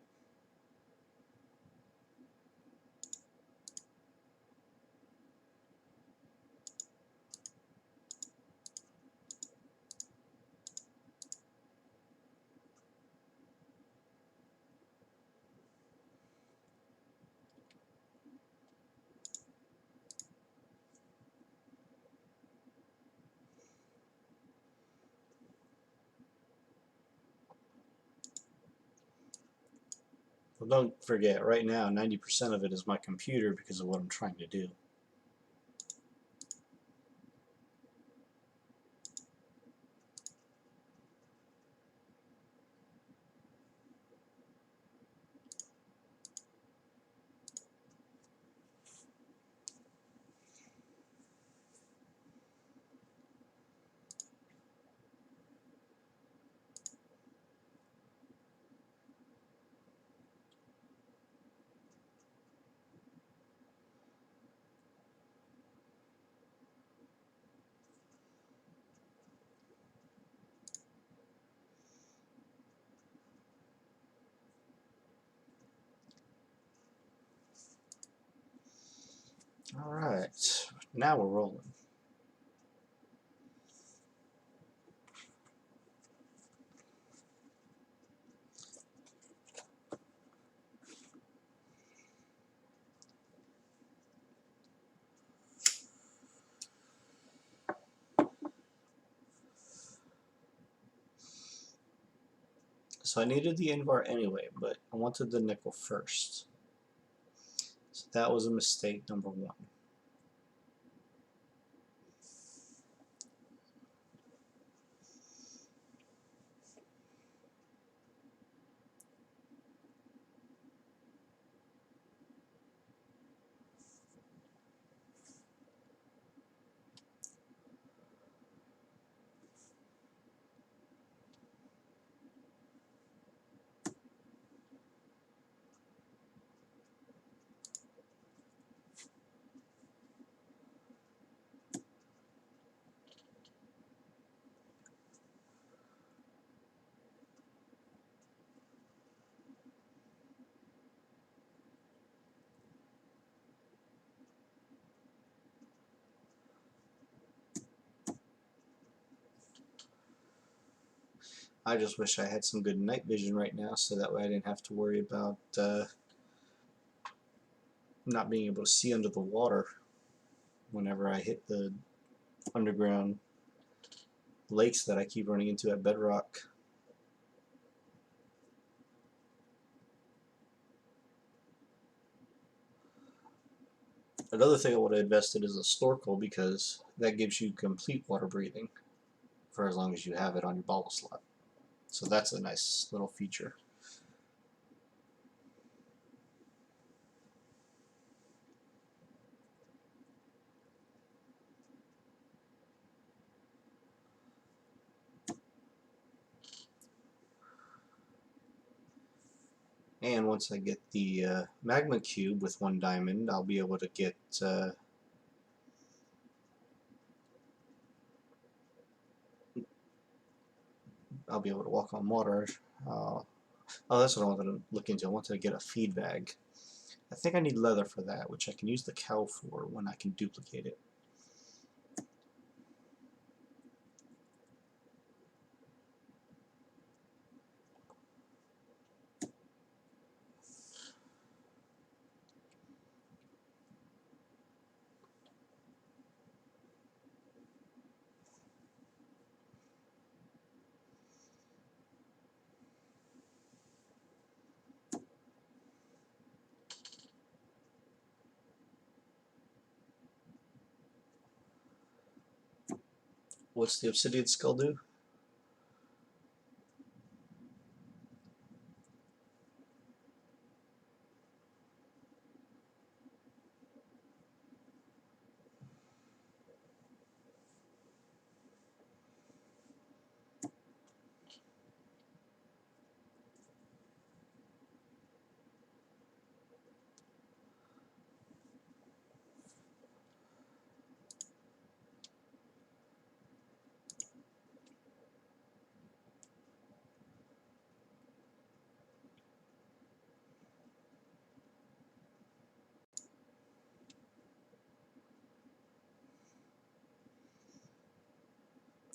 Well, don't forget, right now, 90% of it is my computer because of what I'm trying to do. Alright, now we're rolling. So I needed the Invar anyway, but I wanted the nickel first. So that was a mistake number one. I just wish I had some good night vision right now so that way I didn't have to worry about not being able to see under the water whenever I hit the underground lakes that I keep running into at Bedrock. Another thing I would have invested is a snorkel because that gives you complete water breathing for as long as you have it on your bottle slot. So that's a nice little feature. And once I get the magma cube with one diamond, I'll be able to get I'll be able to walk on water. Oh, that's what I wanted to look into. I wanted to get a feed bag. I think I need leather for that, which I can use the cow for when I can duplicate it. What's the obsidian skull do?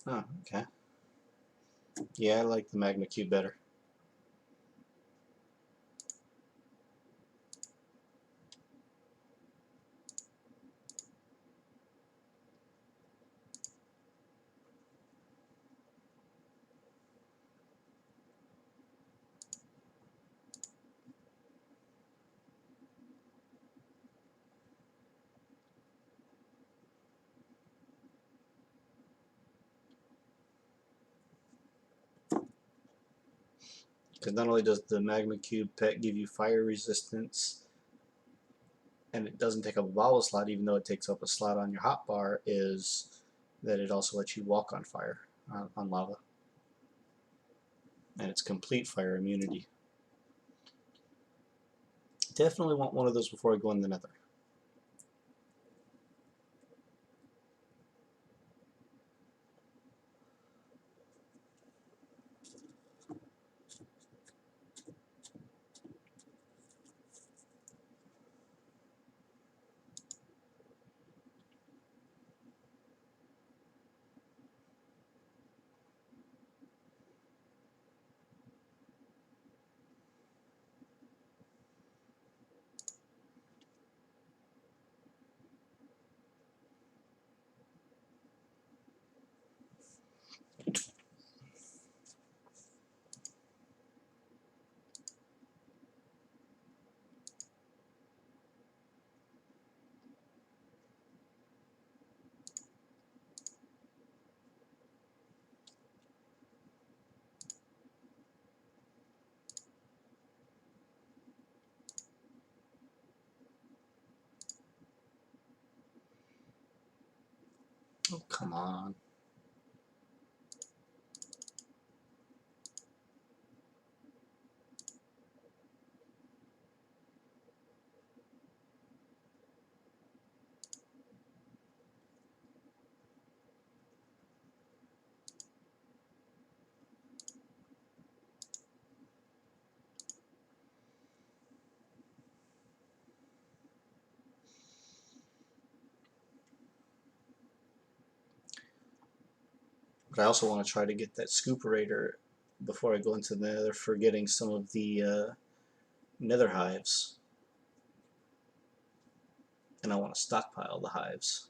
Oh, okay. Yeah, I like the magma cube better. Because not only does the magma cube pet give you fire resistance, and it doesn't take up a bobble slot, even though it takes up a slot on your hotbar, is that it also lets you walk on fire, on lava. And it's complete fire immunity. Definitely want one of those before I go in the nether. Oh, come on. But I also want to try to get that scooperator before I go into the nether for getting some of the nether hives. And I want to stockpile the hives.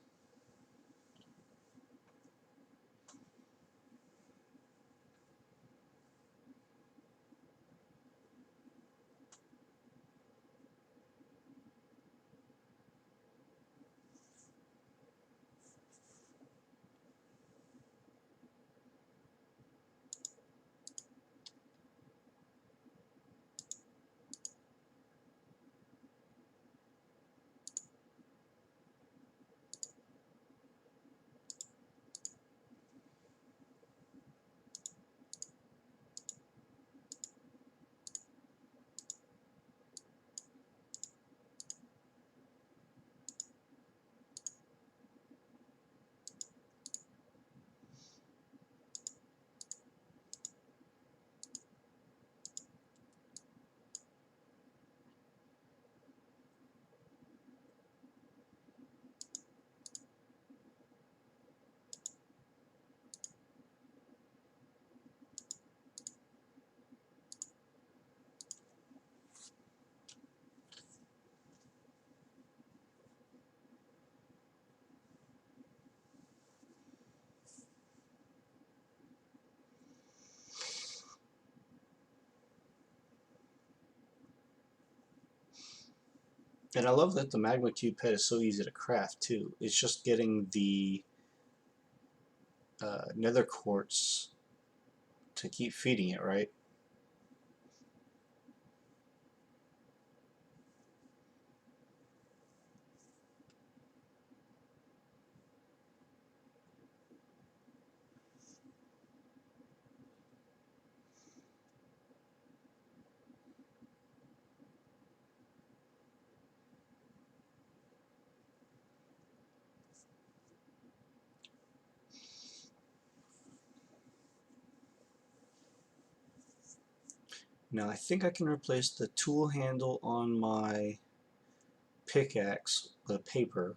And I love that the magma cube pet is so easy to craft too. It's just getting the nether quartz to keep feeding it, right? Now I think I can replace the tool handle on my pickaxe with a paper.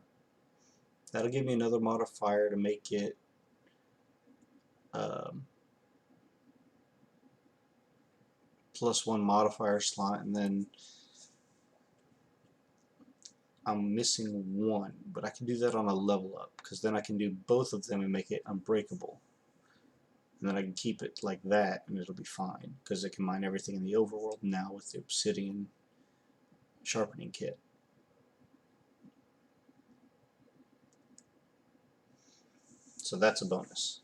That'll give me another modifier to make it +1 modifier slot, and then I'm missing one, but I can do that on a level up, because then I can do both of them and make it unbreakable. And then I can keep it like that and it'll be fine, because it can mine everything in the overworld now with the obsidian sharpening kit. So that's a bonus.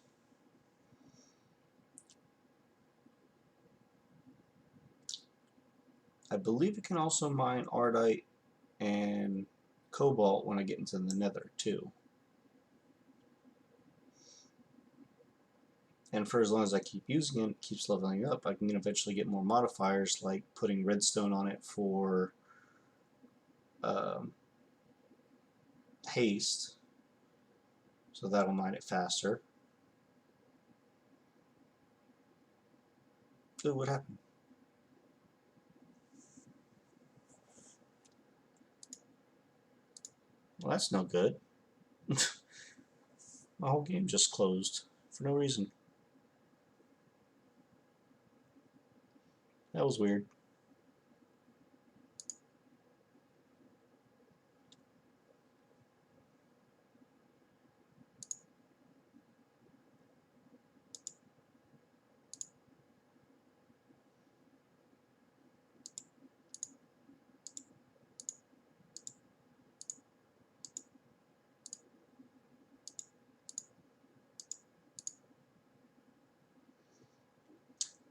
I believe it can also mine ardite and cobalt when I get into the nether too. And for as long as I keep using it, it keeps leveling up. I can eventually get more modifiers, like putting redstone on it for haste, so that'll mine it faster. Ooh, what happened? Well, that's no good. My whole game just closed for no reason. That was weird.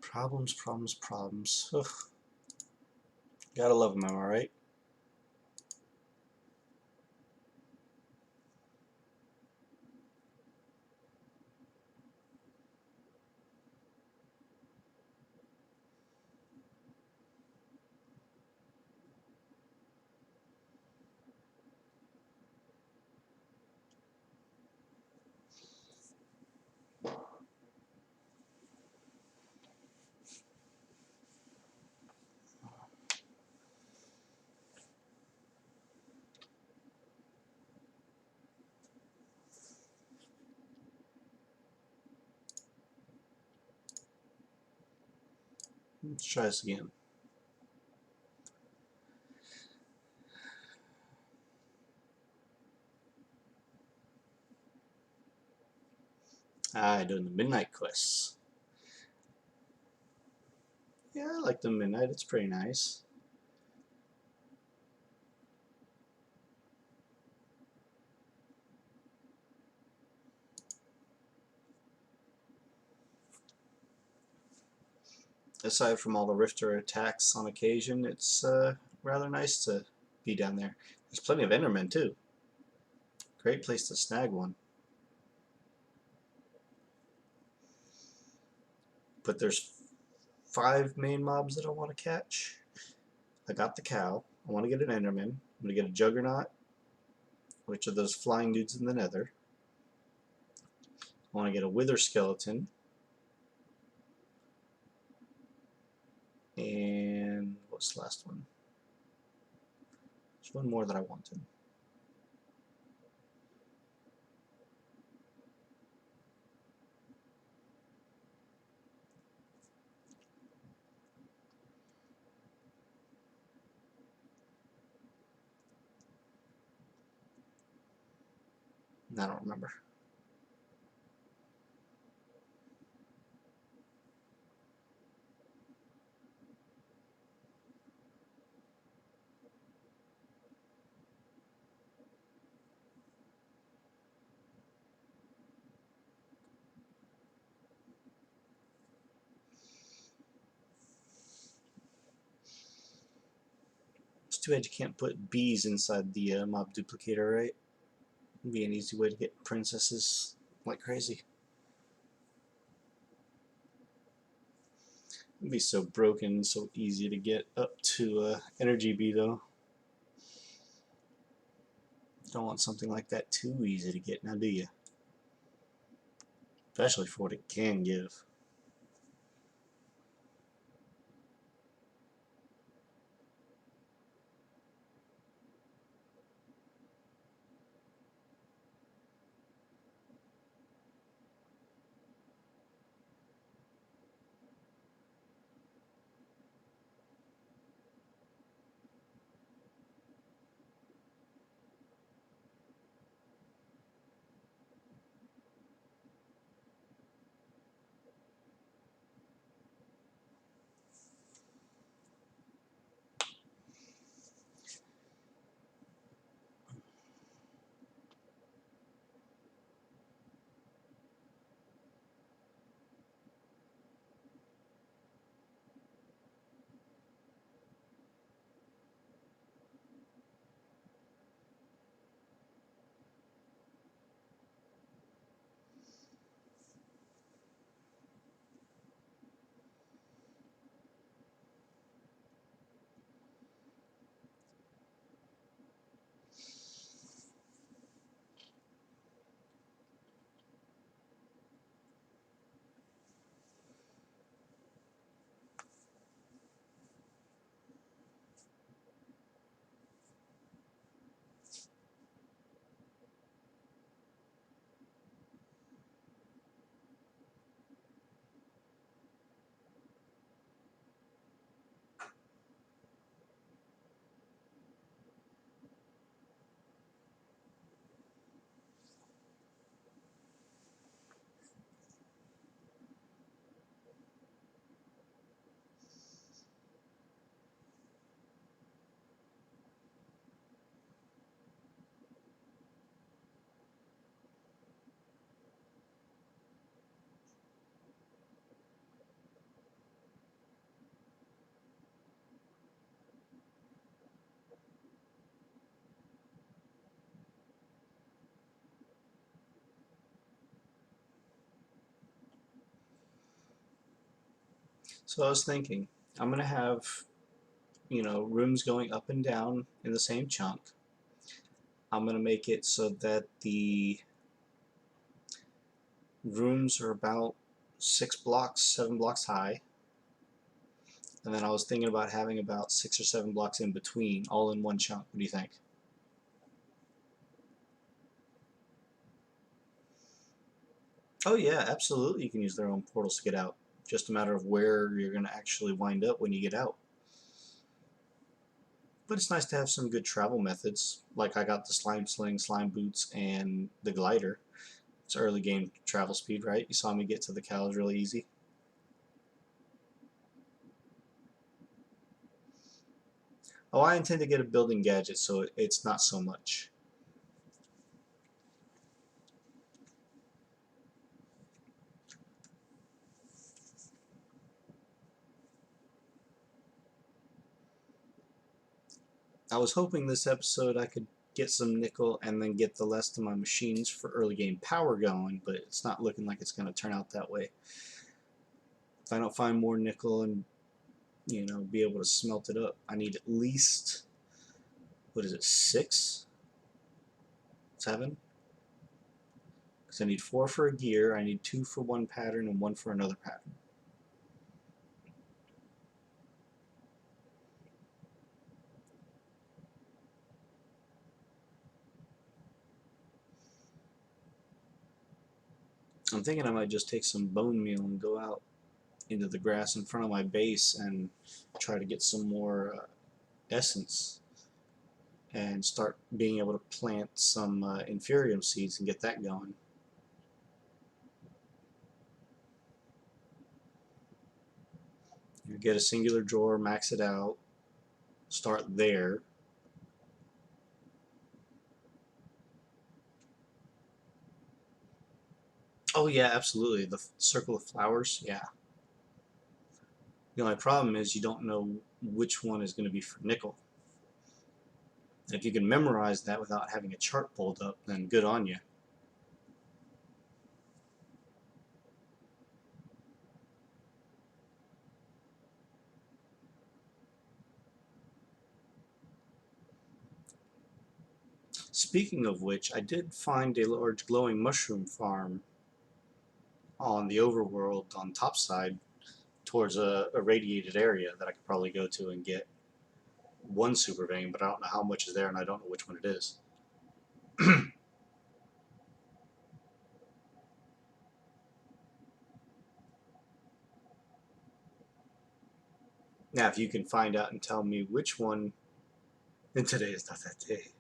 Problems, problems, problems. Ugh. Gotta love them, am I right? Let's try this again. Doing the midnight quests. Yeah, I like the midnight. It's pretty nice. Aside from all the rifter attacks on occasion, it's rather nice to be down there. There's plenty of endermen too. Great place to snag one. But there's 5 main mobs that I want to catch. I got the cow. I want to get an enderman. I'm going to get a juggernaut, which are those flying dudes in the nether. I want to get a wither skeleton. And what's the last one? There's one more that I wanted. I don't remember. Too bad you can't put bees inside the mob duplicator, right? It'd be an easy way to get princesses like crazy. It'd be so broken, so easy to get up to energy bee though. Don't want something like that too easy to get now, do you? Especially for what it can give. So I was thinking, I'm gonna have, rooms going up and down in the same chunk. I'm gonna make it so that the rooms are about 6 blocks, 7 blocks high. And then I was thinking about having about 6 or 7 blocks in between, all in one chunk. What do you think? Oh yeah, absolutely. You can use their own portals to get out. Just a matter of where you're going to actually wind up when you get out. But it's nice to have some good travel methods. Like I got the slime sling, slime boots, and the glider. It's early game travel speed, right? You saw me get to the cows really easy. Oh, I intend to get a building gadget, so it's not so much. I was hoping this episode I could get some nickel and then get the rest of my machines for early game power going, but it's not looking like it's going to turn out that way. If I don't find more nickel and be able to smelt it up, I need at least, what is it, 6, 7? Because I need 4 for a gear, I need 2 for one pattern and 1 for another pattern. I'm thinking I might just take some bone meal and go out into the grass in front of my base and try to get some more essence and start being able to plant some inferium seeds and get that going. You get a singular drawer, max it out, start there. Oh yeah, absolutely. The circle of flowers, yeah. The only problem is you don't know which one is going to be for nickel. And if you can memorize that without having a chart pulled up, then good on you. Speaking of which, I did find a large glowing mushroom farm on the overworld on top side towards a radiated area that I could probably go to and get one super vein, but I don't know how much is there and I don't know which one it is. Now, if you can find out and tell me which one, and today is not that day.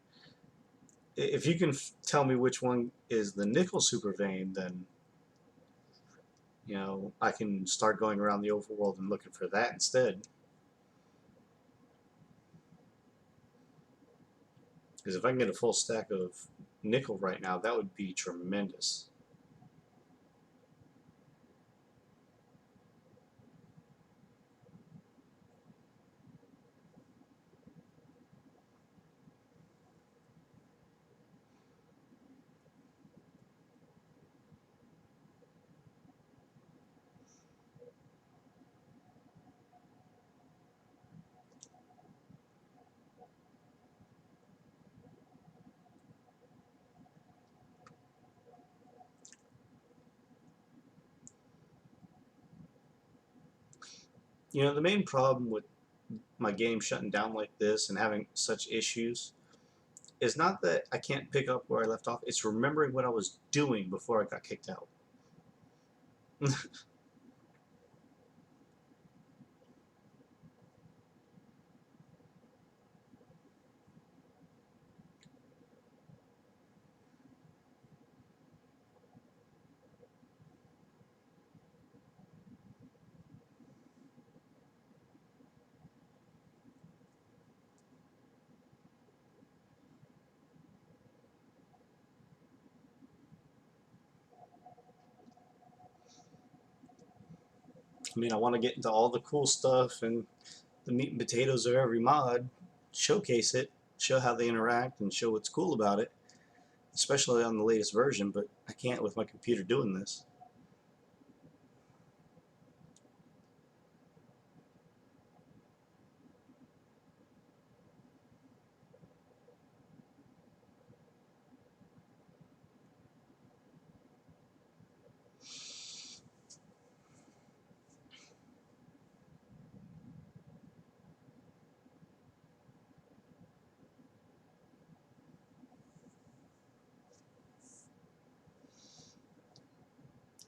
If you can tell me which one is the nickel super vein, then I can start going around the overworld and looking for that instead. Because if I can get a full stack of nickel right now, that would be tremendous. The main problem with my game shutting down like this and having such issues is not that I can't pick up where I left off, it's remembering what I was doing before I got kicked out. I mean, I want to get into all the cool stuff and the meat and potatoes of every mod, showcase it, show how they interact, and show what's cool about it, especially on the latest version, but I can't with my computer doing this.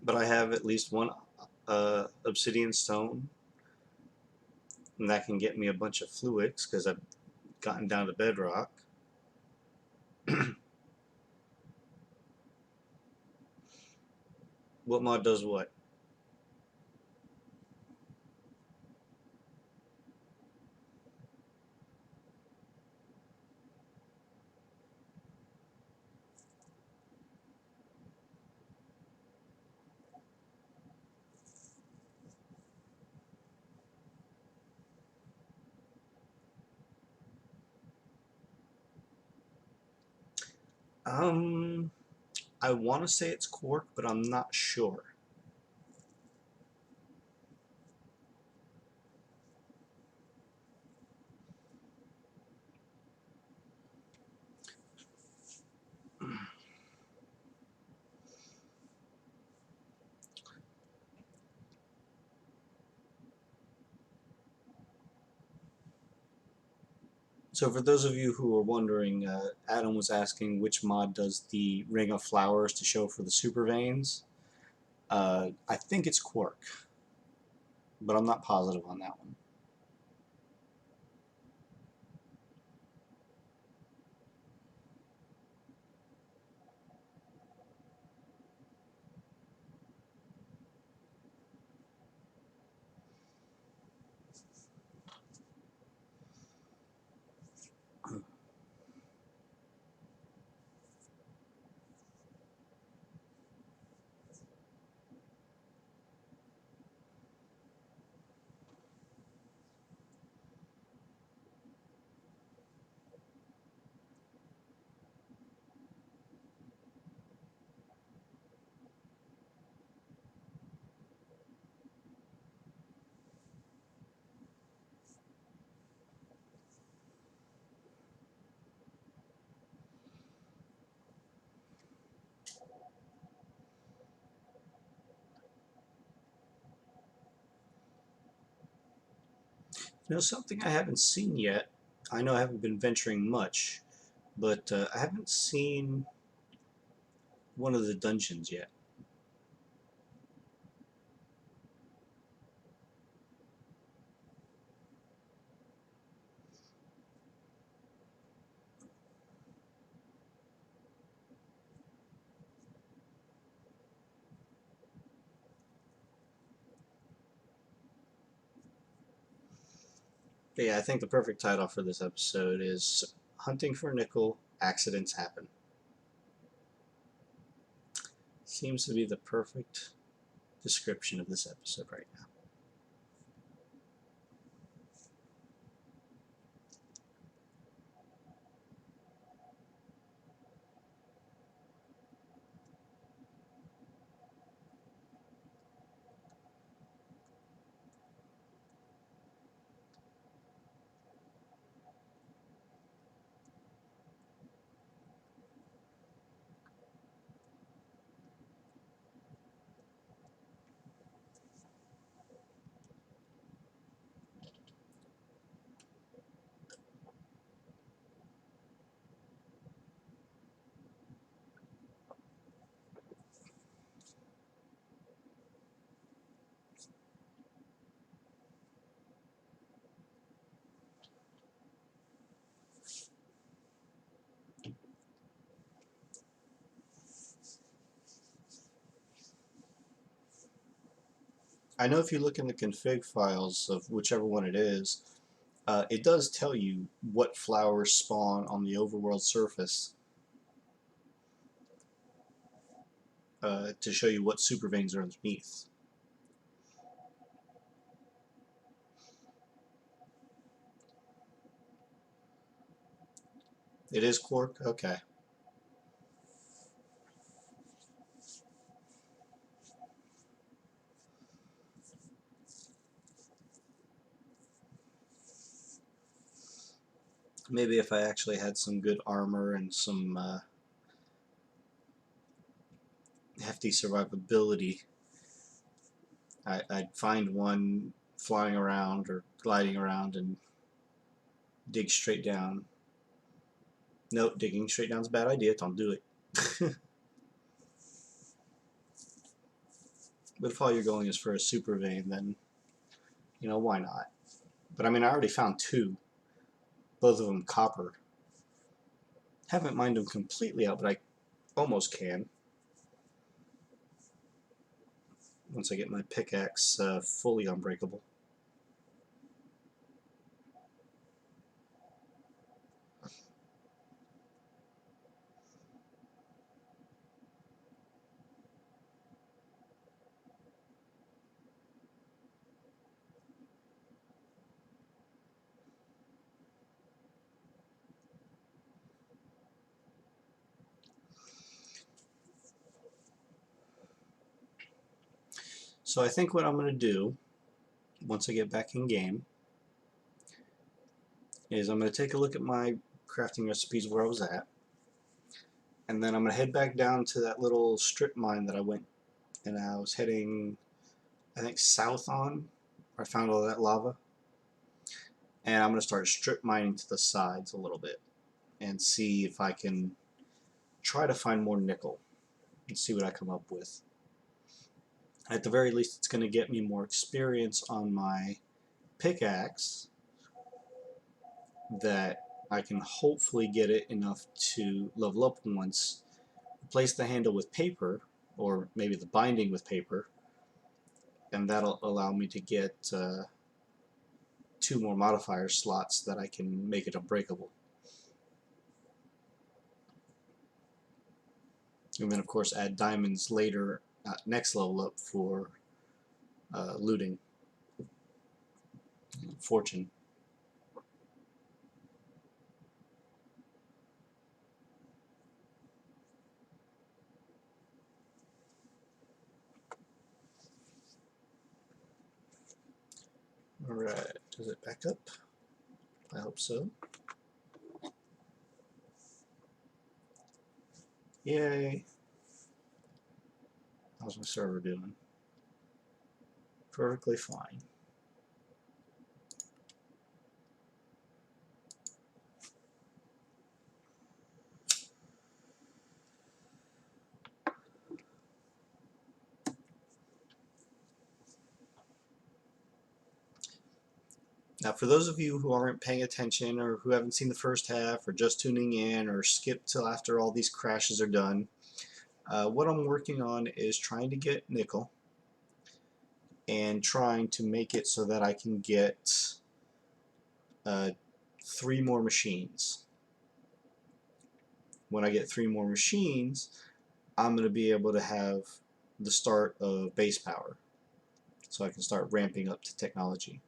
But I have at least one obsidian stone, and that can get me a bunch of fluids because I've gotten down to bedrock. What mod does what? Um, I want to say it's quark, but I'm not sure. So for those of you who are wondering, Adam was asking which mod does the ring of flowers to show for the super veins. I think it's quark, but I'm not positive on that one. You know, something I haven't seen yet, I know I haven't been venturing much, but I haven't seen one of the dungeons yet. But yeah, I think the perfect title for this episode is Hunting for Nickel, Accidents Happen. Seems to be the perfect description of this episode right now. I know if you look in the config files of whichever one it does tell you what flowers spawn on the overworld surface to show you what super veins are underneath. It is quark? Okay. Maybe if I actually had some good armor and some hefty survivability, I'd find one flying around or gliding around and dig straight down. Nope, digging straight down is a bad idea. Don't do it. But if all you're going is for a super vein, then, you know, why not? But I mean, I already found two, both of them copper. Haven't mined them completely out, but I almost can. Once I get my pickaxe fully unbreakable. So I think what I'm going to do, once I get back in game, is I'm going to take a look at my crafting recipes where I was at, and then I'm going to head back down to that little strip mine that I went, and I was heading, I think, south on, where I found all that lava, and I'm going to start strip mining to the sides a little bit, and see if I can try to find more nickel, and see what I come up with. At the very least, it's going to get me more experience on my pickaxe that I can hopefully get it enough to level up once. Replace the handle with paper, or maybe the binding with paper, and that'll allow me to get 2 more modifier slots that I can make it unbreakable. And then of course add diamonds later, next level up for looting. Fortune. Alright, does it back up? I hope so. Yay! How's my server doing? Perfectly fine. Now, for those of you who aren't paying attention or who haven't seen the first half or just tuning in or skip till after all these crashes are done, what I'm working on is trying to get nickel and trying to make it so that I can get 3 more machines. When I get 3 more machines, I'm going to be able to have the start of base power, so I can start ramping up to technology.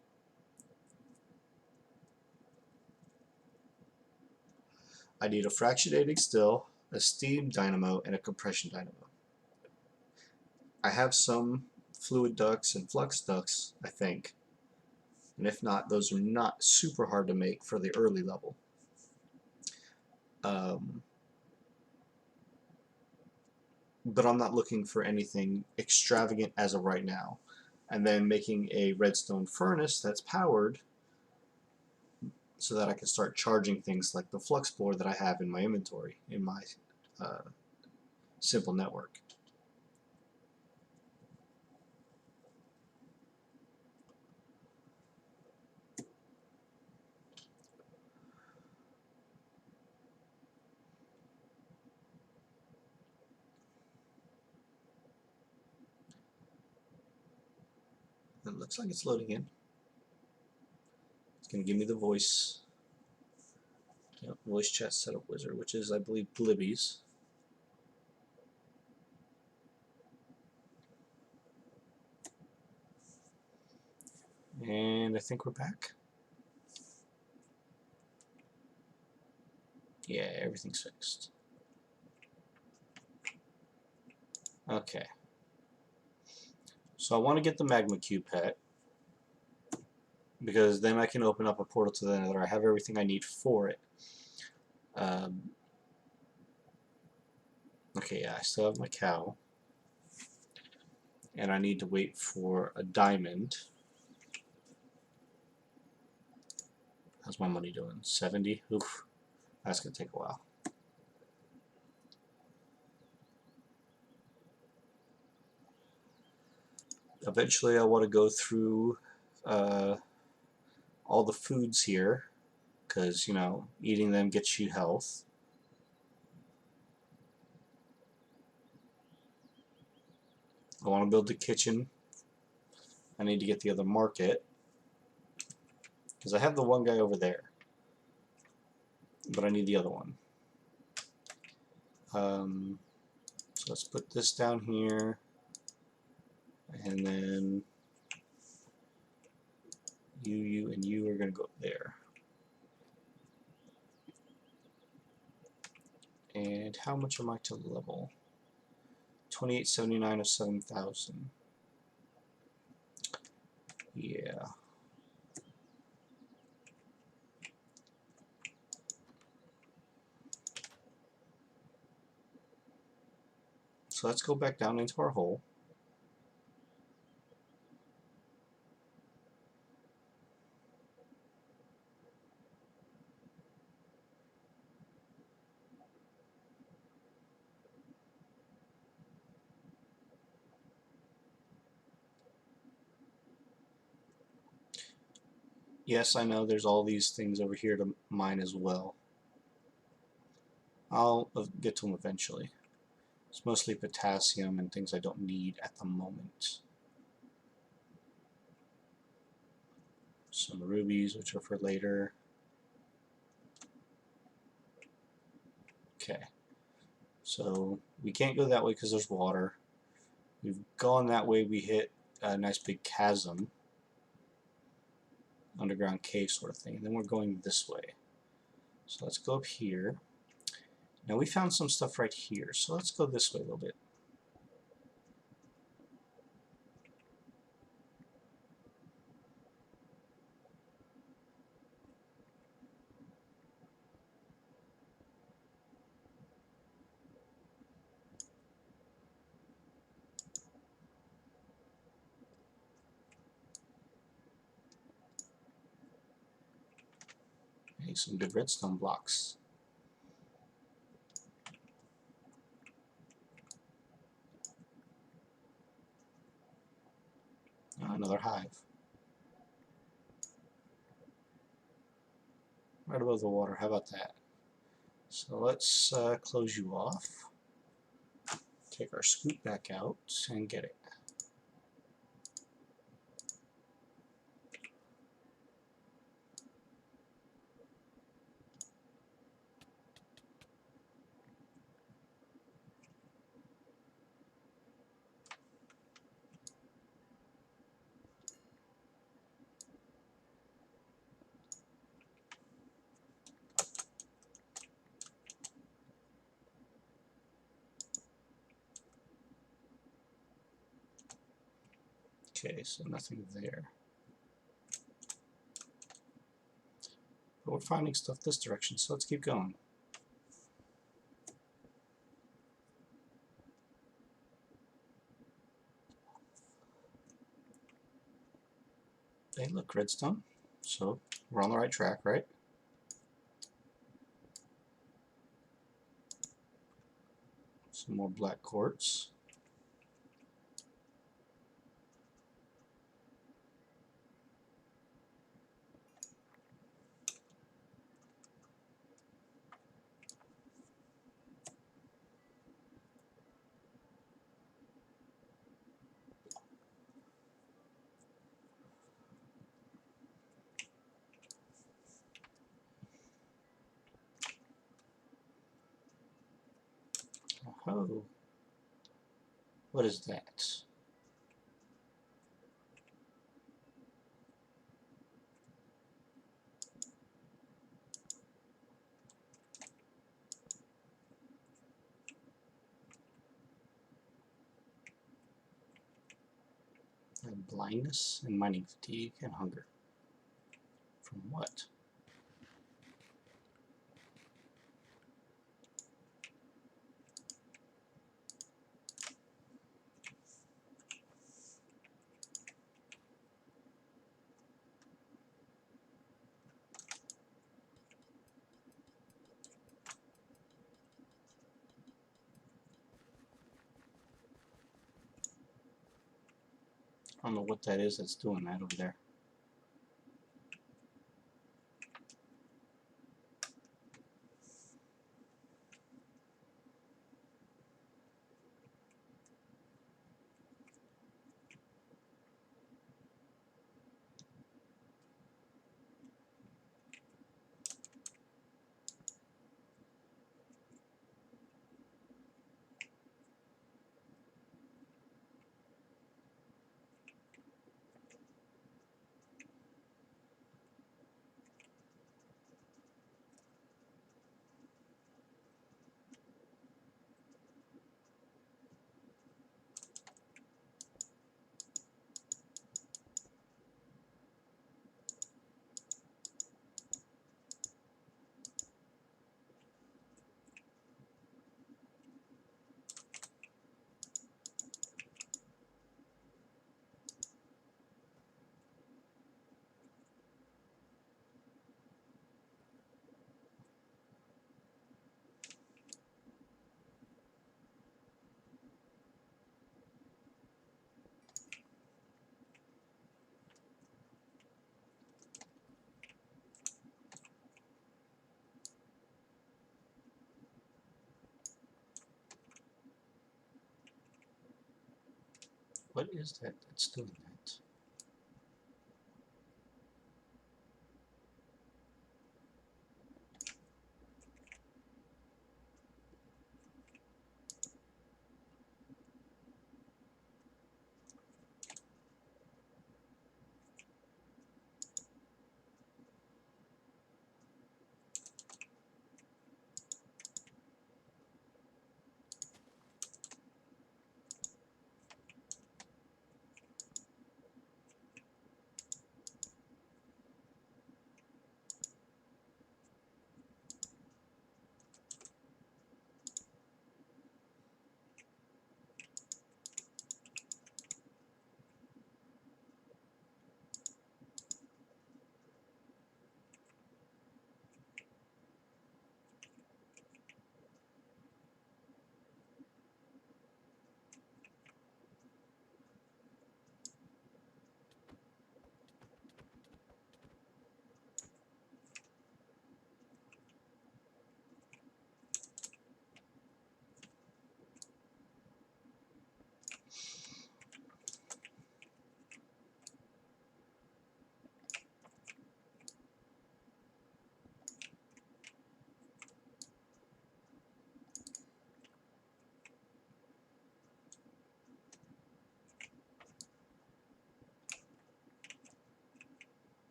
I need a fractionating still, a steam dynamo, and a compression dynamo. I have some fluid ducts and flux ducts, I think, and if not, those are not super hard to make for the early level. But I'm not looking for anything extravagant as of right now. And then making a redstone furnace that's powered so that I can start charging things like the flux board that I have in my inventory in my simple network. It looks like it's loading in. It's going to give me the voice. Yep, voice chat setup wizard, which is, I believe, Blibby's. And I think we're back. Yeah, everything's fixed. Okay. So I want to get the magma cube pet, because then I can open up a portal to the nether. I have everything I need for it. Okay, yeah, I still have my cow. And I need to wait for a diamond. How's my money doing? 70? Oof. That's going to take a while. Eventually I want to go through all the foods here, because, you know, eating them gets you health. I want to build the kitchen. I need to get the other market, because I have the one guy over there, but I need the other one. So let's put this down here, and then you, and you are going to go there. And how much am I to level? 2879 of 7,000. Yeah. So let's go back down into our hole. Yes, I know there's all these things over here to mine as well. I'll get to them eventually. It's mostly potassium and things I don't need at the moment. Some rubies, which are for later. Okay. So we can't go that way because there's water. We've gone that way, we hit a nice big chasm. Underground cave sort of thing. And then we're going this way. So let's go up here. Now we found some stuff right here, so let's go this way a little bit. Hey, some good redstone blocks. Another hive. right above the water. How about that? So let's close you off. Take our scoop back out and get it. Okay, so nothing there. But we're finding stuff this direction, so let's keep going. Hey, look, redstone. So we're on the right track, right? Some more black quartz. Oh, what is that? Blindness and mining fatigue and hunger. From what? I don't know what that is that's doing that over there. What is that that's doing that?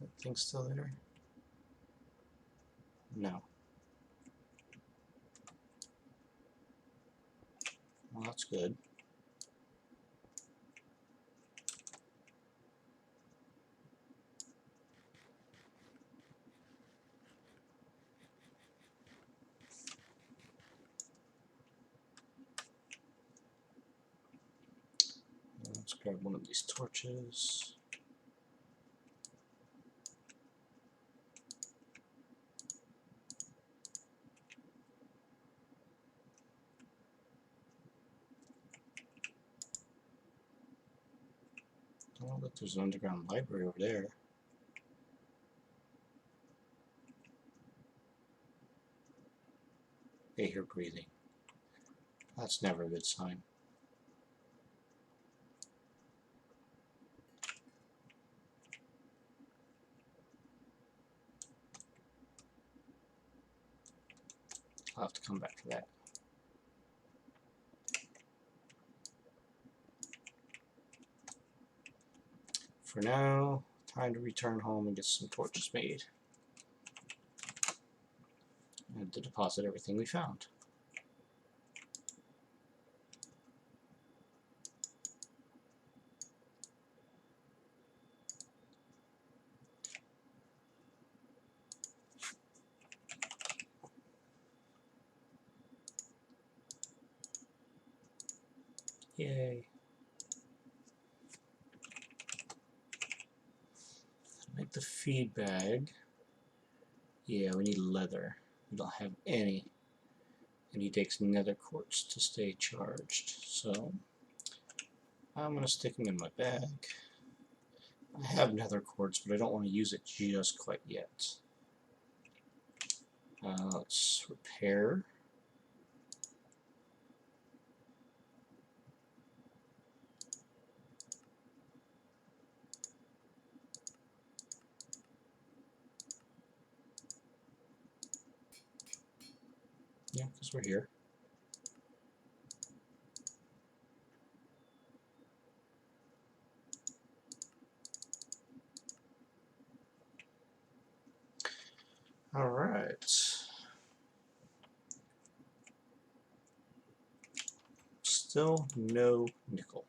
That thing still there? No. Well, that's good. Let's grab one of these torches. Oh, look, there's an underground library over there. They hear breathing. That's never a good sign. I'll have to come back to that. For now, time to return home and get some torches made. And to deposit everything we found. Yay. Make the feed bag. Yeah, we need leather. We don't have any. And he takes nether quartz to stay charged. So I'm going to stick them in my bag. I have nether quartz, but I don't want to use it just quite yet. Let's repair. Yeah, because we're here. All right. Still no nickel.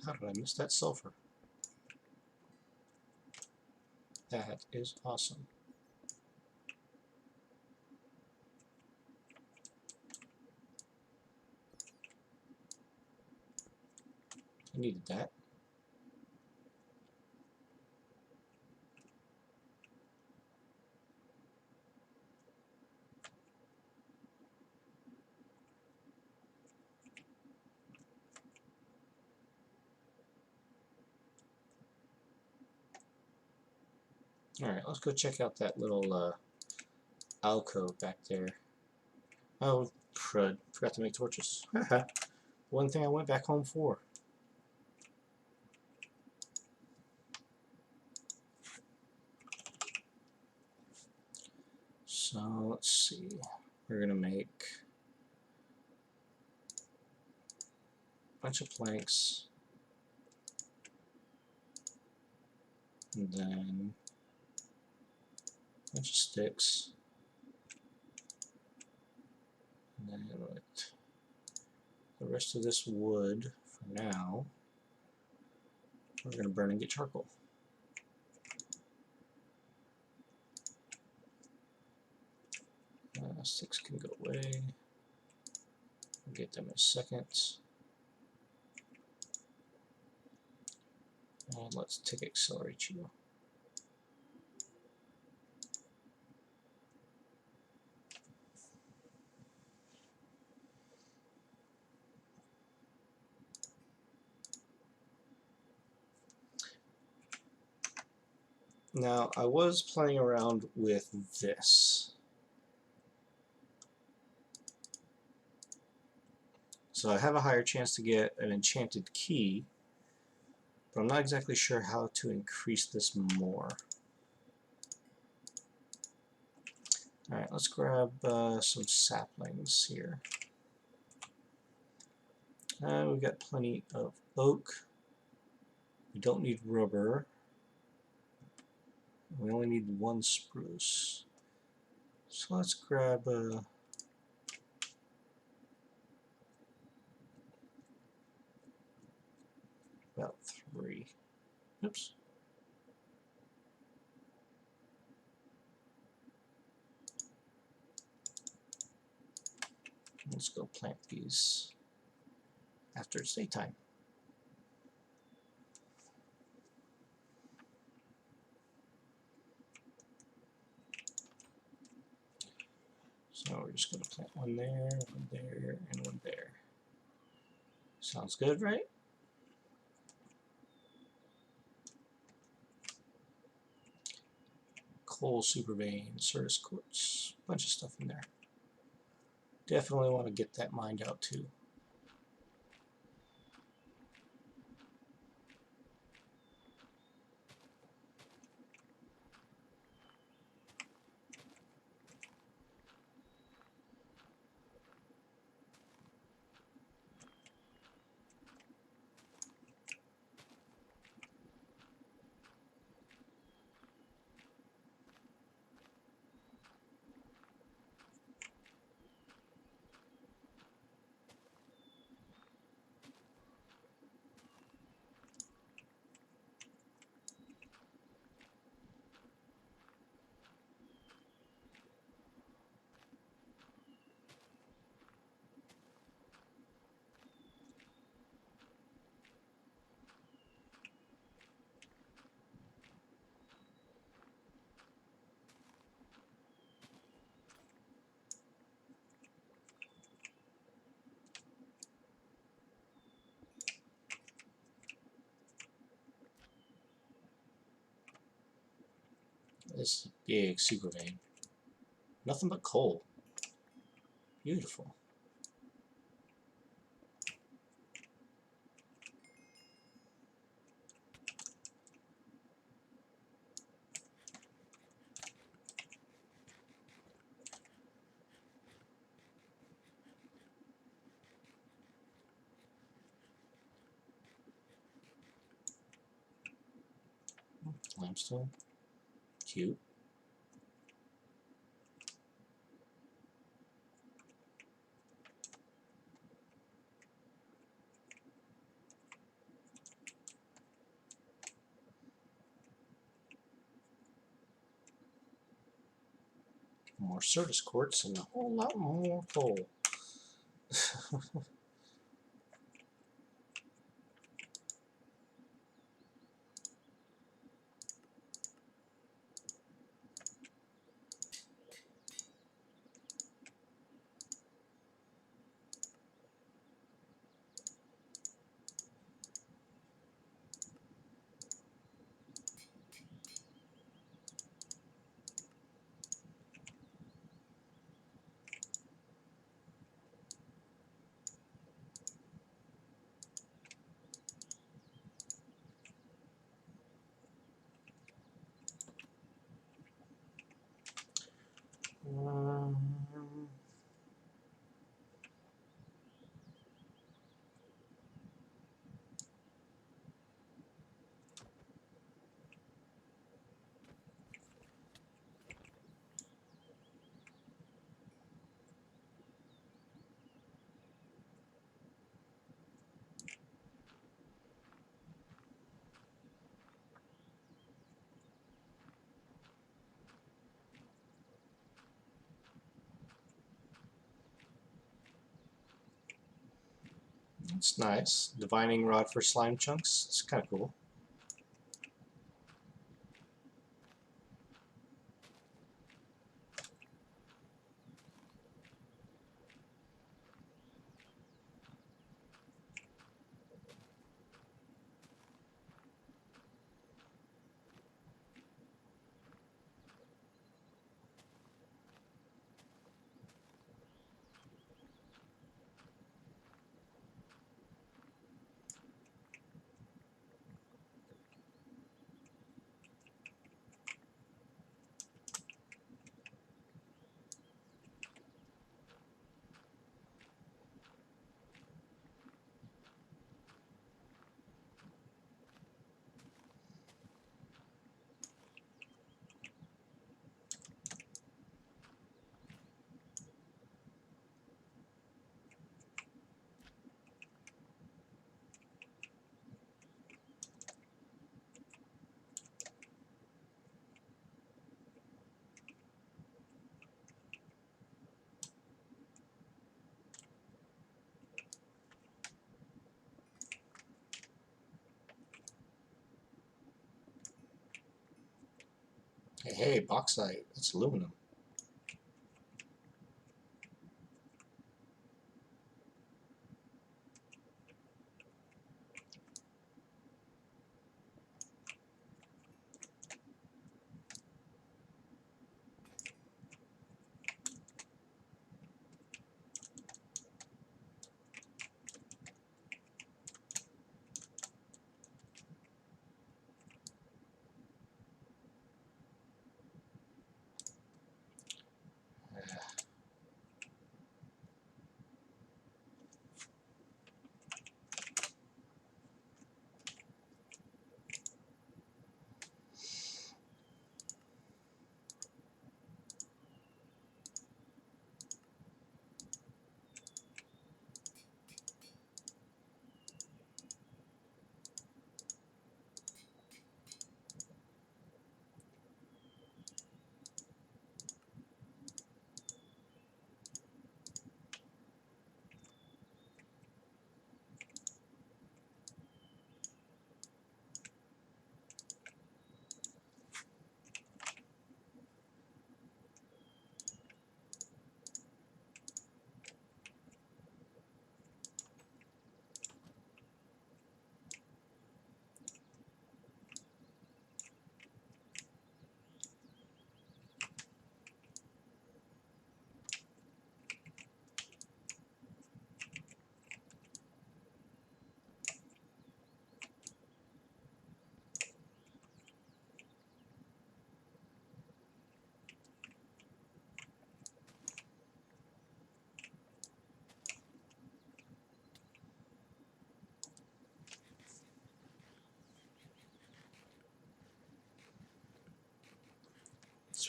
How did I miss that sulfur? That is awesome. I needed that. Alright, let's go check out that little alcove back there. Oh, crud. Forgot to make torches. One thing I went back home for. So, let's see. We're going to make a bunch of planks. And then a bunch of sticks. And then with the rest of this wood, for now, we're going to burn and get charcoal. Sticks can go away. We'll get them in a second. And let's take accelerate you. Now, I was playing around with this. So I have a higher chance to get an enchanted key, but I'm not exactly sure how to increase this more. Alright, let's grab some saplings here. We've got plenty of oak. We don't need rubber. We only need one spruce. So let's grab about 3. Oops. Let's go plant these after it's daytime. So we're just going to plant one there, and one there. Sounds good, right? Coal super vein, Certus quartz, bunch of stuff in there. Definitely want to get that mined out too. This big super vein. Nothing but coal. Beautiful. Limestone. Cute. More Certus quartz and a whole lot more coal. Um, That's nice. Divining rod for slime chunks. It's kind of cool. Hey, bauxite. That's aluminum.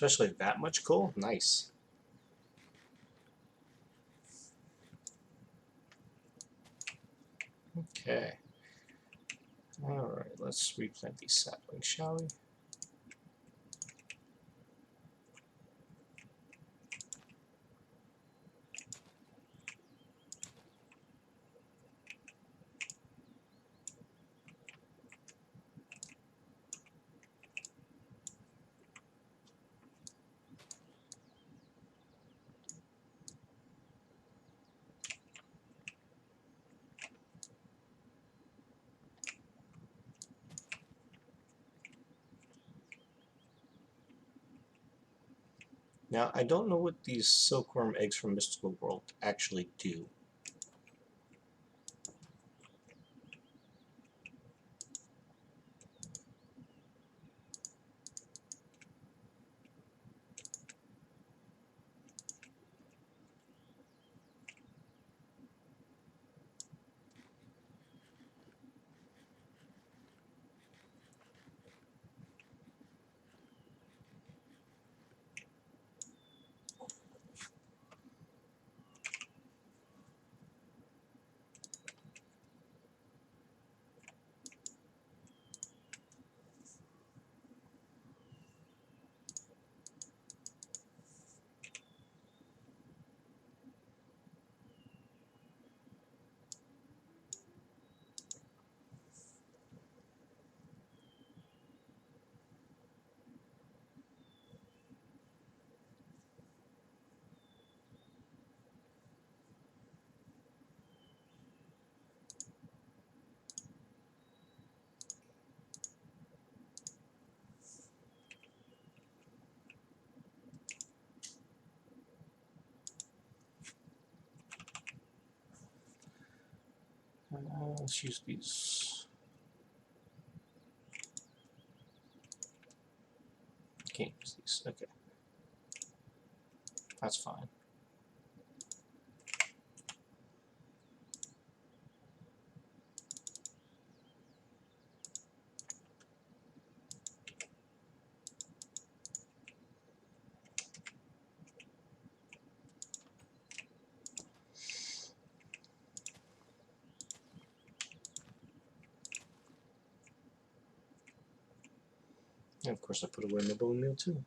Especially that much coal? Nice. Okay. Alright, let's replant these saplings, shall we? Now, I don't know what these silkworm eggs from Mystical World actually do. Let's use these. Can't use these. Okay. That's fine. And of course I put away my bone meal too.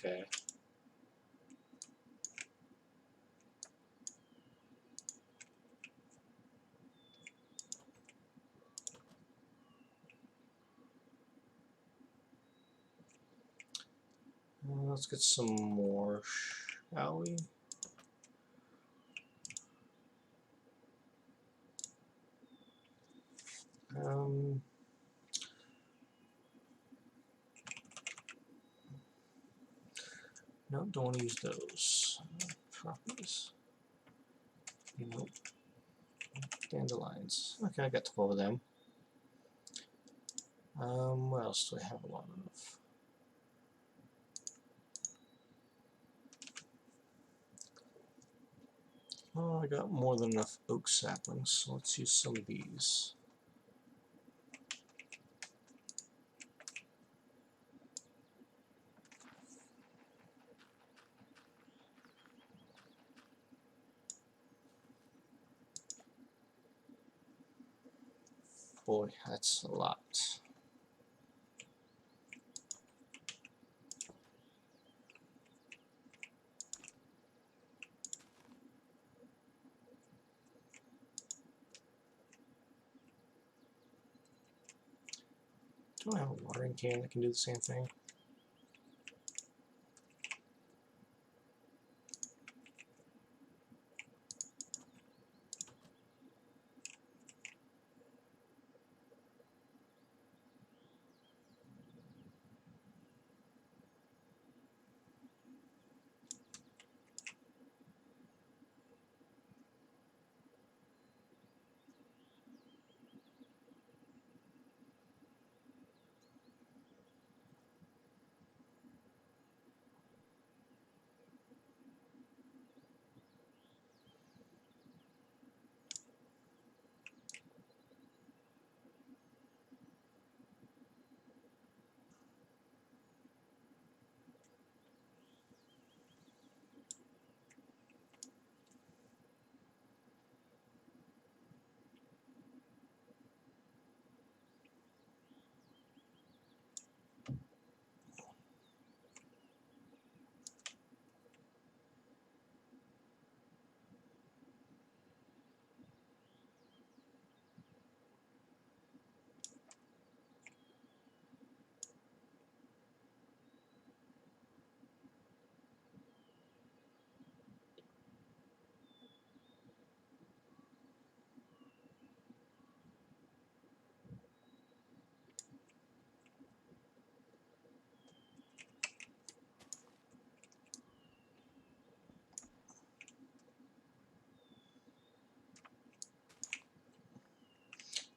Okay. Let's get some more, shall we? No, don't want to use those. Properties. Nope. Dandelions. Okay, I got 12 of them. What else do I have a lot of? Oh, I got more than enough oak saplings, so let's use some of these. Boy, that's a lot. Do I have a watering can that can do the same thing?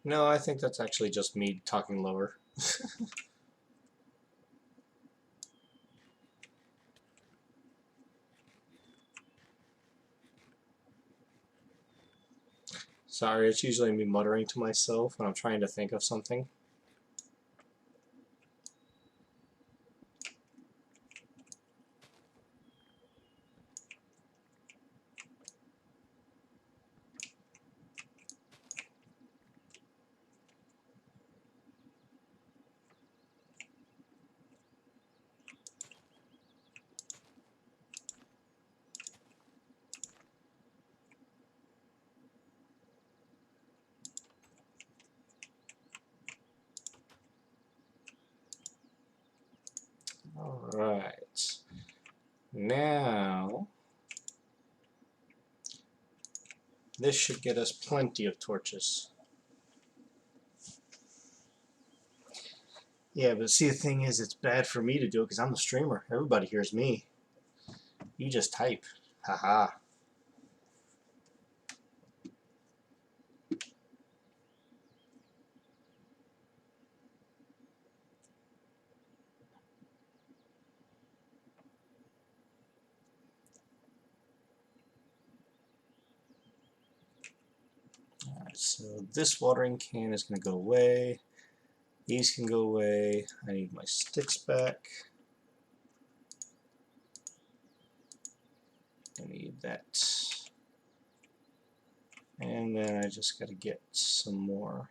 No, I think that's actually just me talking lower. Sorry, it's usually me muttering to myself when I'm trying to think of something. Alright. Now, this should get us plenty of torches. Yeah, but see, the thing is, it's bad for me to do it because I'm the streamer. Everybody hears me. You just type. Haha. Alright, so this watering can is going to go away. These can go away. I need my sticks back. I need that. And then I just got to get some more.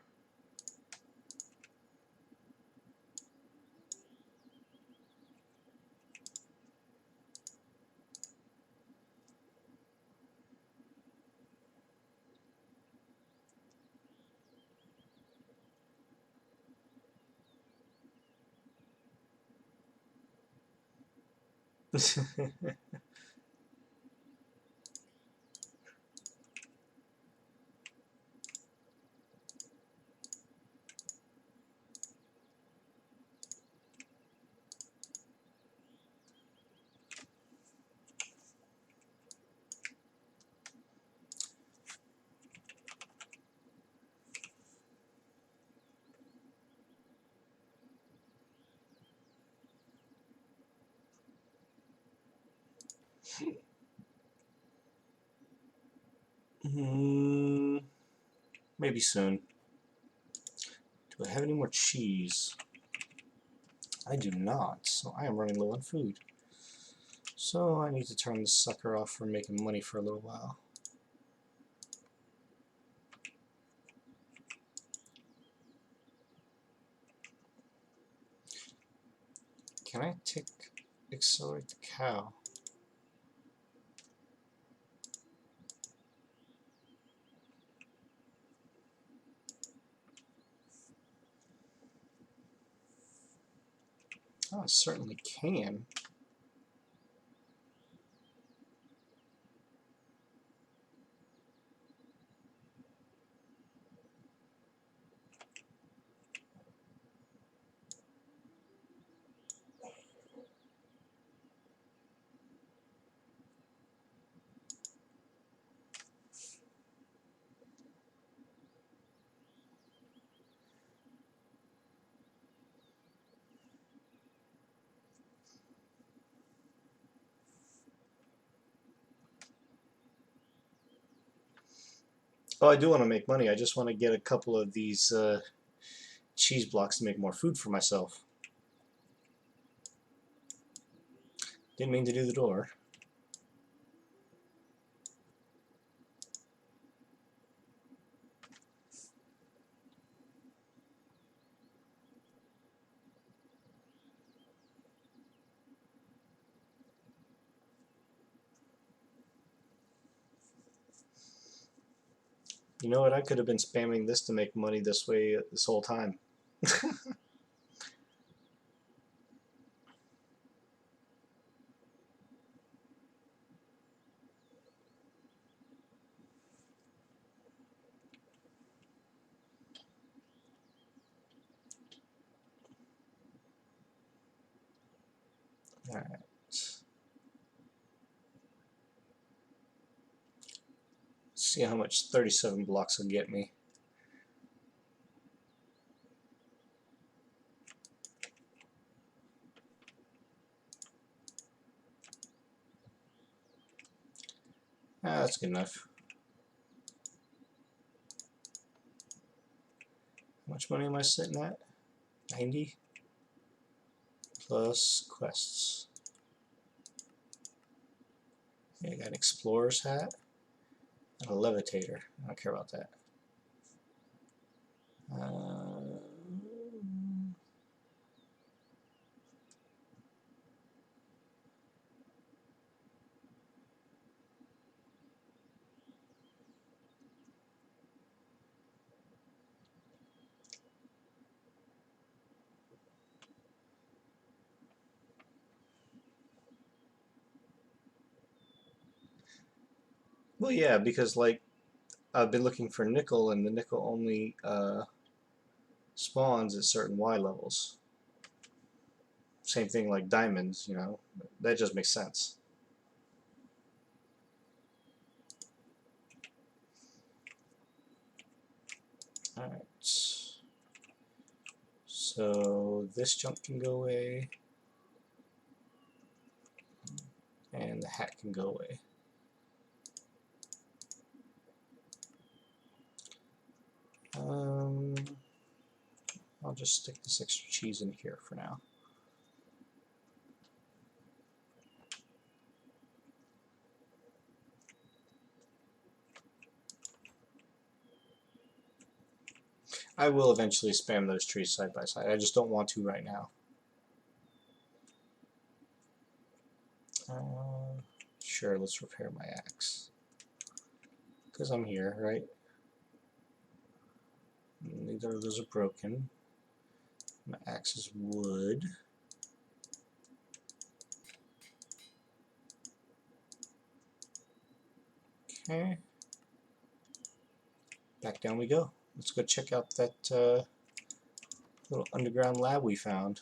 Maybe soon. Do I have any more cheese? I do not, so I am running low on food. So I need to turn this sucker off from making money for a little while. Can I accelerate the cow? Oh, I certainly can. Oh, I do want to make money. I just want to get a couple of these cheese blocks to make more food for myself. Didn't mean to do the door. You know what? I could have been spamming this to make money this way this whole time. Alright. See how much 37 blocks will get me. Ah, that's good enough. How much money am I sitting at? 90? Plus quests. Okay, I got an explorer's hat and a levitator. I don't care about that. Well, yeah, because like I've been looking for nickel, and the nickel only spawns at certain Y levels. Same thing like diamonds, you know. That just makes sense. Alright. So this junk can go away. And the hat can go away. I'll just stick this extra cheese in here for now. I will eventually spam those trees side by side. I just don't want to right now. Sure, let's repair my axe. Because I'm here, right? Neither of those are broken. My axe is wood. Okay. Back down we go. Let's go check out that little underground lab we found.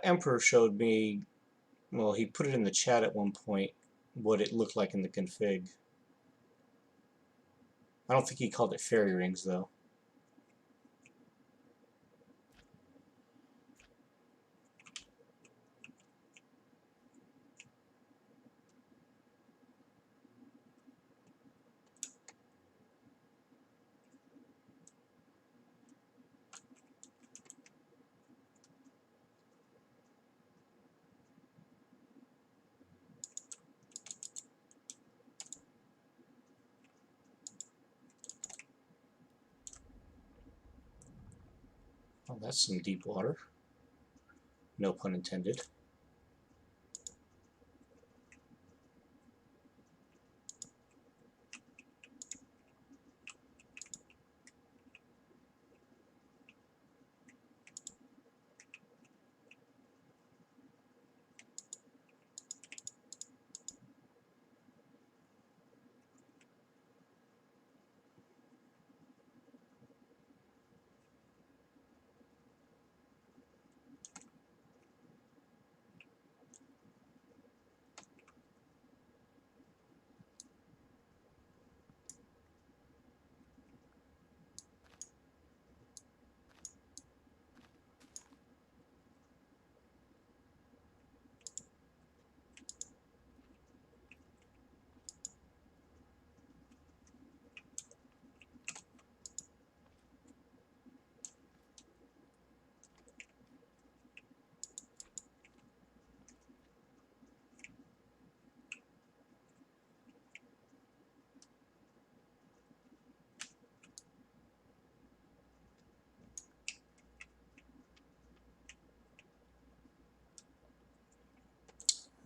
Emperor showed me, well, he put it in the chat at one point, what it looked like in the config. I don't think he called it fairy rings, though. Oh, that's some deep water. No pun intended.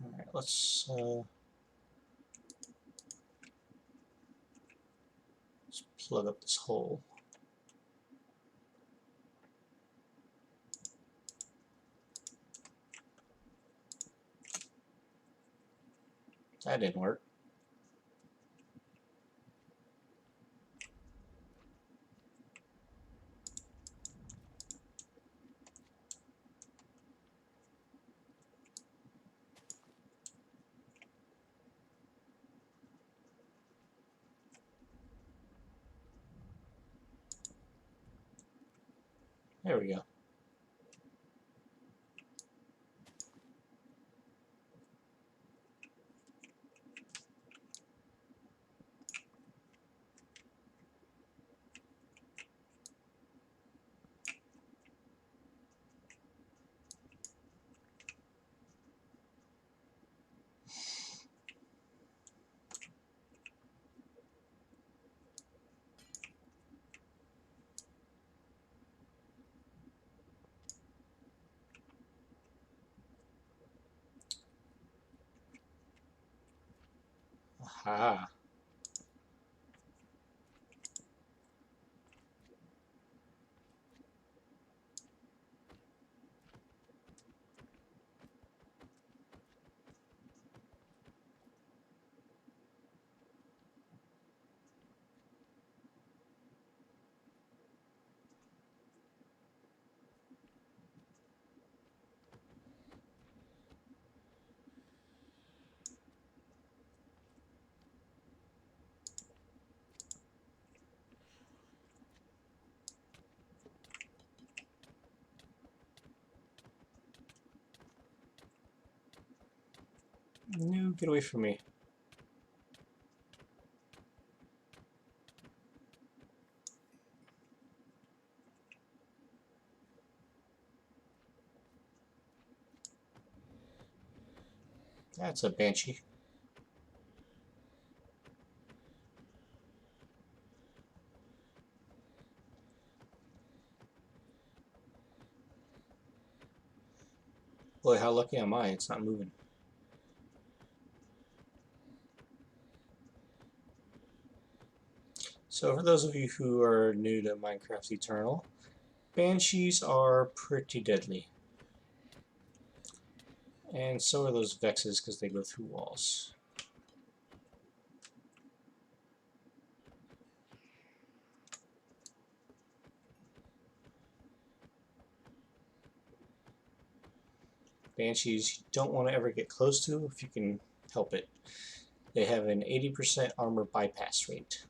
Alright, let's plug up this hole. That didn't work. There we go. Aha. No, get away from me. That's a banshee. Boy, how lucky am I? It's not moving. So for those of you who are new to Minecraft Eternal, Banshees are pretty deadly. And so are those Vexes because they go through walls. Banshees you don't want to ever get close to if you can help it. They have an 80% armor bypass rate.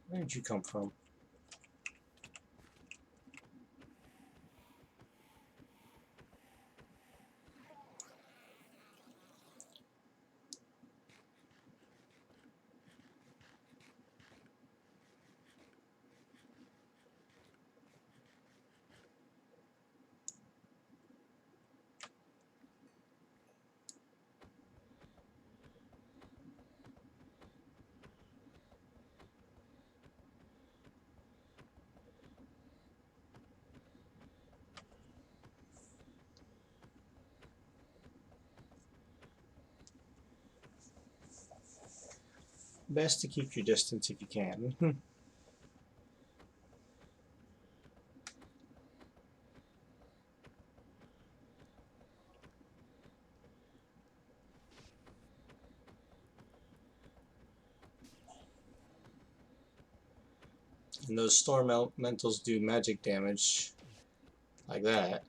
Where did you come from? Best to keep your distance if you can. And those storm elementals do magic damage like that.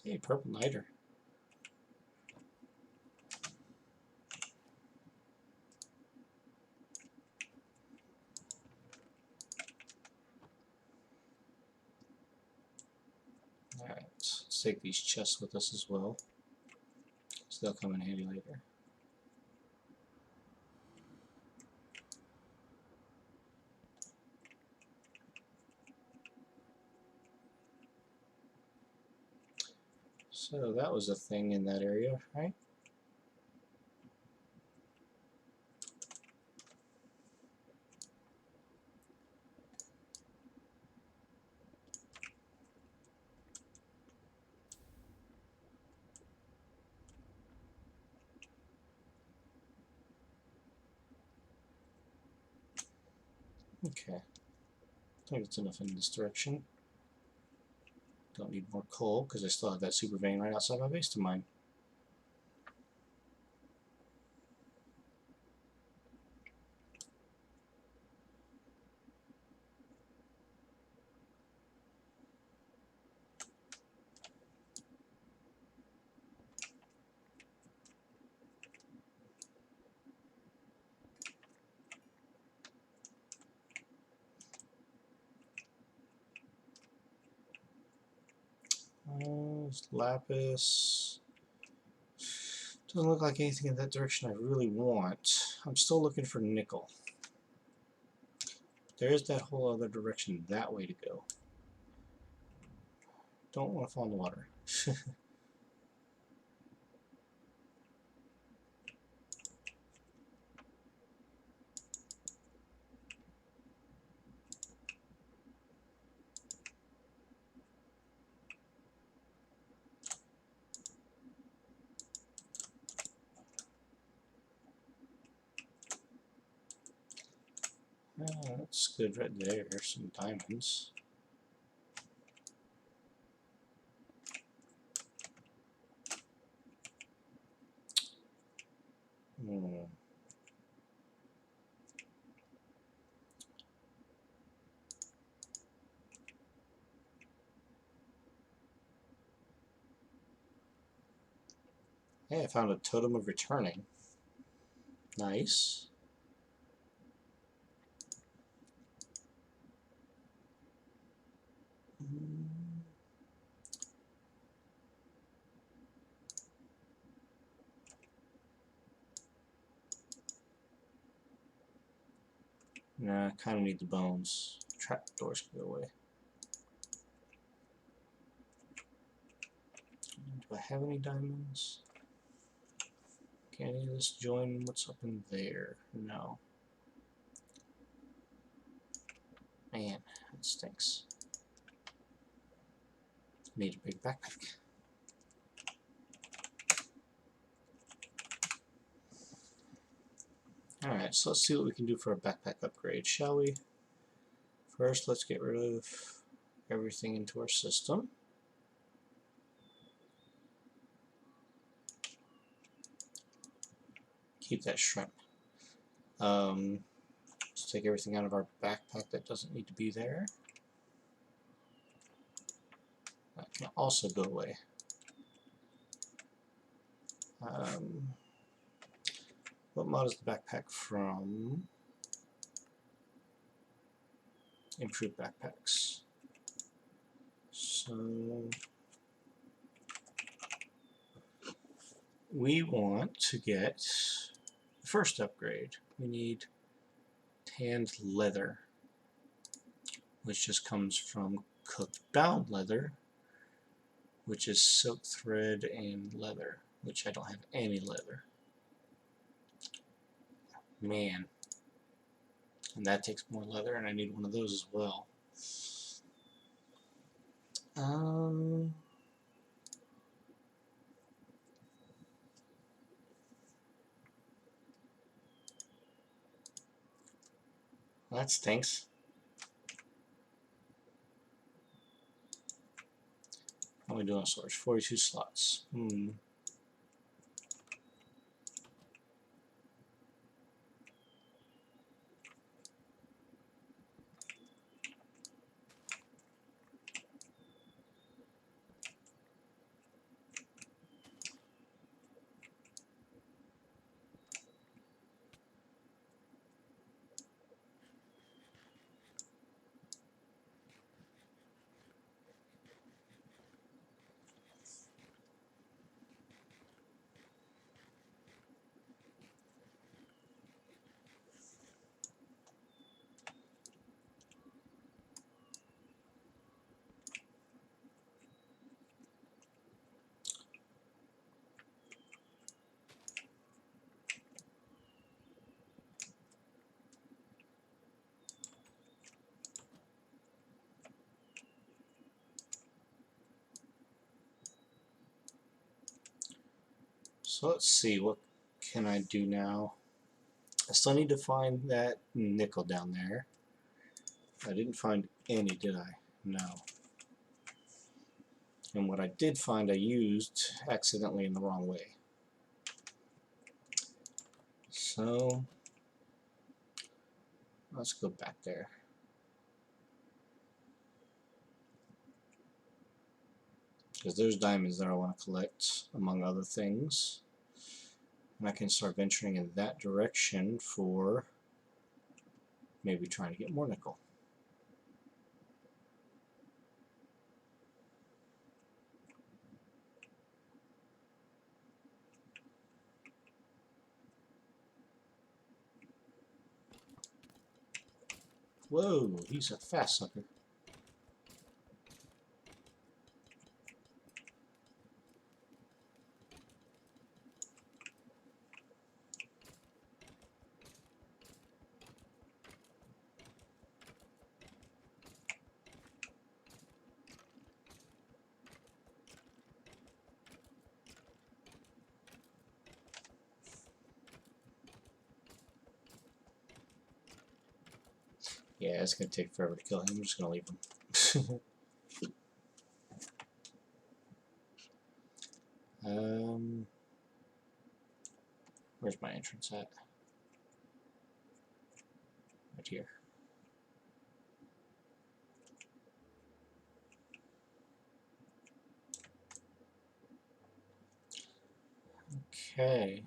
Hey, purple niter. Alright, let's take these chests with us as well, so they'll come in handy later. So that was a thing in that area, right? Okay. I think it's enough in this direction. Don't need more coal because I still have that super vein right outside my base to mine. There's lapis. Doesn't look like anything in that direction I really want. I'm still looking for nickel. There's that whole other direction that way to go. Don't want to fall in the water. That's good right there. Some diamonds. Hey, I found a totem of returning. Nice. Nah, I kind of need the bones. Trap doors can go away. Do I have any diamonds? Can any of this join what's up in there? No. Man, that stinks. Need a big backpack. Alright, so let's see what we can do for a backpack upgrade, shall we? First, let's get rid of everything into our system. Keep that shrimp. Let's take everything out of our backpack that doesn't need to be there. That can also go away. What mod is the backpack from? Improved backpacks. So we want to get the first upgrade. We need tanned leather, which just comes from cooked bound leather, which is silk thread and leather, which I don't have any leather. Man. And that takes more leather, and I need one of those as well. That stinks. How are we doing on storage? 42 slots. So let's see, what can I do now? I still need to find that nickel down there. I didn't find any, did I? No. And what I did find, I used accidentally in the wrong way. So let's go back there. Because there's diamonds that I want to collect, among other things. And I can start venturing in that direction for maybe trying to get more nickel. Whoa, he's a fast sucker. Yeah, it's gonna take forever to kill him. I'm just gonna leave him. Where's my entrance at? Right here. Okay.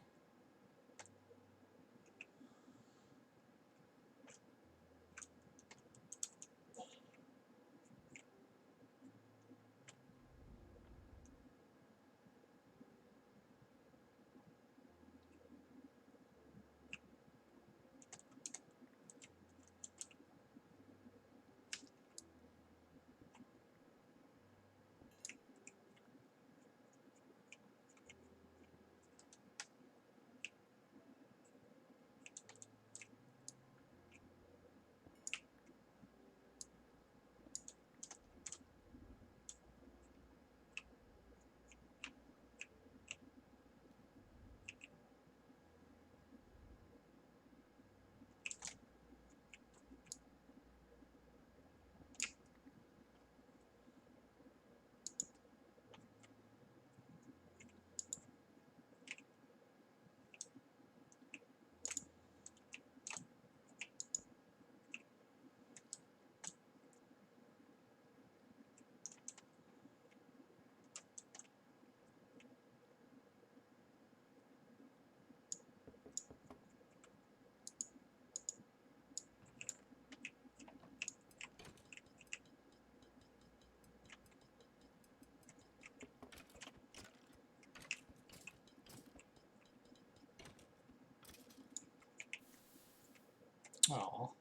Oh.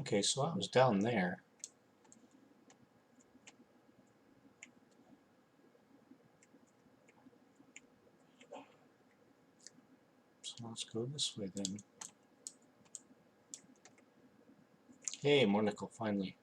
Okay, so I was down there. So let's go this way then. Hey, more nickel, finally.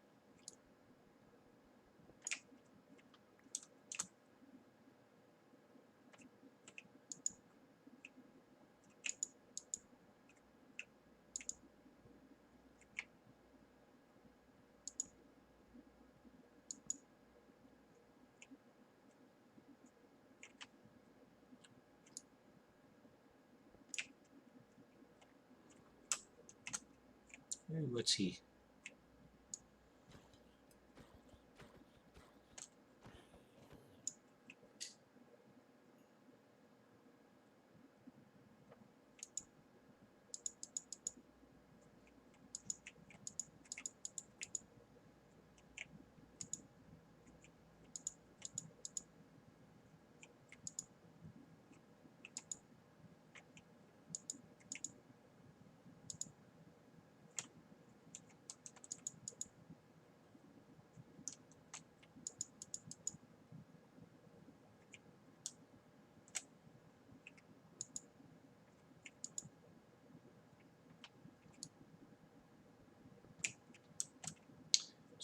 Ooh, what's he?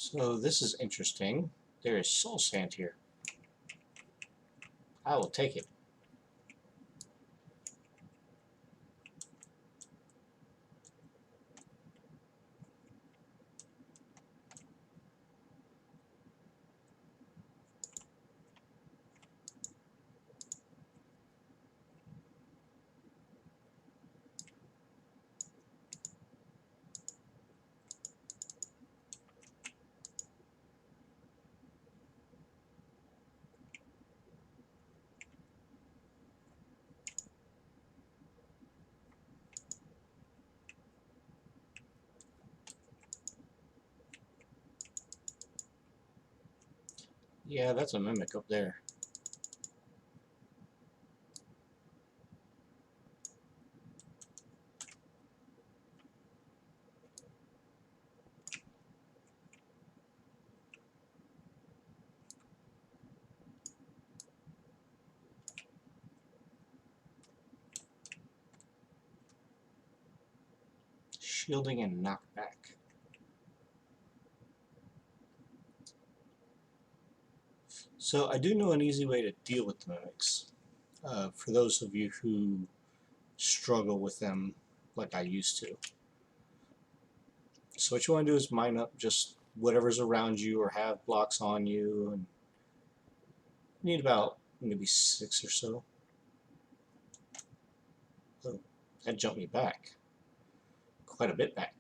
So this is interesting. There is soul sand here. I will take it. Yeah, that's a mimic up there. Shielding and knockback. So I do know an easy way to deal with the mimics. For those of you who struggle with them like I used to. So what you want to do is mine up just whatever's around you or have blocks on you, and you need about maybe 6 or so. Oh, that jumped me back. Quite a bit back.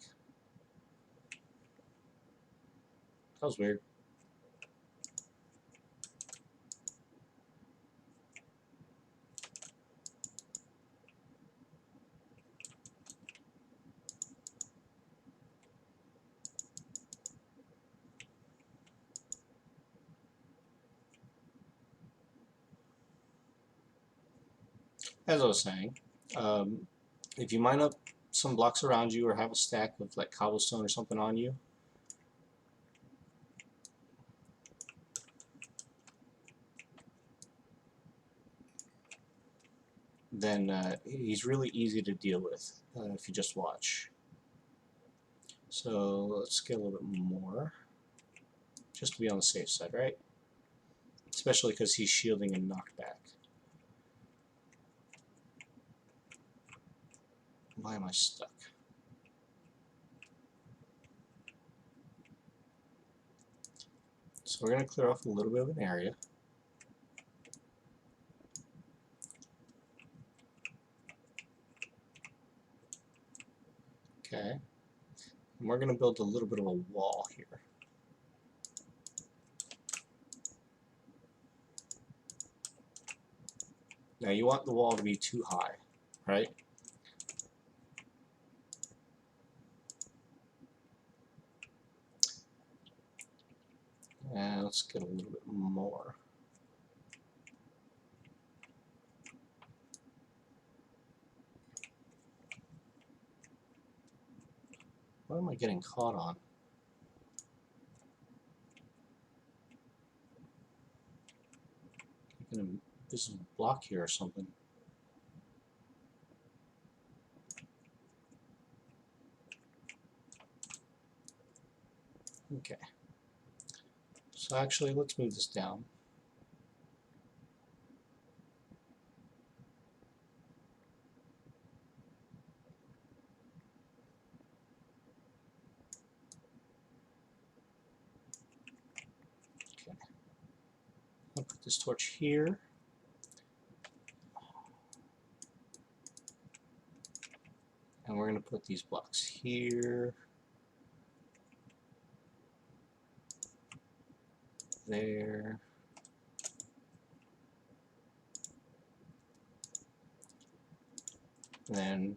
That was weird. As I was saying, if you mine up some blocks around you or have a stack of like cobblestone or something on you, then he's really easy to deal with if you just watch. So let's get a little bit more, just to be on the safe side, right? Especially because he's shielding and knockback. Why am I stuck? So we're going to clear off a little bit of an area. Okay. And we're going to build a little bit of a wall here. Now you want the wall to be too high, right? And let's get a little bit more. What am I getting caught on? Like an invisible block here or something. Okay. So actually, let's move this down. Okay. I'll put this torch here. And we're going to put these blocks here, there, then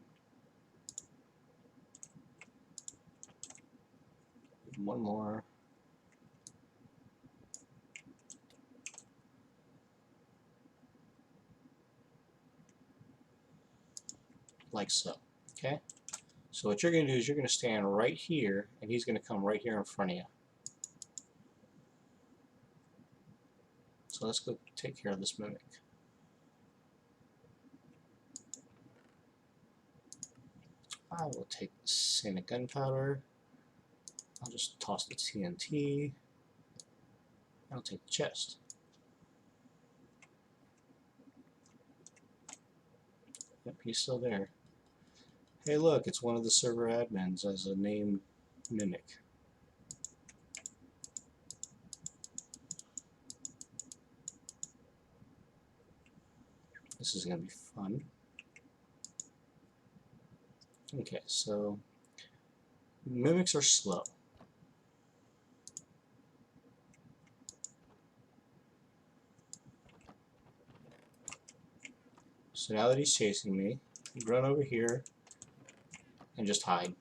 one more, like so. Okay? So what you're going to do is you're going to stand right here, and he's going to come right here in front of you. So let's go take care of this mimic. I will take the sand gunpowder. I'll just toss the TNT. I'll take the chest. Yep, he's still there. Hey look, it's one of the server admins as a named mimic. This is going to be fun. Okay, so mimics are slow. So now that he's chasing me, run over here and just hide.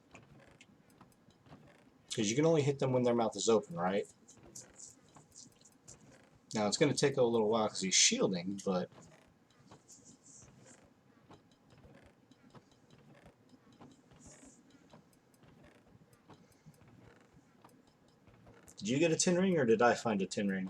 Because you can only hit them when their mouth is open, right? Now it's going to take a little while because he's shielding, but did you get a 10 ring or did I find a 10 ring?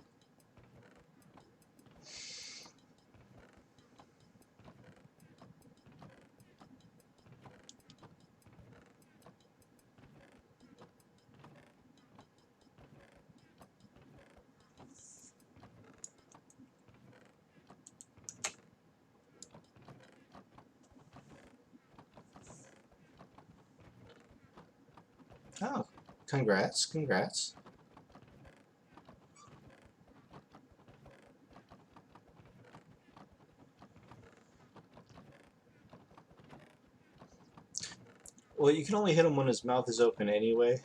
Oh, congrats, congrats. Well, you can only hit him when his mouth is open anyway.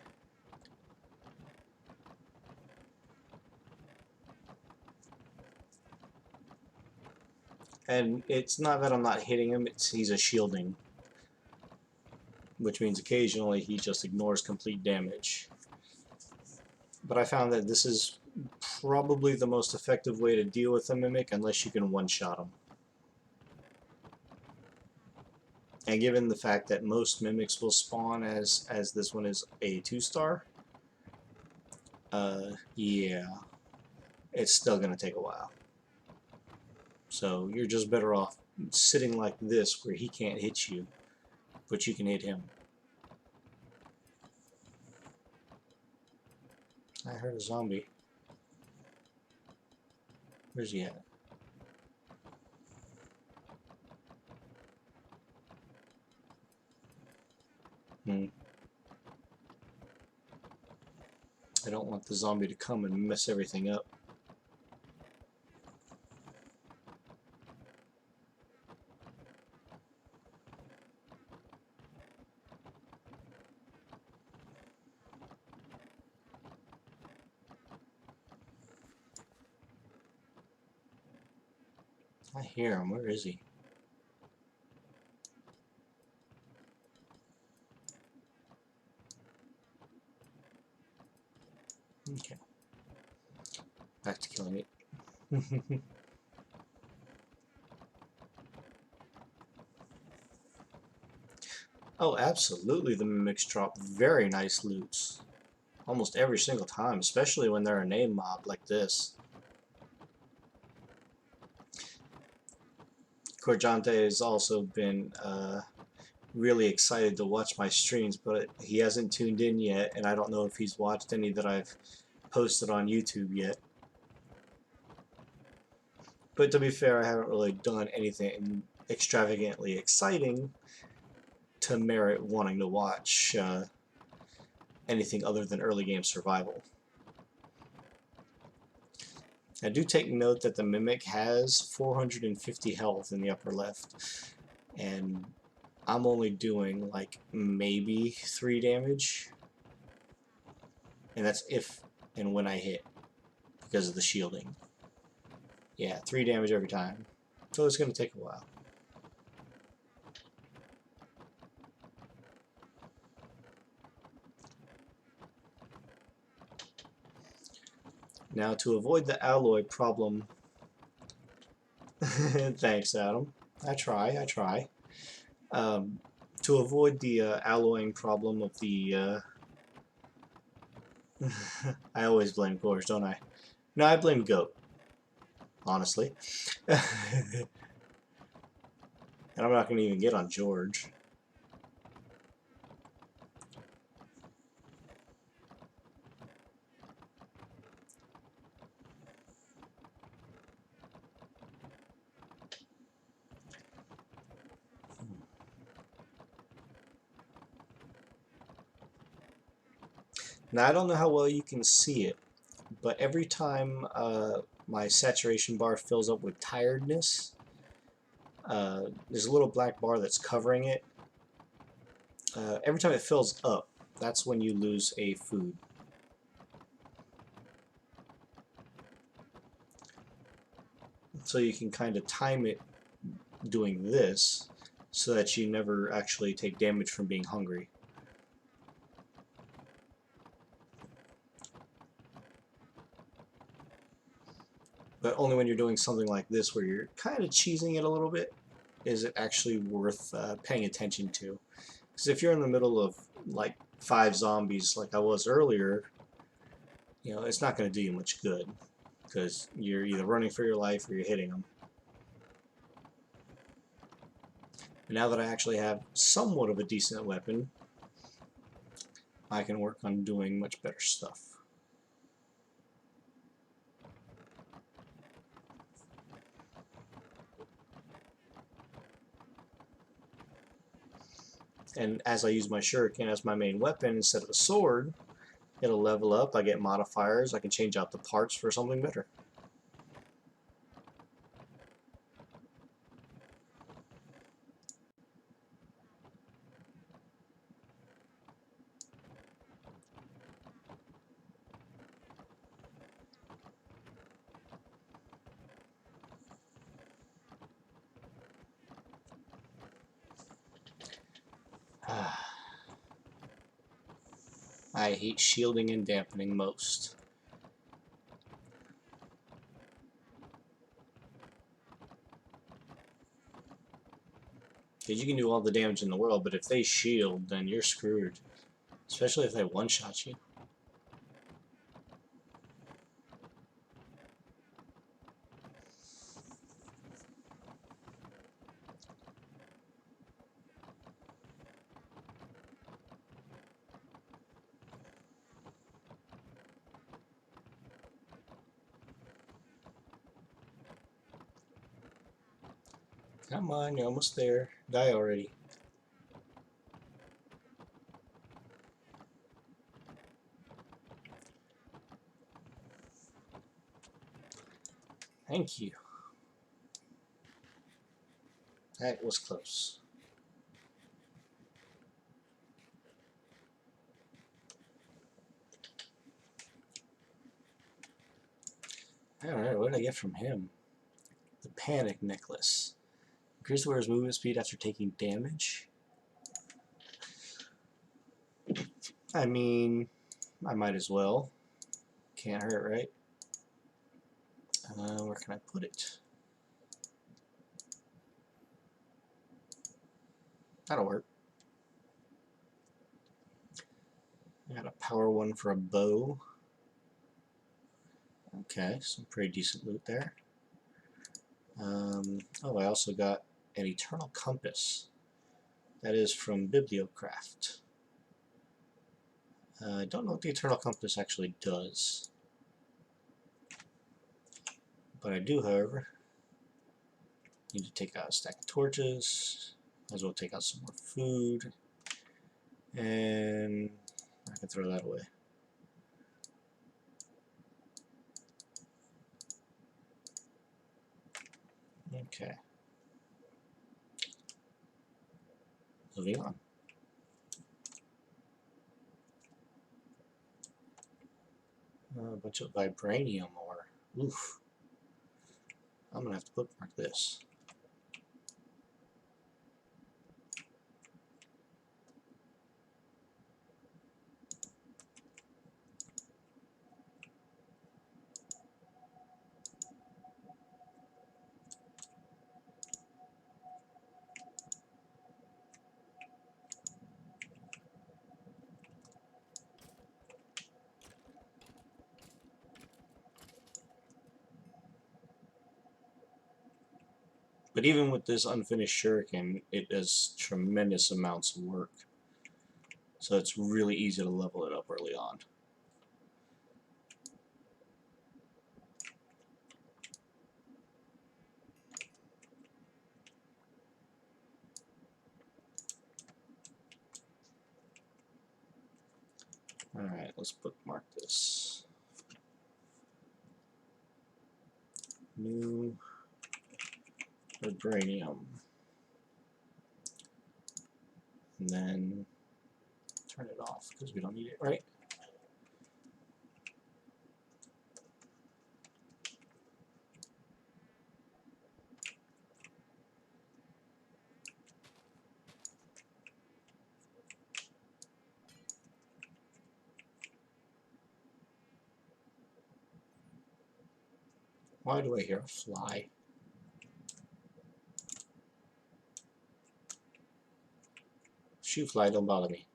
And it's not that I'm not hitting him, it's he's a shielding, which means occasionally he just ignores complete damage. But I found that this is probably the most effective way to deal with a Mimic unless you can one-shot him. And given the fact that most Mimics will spawn as this one is a 2-star, yeah, it's still going to take a while. So you're just better off sitting like this where he can't hit you, but you can hit him. I heard a zombie. Where's he at? I don't want the zombie to come and mess everything up. I hear him. Where is he? Okay. Back to killing it. Oh, absolutely, the Mimics drop very nice loots. Almost every single time, especially when they're a name mob like this. Corjante has also been really excited to watch my streams, but he hasn't tuned in yet, and I don't know if he's watched any that I've posted on YouTube yet. But to be fair, I haven't really done anything extravagantly exciting to merit wanting to watch anything other than early game survival. Now do take note that the Mimic has 450 health in the upper left, and I'm only doing like maybe 3 damage, and that's if and when I hit because of the shielding. Yeah, 3 damage every time, so it's going to take a while. Now to avoid the alloy problem, thanks Adam, I try. To avoid the alloying problem of the I always blame Gorge, don't I? No, I blame Goat, honestly. And I'm not going to even get on George. Now, I don't know how well you can see it, but every time my saturation bar fills up with tiredness, there's a little black bar that's covering it. Every time it fills up, that's when you lose a food. So you can kind of time it doing this so that you never actually take damage from being hungry. but only when you're doing something like this where you're kind of cheesing it a little bit is it actually worth paying attention to. Because if you're in the middle of like 5 zombies like I was earlier, you know, it's not going to do you much good because you're either running for your life or you're hitting them. And now that I actually have somewhat of a decent weapon, I can work on doing much better stuff. And as I use my shuriken as my main weapon instead of a sword, it'll level up, I get modifiers, I can change out the parts for something better. I hate shielding and dampening most. Because you can do all the damage in the world, but if they shield, then you're screwed. Especially if they one-shot you. Come on, you're almost there. Die already. Thank you. That was close. Alright, what did I get from him? The Panic Necklace. Increase the wearer's movement speed after taking damage. I mean, I might as well. Can't hurt, right? Where can I put it? That'll work. I got a power one for a bow. Okay, some pretty decent loot there. Oh, I also got an Eternal Compass. That is from Bibliocraft. I don't know what the Eternal Compass actually does. But I do, however, need to take out a stack of torches. Might as well take out some more food. And I can throw that away. Okay. Moving on. A bunch of vibranium ore. Oof. I'm gonna have to bookmark this. But even with this unfinished shuriken, it does tremendous amounts of work. So it's really easy to level it up early on. Alright, let's bookmark this. New vibranium. And then turn it off because we don't need it, right? Why do I hear a fly? Shoo fly, don't bother me.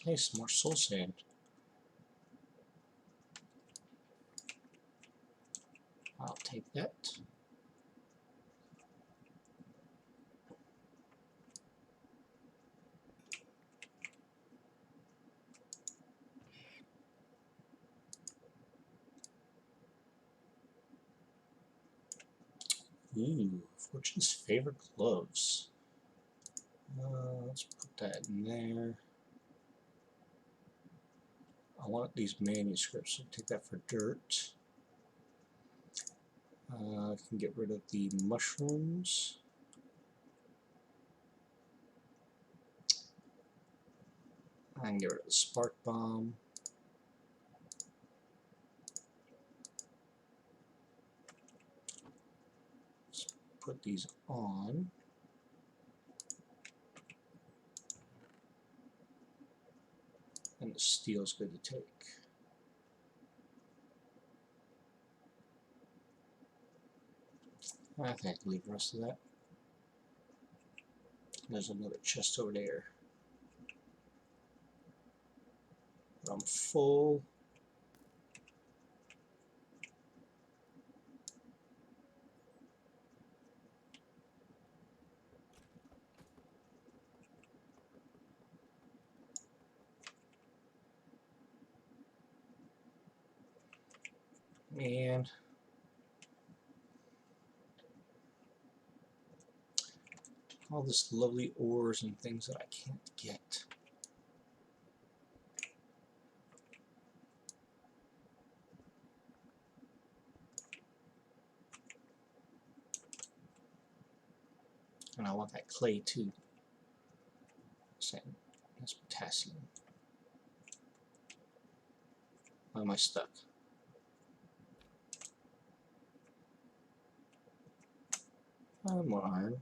Hey, some more soul sand. I'll take that. Ooh, Fortune's favorite gloves. Let's put that in there. I want these manuscripts, so take that for dirt. I can get rid of the mushrooms. I can get rid of the spark bomb. Let's put these on. And the steel's good to take. I think I can leave the rest of that. There's another chest over there. But I'm full. And all this lovely ores and things that I can't get. And I want that clay too. Same. That's potassium. Why am I stuck? More iron.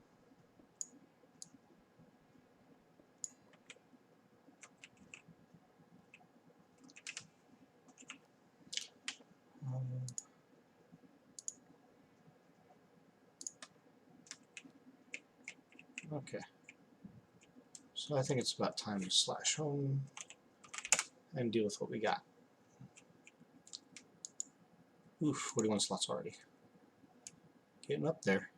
Okay. So I think it's about time to slash home and deal with what we got. Oof, 41 slots already. Getting up there.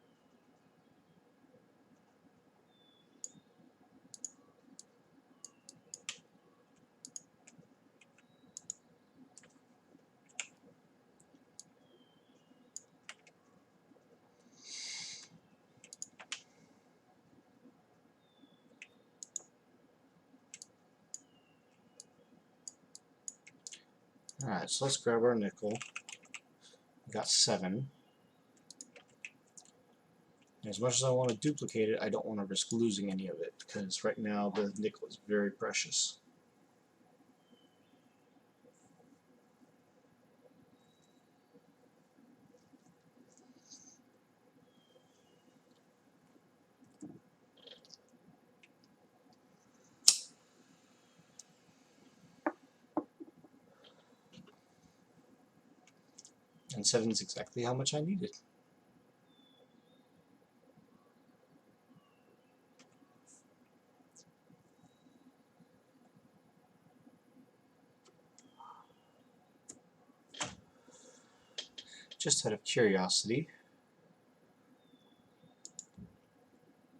Alright, so let's grab our nickel. We got 7. As much as I want to duplicate it, I don't want to risk losing any of it, because right now the nickel is very precious. And 7 is exactly how much I needed. Just out of curiosity,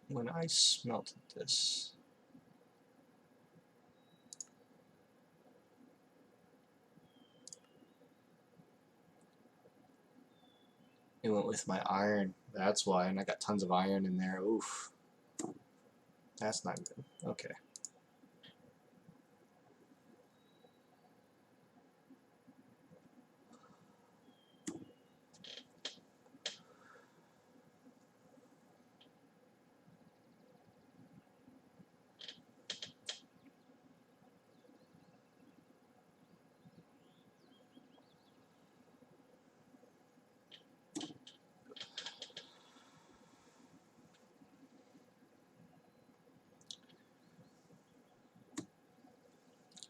when I smelted this, it went with my iron. That's why, and I got tons of iron in there. Oof. That's not good. Okay.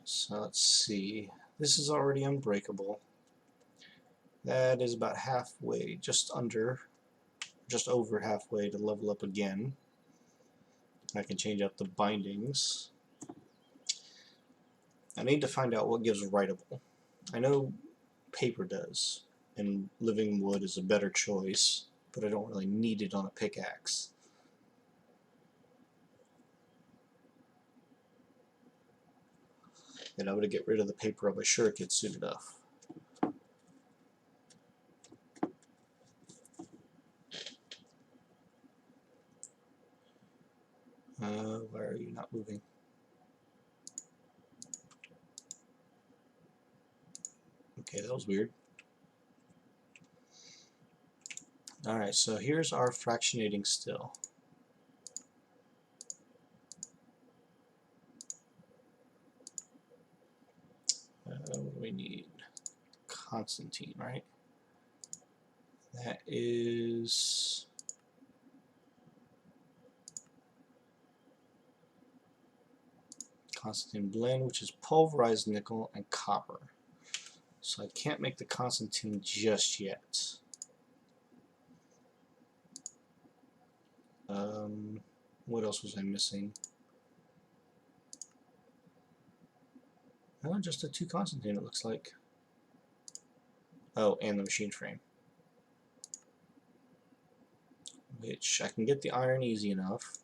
So let's see. This is already unbreakable. That is about halfway, just over halfway to level up again. I can change out the bindings. I need to find out what gives writable. I know paper does, and living wood is a better choice, but I don't really need it on a pickaxe. And I'm going to get rid of the paper on my shirt gets soon enough. Why are you not moving? Okay, that was weird. Alright, so here's our fractionating still. What do we need? Constantine, right? That is... Constantine blend, which is pulverized nickel and copper. So I can't make the Constantine just yet. What else was I missing? Oh, just the 2 Constantine, it looks like. Oh, and the machine frame. Which I can get the iron easy enough,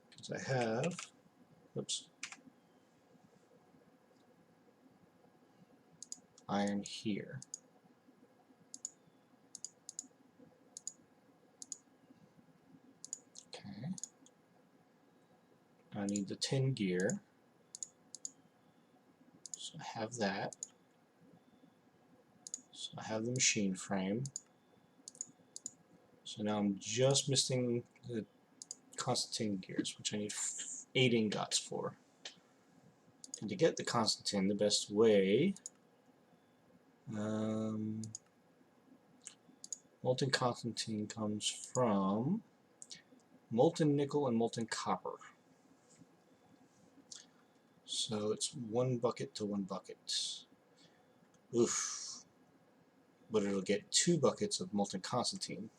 because I have, oops, iron here. Okay. I need the tin gear. So I have that. So I have the machine frame. So now I'm just missing the Constantine gears, which I need 8 ingots for. And to get the Constantine, the best way, molten Constantine comes from molten nickel and molten copper. So it's 1 bucket to 1 bucket. Oof. But it'll get 2 buckets of molten Constantine,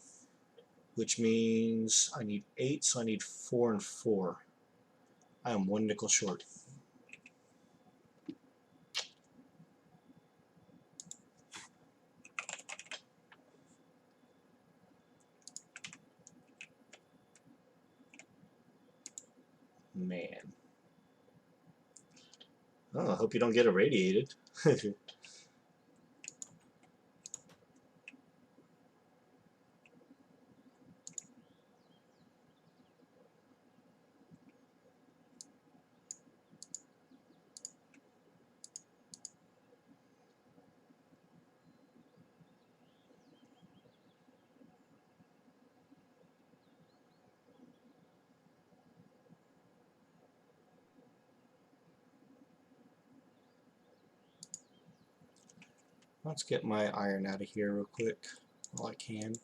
which means I need 8, so I need 4 and 4. I am 1 nickel short. Man. Oh, I hope you don't get irradiated. Let's get my iron out of here real quick while I can.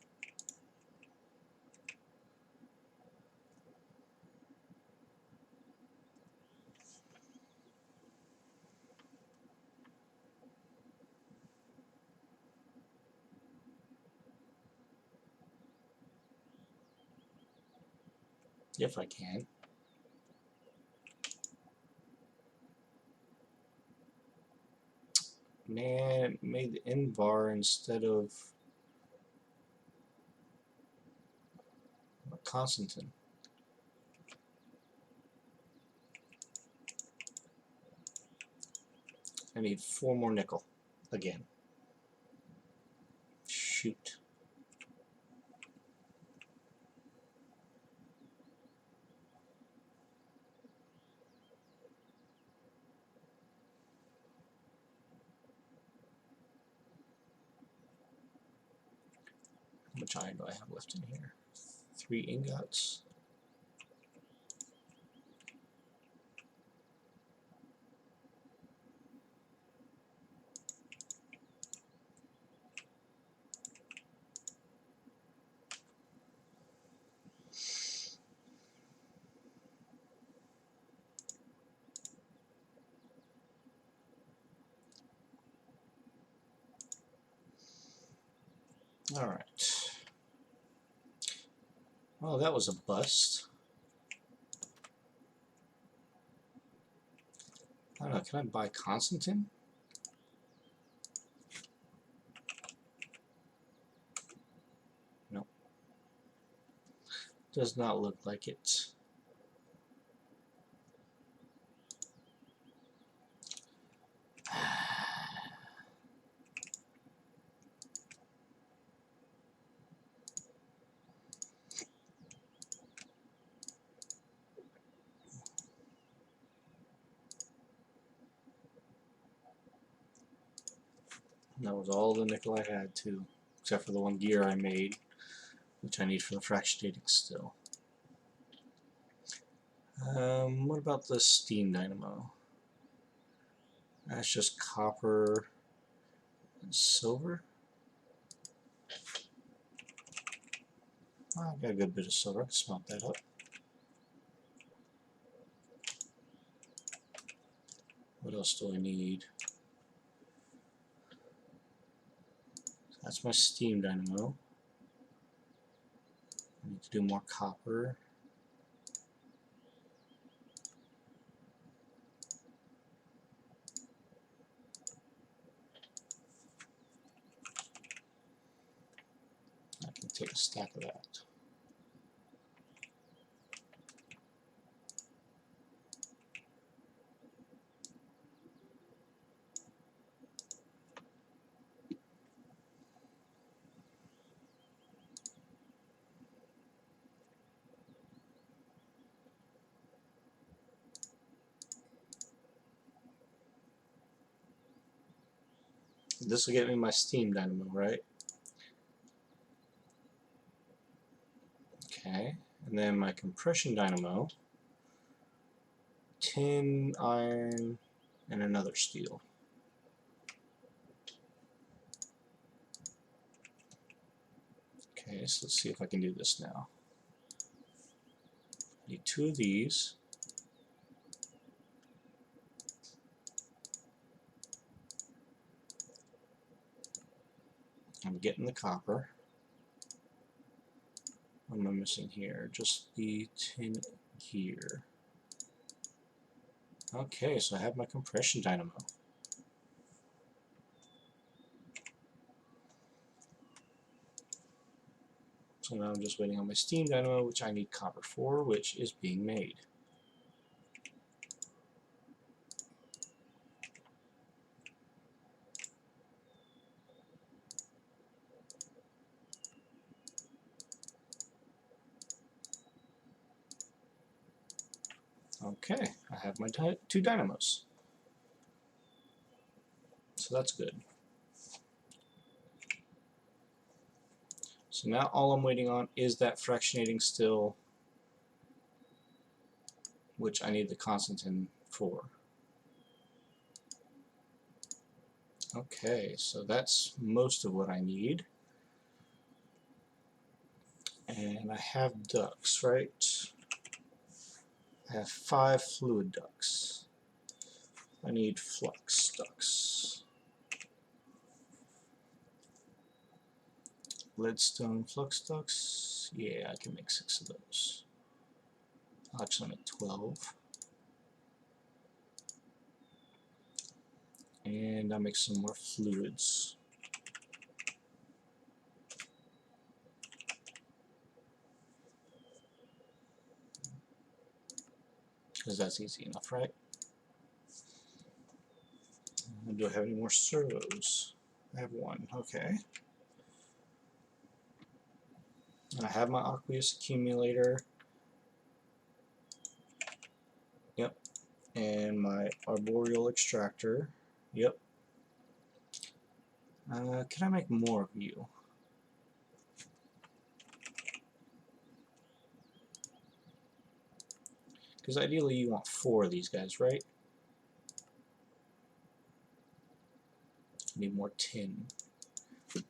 If I can. Man, it made the end bar instead of Constantine. I need 4 more nickel again. Shoot. How much iron do I have left in here? 3 ingots. Alright. Oh, that was a bust. I don't know, can I buy Constantine? Nope. Does not look like it. That was all the nickel I had too, except for the one gear I made, which I need for the fractionating still. What about the steam dynamo? That's just copper and silver. Oh, I've got a good bit of silver. I can smelt that up. What else do I need? That's my steam dynamo. I need to do more copper. I can take a stack of that. This will get me my steam dynamo, right? Okay, and then my compression dynamo, tin, iron, and another steel. Okay, so let's see if I can do this now. I need 2 of these. I'm getting the copper. What am I missing here? Just the tin gear. Okay, so I have my compression dynamo. So now I'm just waiting on my steam dynamo, which I need copper for, which is being made. Okay, I have my 2 dynamos. So that's good. So now all I'm waiting on is that fractionating still, which I need the Constantine for. Okay, so that's most of what I need. And I have ducts, right? I have 5 fluid ducts. I need flux ducts. Leadstone flux ducts. Yeah, I can make 6 of those. I'll actually make 12. And I'll make some more fluids. Because that's easy enough, right? Do I have any more servos? I have 1, okay. I have my aqueous accumulator. Yep. And my arboreal extractor. Yep. Can I make more of you? Because ideally you want 4 of these guys, right? Need more tin. Do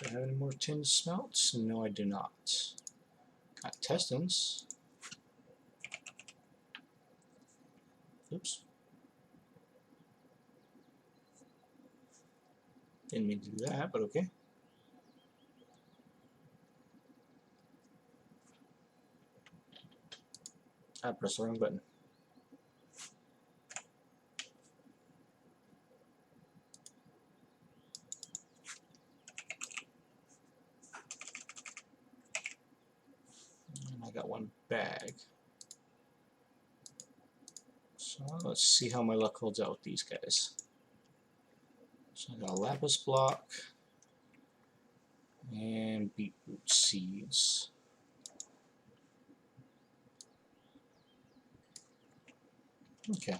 I have any more tin to smelt? No, I do not. Got intestines. Oops. Didn't mean to do that, but okay. I pressed the wrong button. And I got 1 bag. So let's see how my luck holds out with these guys. So I got a lapis block and beetroot seeds. Okay.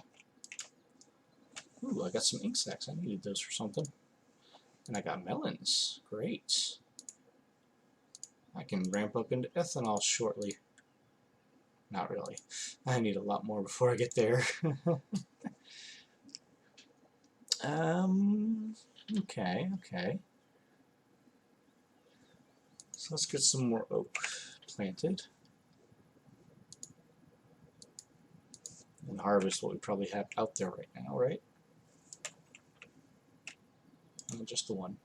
Ooh, I got some ink sacs. I needed those for something. And I got melons. Great. I can ramp up into ethanol shortly. Not really. I need a lot more before I get there. Okay, okay. So let's get some more oak planted. And harvest what we probably have out there right now, right? Just the 1.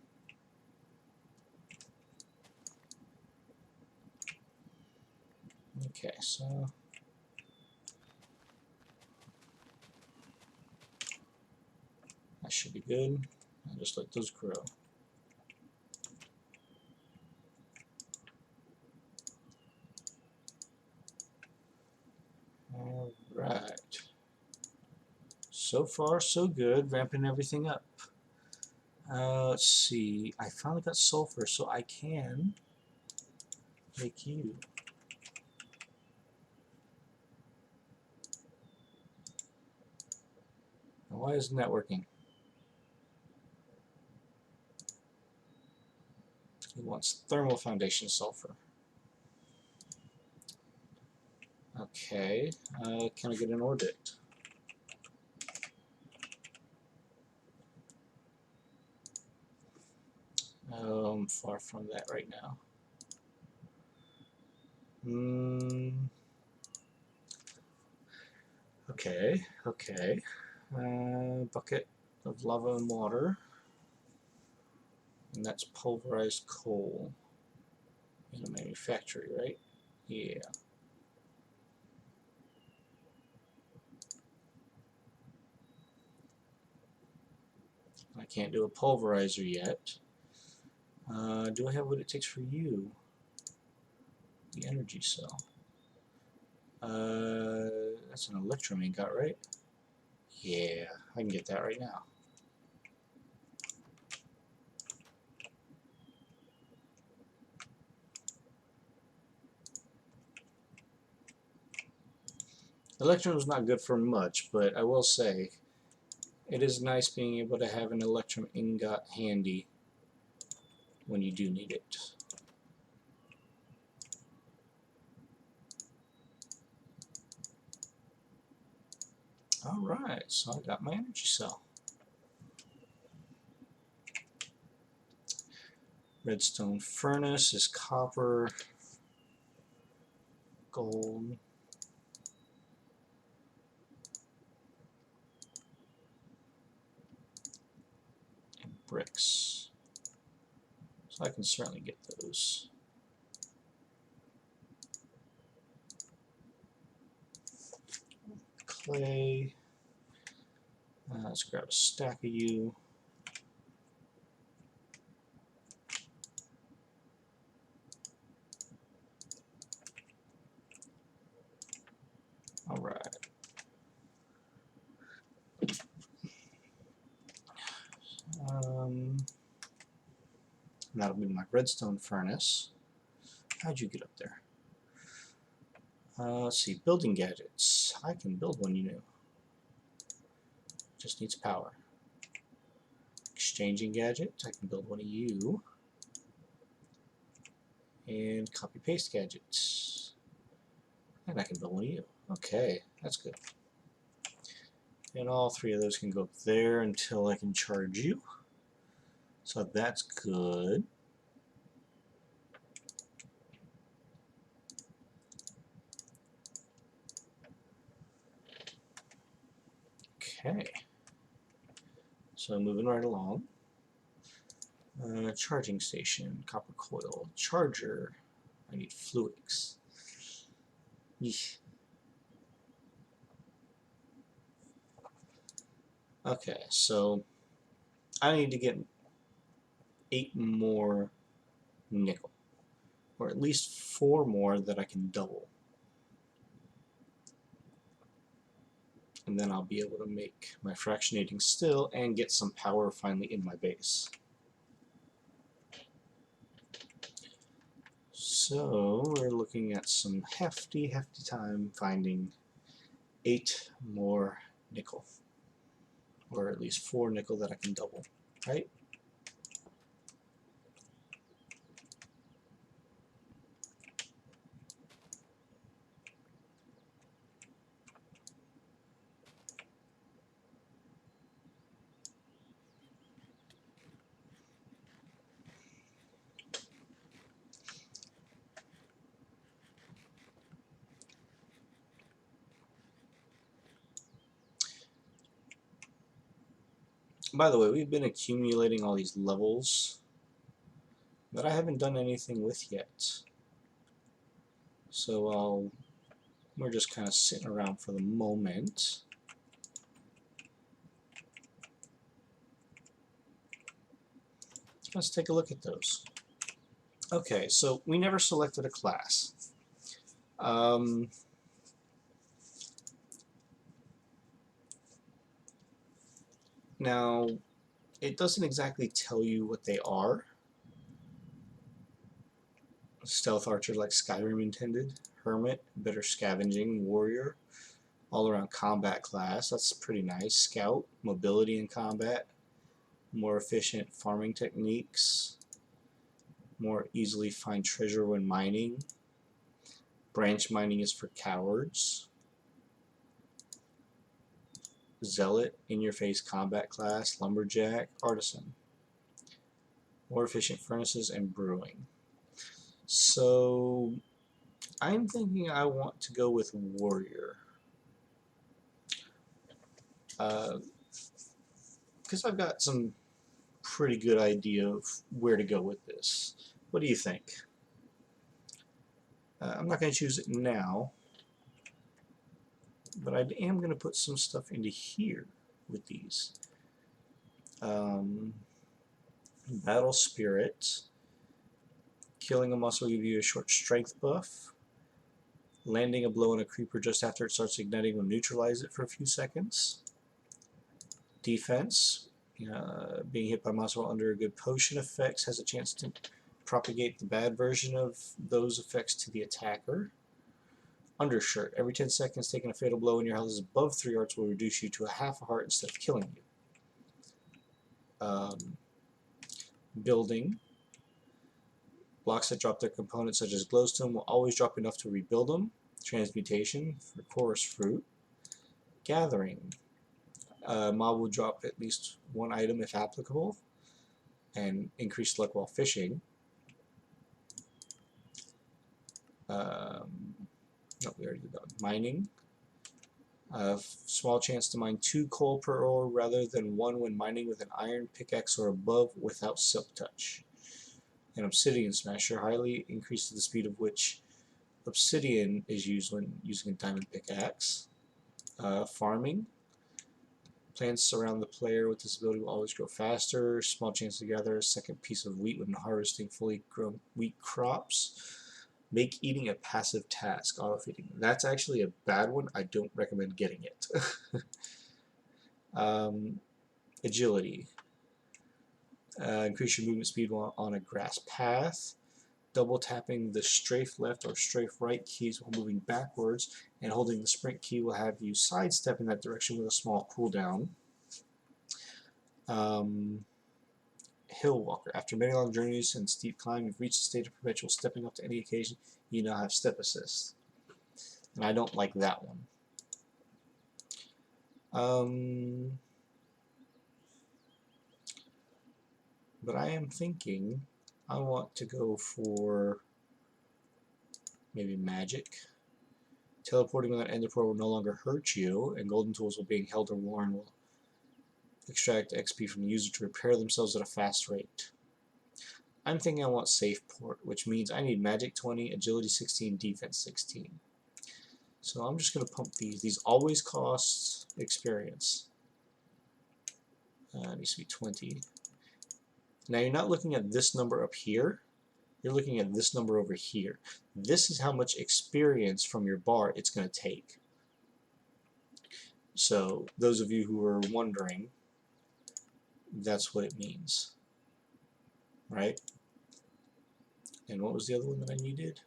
Okay, so that should be good. I'll just let those grow. Alright. So far, so good. Ramping everything up. Let's see. I finally got sulfur, so I can make you. Now, why isn't that working? He wants thermal foundation sulfur. Okay. Can I get an ordict? Oh, I'm far from that right now. Okay, okay. Bucket of lava and water. And that's pulverized coal in a manufactory, right? Yeah. I can't do a pulverizer yet. Do I have what it takes for you? The energy cell. That's an electrum you got, right? Yeah, I can get that right now. Electrum is not good for much, but I will say it is nice being able to have an electrum ingot handy when you do need it. Alright, so I got my energy cell. Redstone furnace is copper, gold, and bricks. So I can certainly get those. Clay. Let's grab a stack of you. Alright. That'll be my redstone furnace. How'd you get up there? Let's see, building gadgets. I can build one, you know. Just needs power. Exchanging gadget. I can build one of you. And copy paste gadgets. And I can build one of you. Okay, that's good. And all three of those can go up there until I can charge you. So that's good. Okay. So moving right along. Charging station, copper coil, charger. I need fluids. Yeesh. Okay, so I need to get 8 more nickel, or at least 4 more that I can double. And then I'll be able to make my fractionating still and get some power finally in my base. So we're looking at some hefty time finding 8 more nickel, or at least 4 nickel that I can double, right? By the way, we've been accumulating all these levels that I haven't done anything with yet. So we're just kind of sitting around for the moment. Let's take a look at those. Okay, so we never selected a class. Now, it doesn't exactly tell you what they are. Stealth archer like Skyrim intended, hermit, better scavenging, warrior, all around combat class, that's pretty nice. Scout, mobility in combat, more efficient farming techniques, more easily find treasure when mining. Branch mining is for cowards. Zealot, in-your-face combat class, lumberjack, artisan. More efficient furnaces and brewing. So I'm thinking I want to go with warrior. Because I've got some pretty good idea of where to go with this. What do you think? I'm not going to choose it now, but I am going to put some stuff into here with these. Battle Spirit. Killing a muscle will give you a short strength buff. Landing a blow on a creeper just after it starts igniting will neutralize it for a few seconds. Defense. Being hit by muscle under a good potion effects has a chance to propagate the bad version of those effects to the attacker. Undershirt. Every 10 seconds, taking a fatal blow when your health is above 3 hearts will reduce you to a half a heart instead of killing you. Building. Blocks that drop their components, such as glowstone, will always drop enough to rebuild them. Transmutation for chorus fruit. Gathering. Mob will drop at least 1 item if applicable, and increased luck while fishing. No, we already did that. Mining. Small chance to mine 2 coal per ore rather than 1 when mining with an iron pickaxe or above without silk touch. An obsidian smasher highly increases the speed of which obsidian is used when using a diamond pickaxe. Farming. Plants surround the player with this ability will always grow faster. Small chance to gather a second piece of wheat when harvesting fully grown wheat crops. Make eating a passive task. Auto-feeding. That's actually a bad one. I don't recommend getting it. Agility. Increase your movement speed while on a grass path. Double tapping the strafe left or strafe right keys while moving backwards, and holding the sprint key will have you sidestep in that direction with a small cooldown. Hill walker. After many long journeys and steep climb, you've reached a state of perpetual stepping up to any occasion. You now have step assist. and I don't like that one. But I am thinking I want to go for maybe magic. Teleporting without ender pearl will no longer hurt you, and golden tools while being held or worn will extract XP from the user to repair themselves at a fast rate. I'm thinking I want safe port, which means I need magic 20, agility 16, defense 16. So I'm just going to pump these. These always cost experience. It needs to be 20. Now you're not looking at this number up here. You're looking at this number over here. This is how much experience from your bar it's going to take. So those of you who are wondering, that's what it means. Right? And what was the other one that I needed?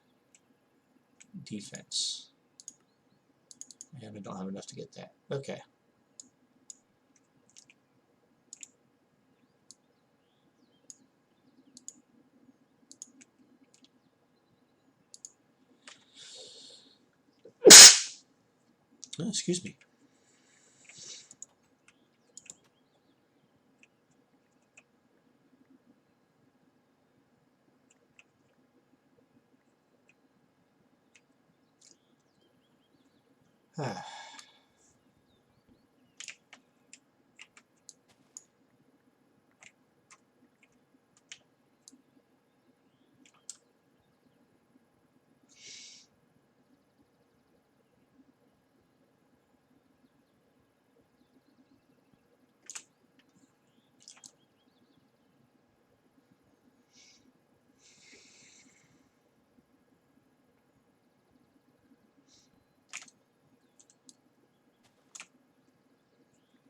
Defense. And I don't have enough to get that. Okay. Oh, excuse me.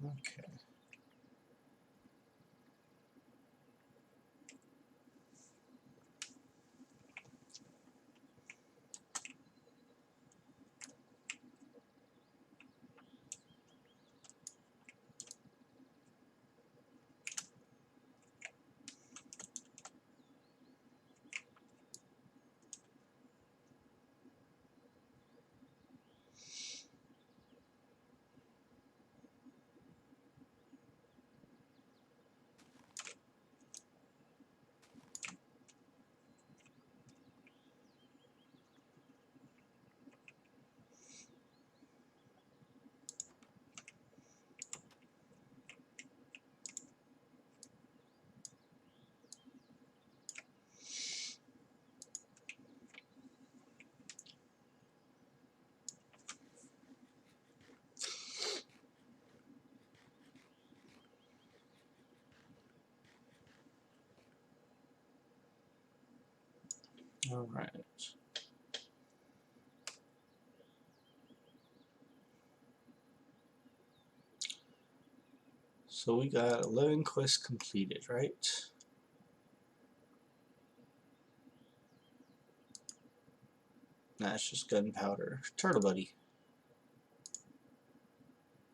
Okay. All right. So we got 11 quests completed, right? Nah, it's just gunpowder. Turtle buddy.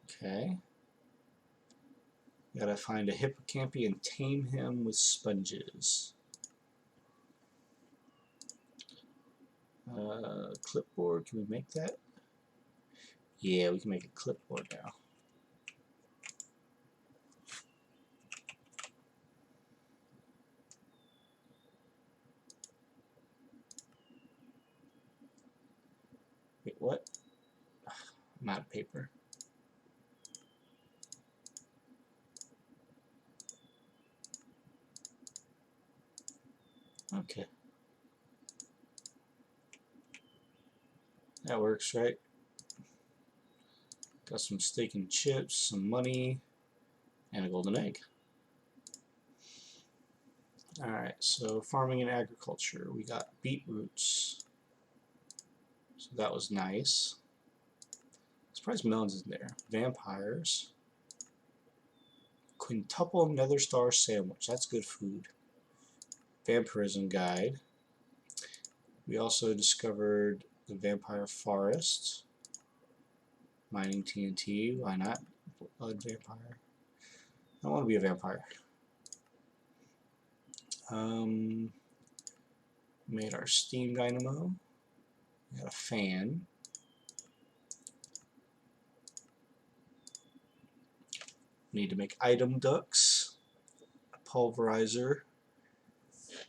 Okay. Gotta find a hippocampi and tame him with sponges. Clipboard, can we make that? Yeah, we can make a clipboard now. Wait, what? I'm out of paper. Okay. That works, right? Got some steak and chips, some money, and a golden egg. Alright, so farming and agriculture. We got beetroots. So that was nice. Surprised melons isn't there. Vampires. Quintuple nether star sandwich. That's good food. Vampirism guide. We also discovered the vampire forest. Mining TNT. Why not? Blood vampire. I want to be a vampire. Made our steam dynamo. We got a fan. We need to make item ducts, a pulverizer.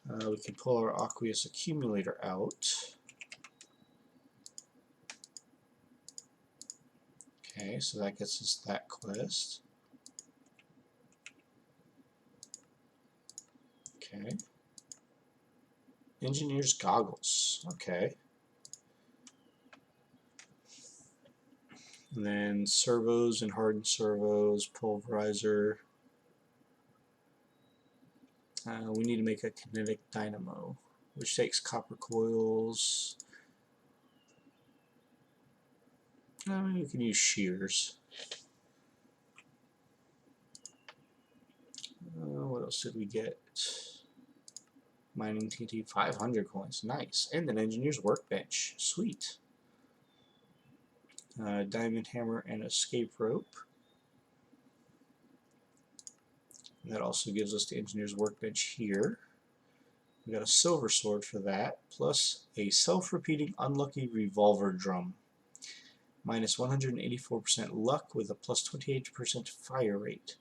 We can pull our aqueous accumulator out. Okay, so that gets us that quest. Okay. Engineer's goggles. Okay. And then servos and hardened servos, pulverizer. We need to make a kinetic dynamo, which takes copper coils. We can use shears. What else did we get? Mining TNT, 500 coins. Nice. And an engineer's workbench. Sweet. Diamond hammer and escape rope. And that also gives us the engineer's workbench here. We got a silver sword for that, plus a self-repeating unlucky revolver drum. Minus 184% luck with a plus 28% fire rate.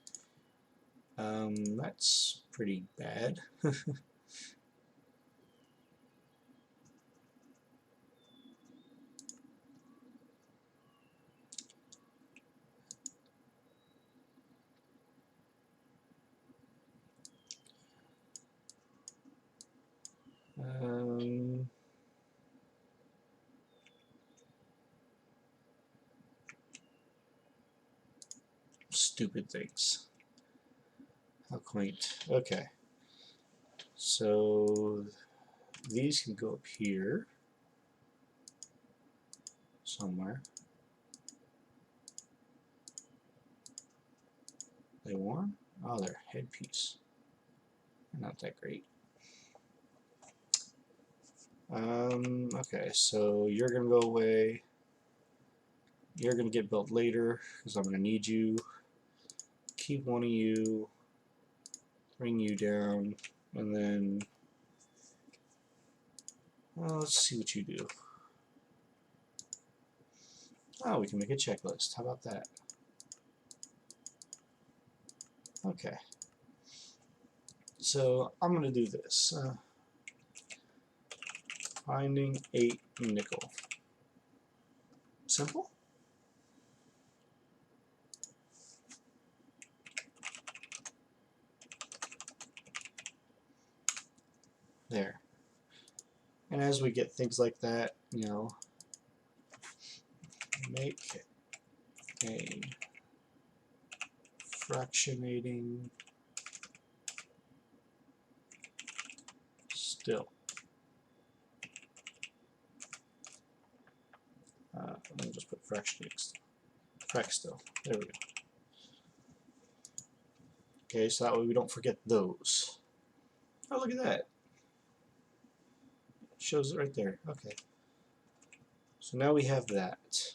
That's pretty bad. Stupid things. How quaint. Okay. So these can go up here somewhere. They warm? Oh, they're headpiece. They're not that great. Okay, so you're gonna go away. You're gonna get built later because I'm gonna need you. Keep one of you. Bring you down, and then let's see what you do. Oh, we can make a checklist. How about that? Okay. So I'm gonna do this. Finding 8 nickel. Simple? There. And as we get things like that, you know, make a fractionating still. Let me just put fractionating still. Frac still. There we go. Okay, so that way we don't forget those. Oh, look at that. Shows it right there. Okay. So now we have that.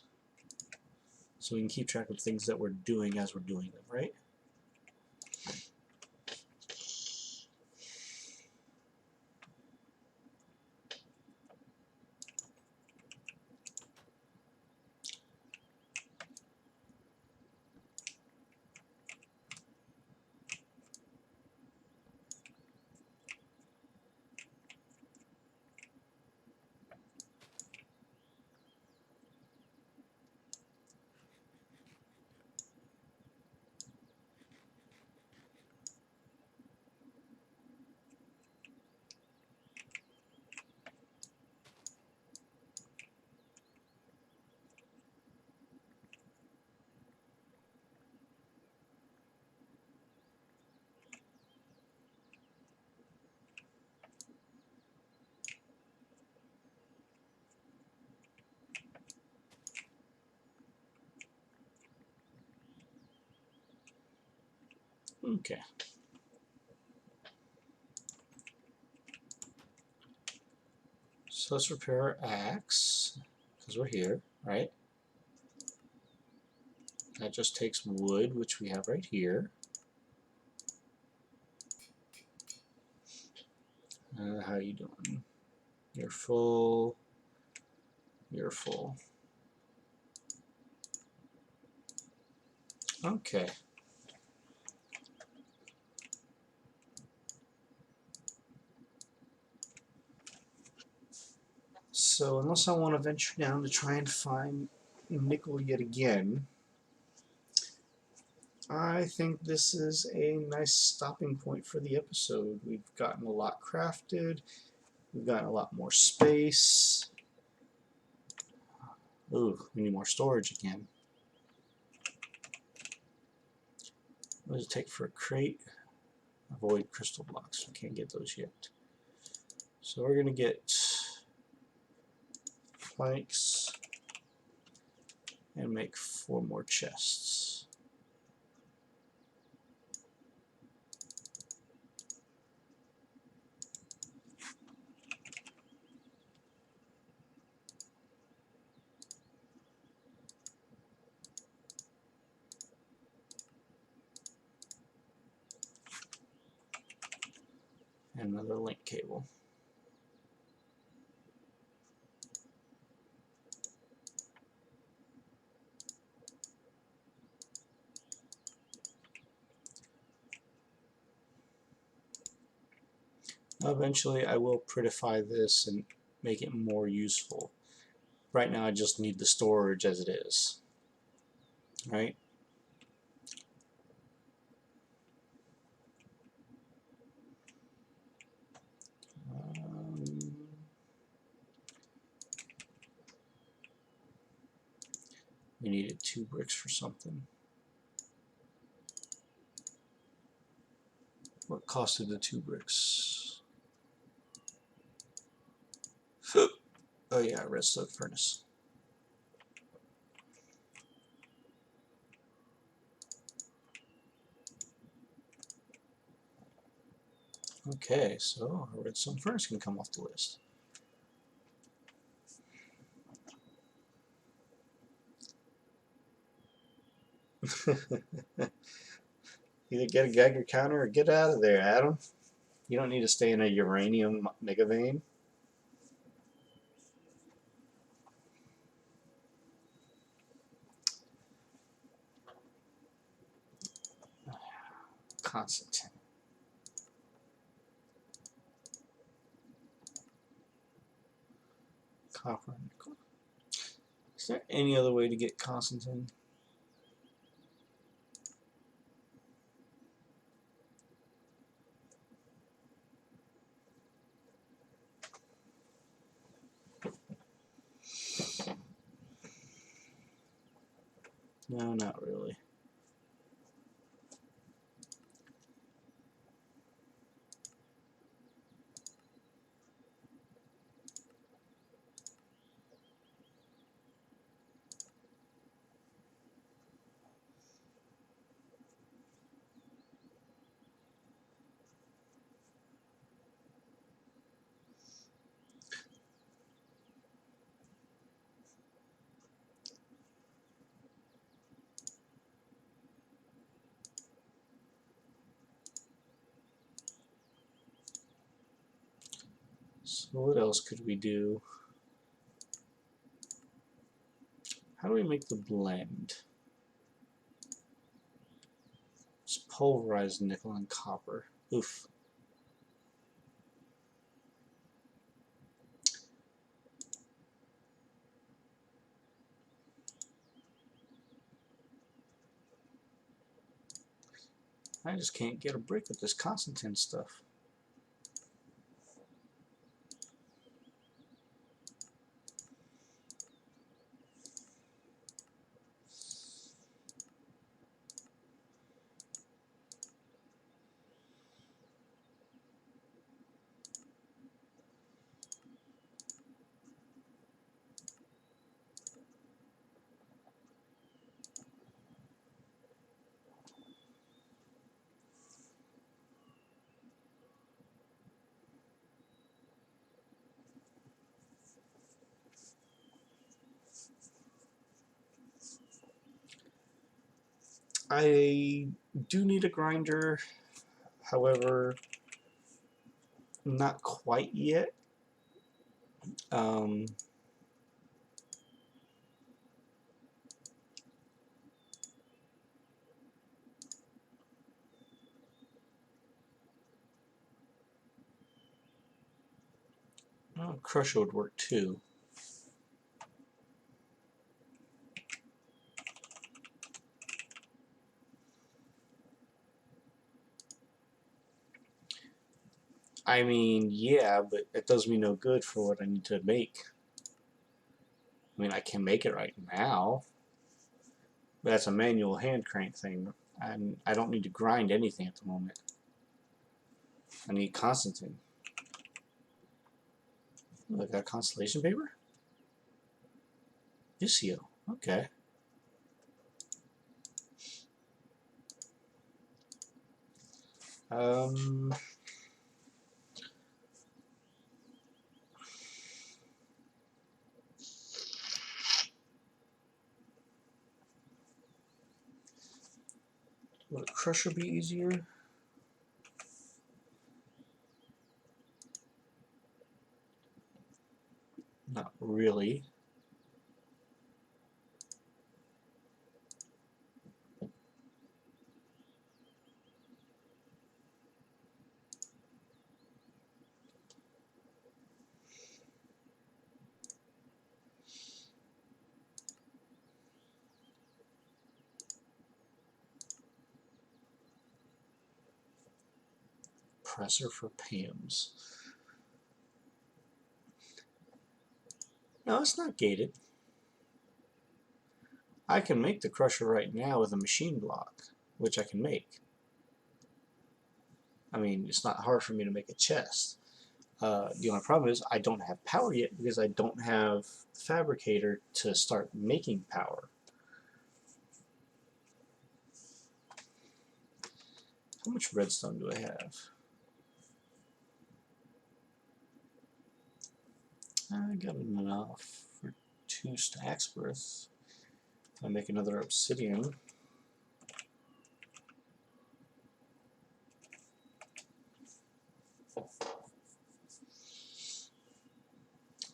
So we can keep track of things that we're doing as we're doing them, right? Okay. So let's repair our axe, because we're here, right? That just takes wood, which we have right here. How you doing? You're full. You're full. Okay. So unless I want to venture down to try and find nickel yet again, I think this is a nice stopping point for the episode. We've gotten a lot crafted. We've gotten a lot more space. Ooh, we need more storage again. What does it take for a crate? Avoid crystal blocks. We can't get those yet. So we're going to get planks and make 4 more chests. And another link cable. Eventually I will prettify this and make it more useful. Right now I just need the storage as it is. Right? We needed 2 bricks for something. What costed the 2 bricks? Oh yeah, redstone furnace. Okay, so a redstone furnace can come off the list. Either get a Geiger counter or get out of there, Adam. You don't need to stay in a uranium mega vein. Constantine. Copper and nickel. Is there any other way to get Constantine? No, not really. So what else could we do? How do we make the blend? It's pulverized nickel and copper. Oof. I just can't get a brick with this Constantine stuff. I do need a grinder, however, not quite yet. Crusher would work too. I mean, yeah, but it does me no good for what I need to make. I mean, I can make it right now, but that's a manual hand crank thing, and I don't need to grind anything at the moment. I need Constantine. Ooh, I got constellation paper? Isio. Okay. Um, would a crusher be easier? Not really. Presser for PAMs. No, it's not gated. I can make the crusher right now with a machine block, which I can make. I mean, it's not hard for me to make a chest. The only problem is I don't have power yet because I don't have the fabricator to start making power. How much redstone do I have? I got enough for 2 stacks worth. If I make another obsidian.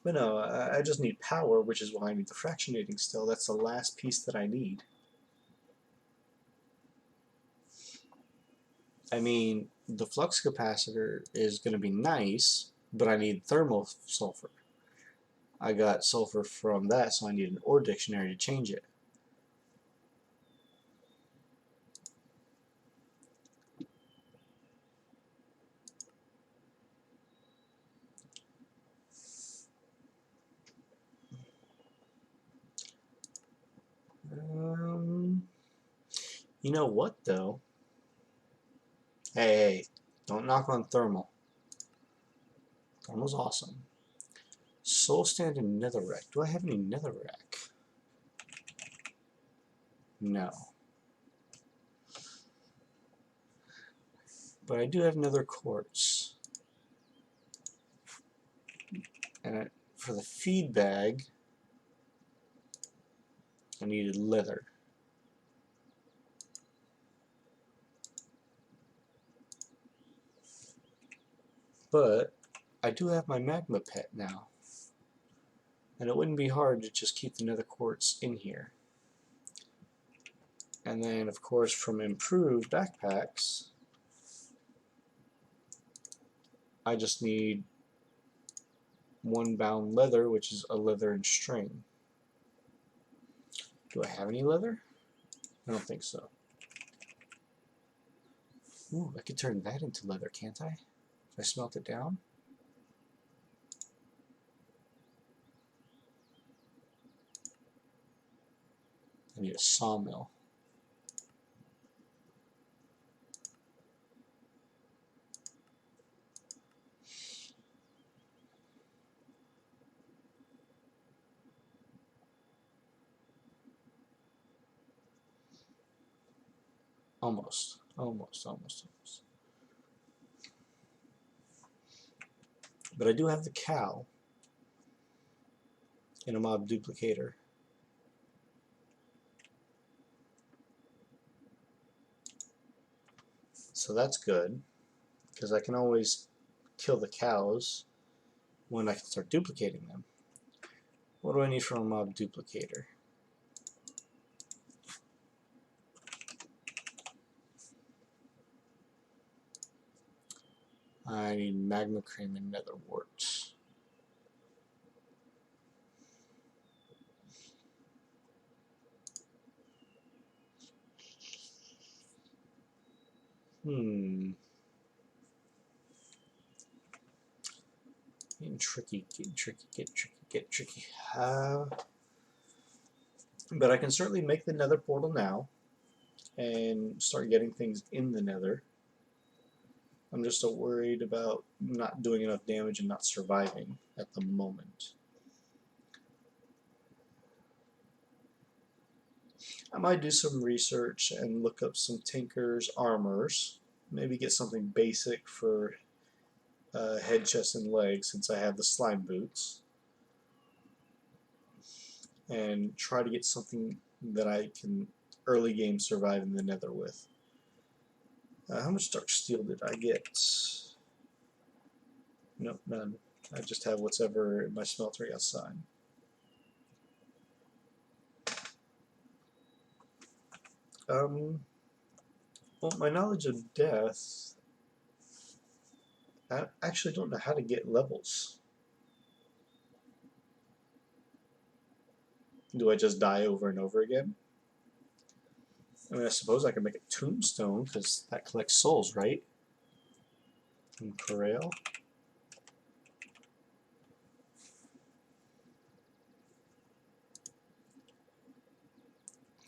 But no, I just need power, which is why I need the fractionating still. That's the last piece that I need. I mean, the flux capacitor is going to be nice, but I need thermal sulfur. I got sulfur from that, so I need an ore dictionary to change it. You know what, though? Hey, don't knock on thermal. Thermal's awesome. Soul stand and netherrack. Do I have any netherrack? No. But I do have nether quartz. And for the feed bag, I needed leather. But I do have my magma pet now. And it wouldn't be hard to just keep the nether quartz in here. And then, of course, from improved backpacks, I just need 1 bound leather, which is a leather and string. Do I have any leather? I don't think so. Ooh, I could turn that into leather, can't I? If I smelt it down? I need a sawmill. Almost. But I do have the cow in a mob duplicator. So that's good, because I can always kill the cows when I can start duplicating them. What do I need from a mob duplicator? I need magma cream and nether wart. getting tricky, getting tricky. But I can certainly make the nether portal now and start getting things in the nether. I'm just so worried about not doing enough damage and not surviving at the moment. I might do some research and look up some Tinker's armors. Maybe get something basic for head, chest, and legs since I have the slime boots. And try to get something that I can early game survive in the nether with. How much dark steel did I get? Nope, none. I just have whatever in my smeltery outside. Well, my knowledge of death, I actually don't know how to get levels. Do I just die over and over again? I mean, I suppose I can make a tombstone because that collects souls, right? And Corral.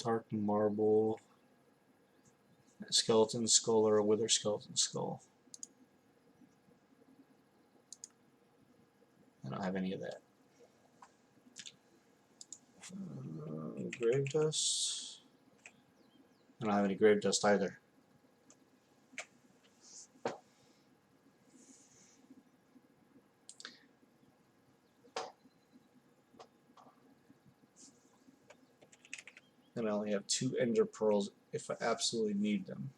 Dark marble. A skeleton skull or a wither skeleton skull. I don't have any of that. Grave dust. I don't have any grave dust either. And I only have 2 ender pearls if I absolutely need them.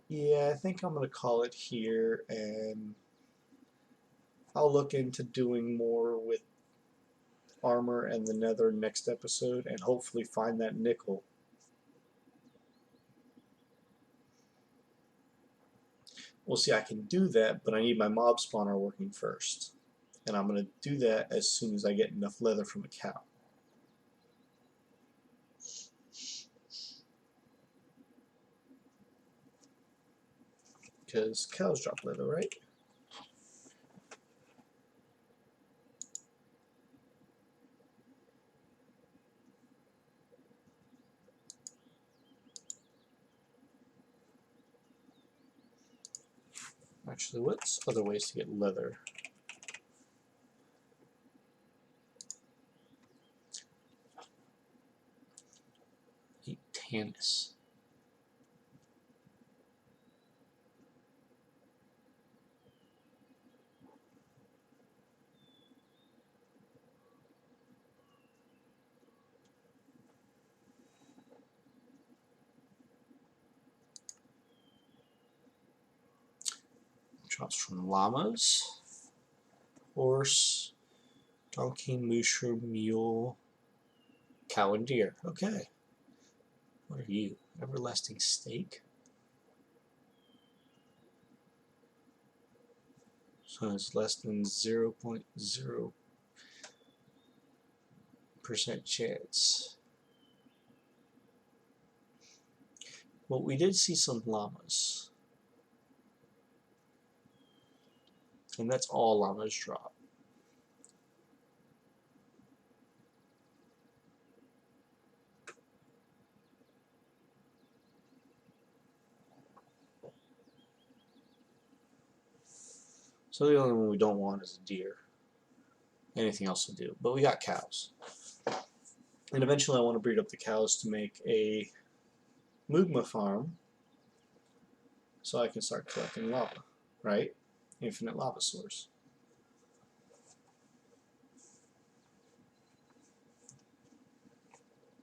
Yeah, I think I'm going to call it here, and I'll look into doing more with armor and the nether next episode and hopefully find that nickel. We'll see, I can do that, but I need my mob spawner working first. And I'm going to do that as soon as I get enough leather from a cow. Because cows drop leather, right? Actually, what's other ways to get leather? Eat Tannis. Drops from llamas, horse, donkey, mushroom, mule, cow, and deer. Okay. What are you? Everlasting steak? So it's less than 0.0% chance. Well, we did see some llamas. And that's all llamas drop. So the only one we don't want is a deer. Anything else will do. But we got cows. And eventually I want to breed up the cows to make a Mugma farm so I can start collecting lava, right? Infinite lava source.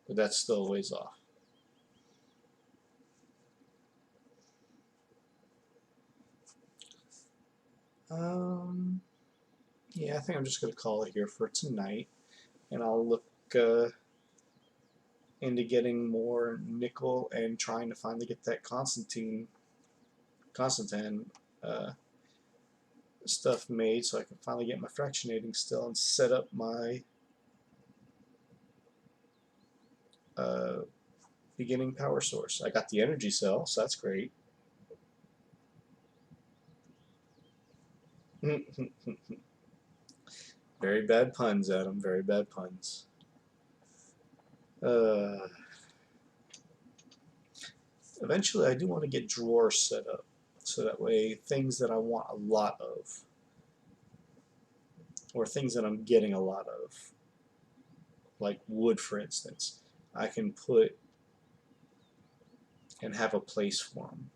But that's still a ways off. Yeah, I think I'm just going to call it here for tonight. And I'll look into getting more nickel and trying to finally get that Constantine stuff made so I can finally get my fractionating still and set up my beginning power source. I got the energy cell, so that's great. Very bad puns, Adam. Very bad puns. Eventually, I do want to get drawers set up, so that way things that I want a lot of, or things that I'm getting a lot of, like wood, for instance, I can put and have a place for them.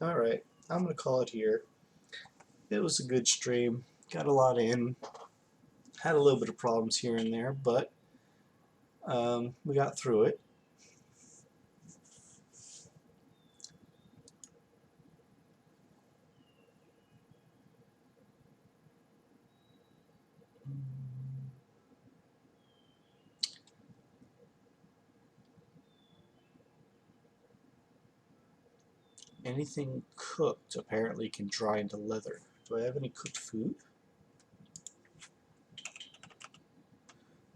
Alright, I'm going to call it here. It was a good stream. Got a lot in. Had a little bit of problems here and there, but we got through it. Anything cooked apparently can dry into leather. Do I have any cooked food?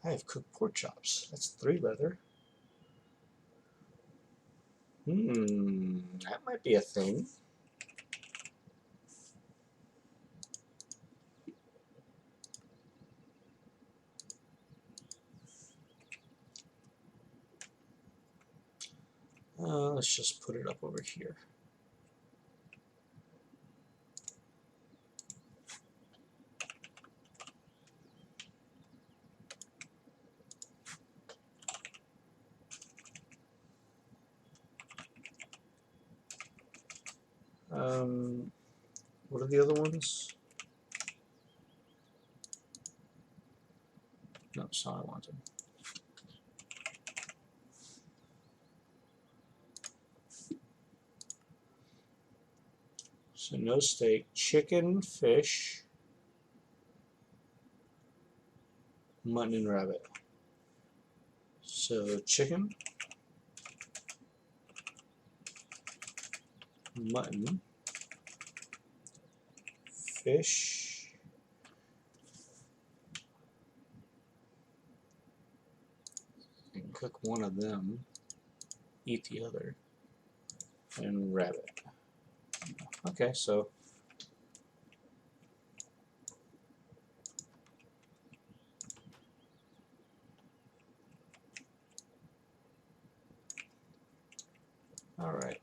I have cooked pork chops. That's 3 leather. That might be a thing. Let's just put it up over here. What are the other ones? No, it's not what I wanted. So no steak, chicken, fish, mutton, and rabbit. So chicken, mutton, fish, and cook one of them, eat the other, and rabbit. Okay, so alright.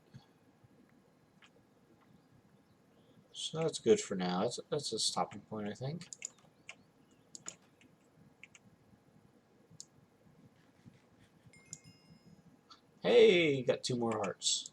So that's good for now. That's a stopping point, I think. Hey, got 2 more hearts.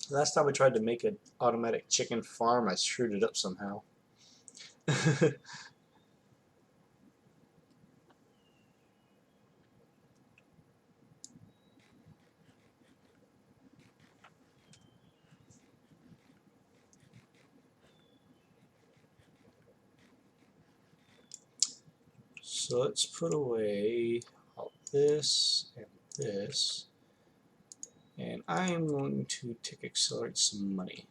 Last time I tried to make an automatic chicken farm, I screwed it up somehow. So let's put away all this and this, and I'm going to accelerate some money.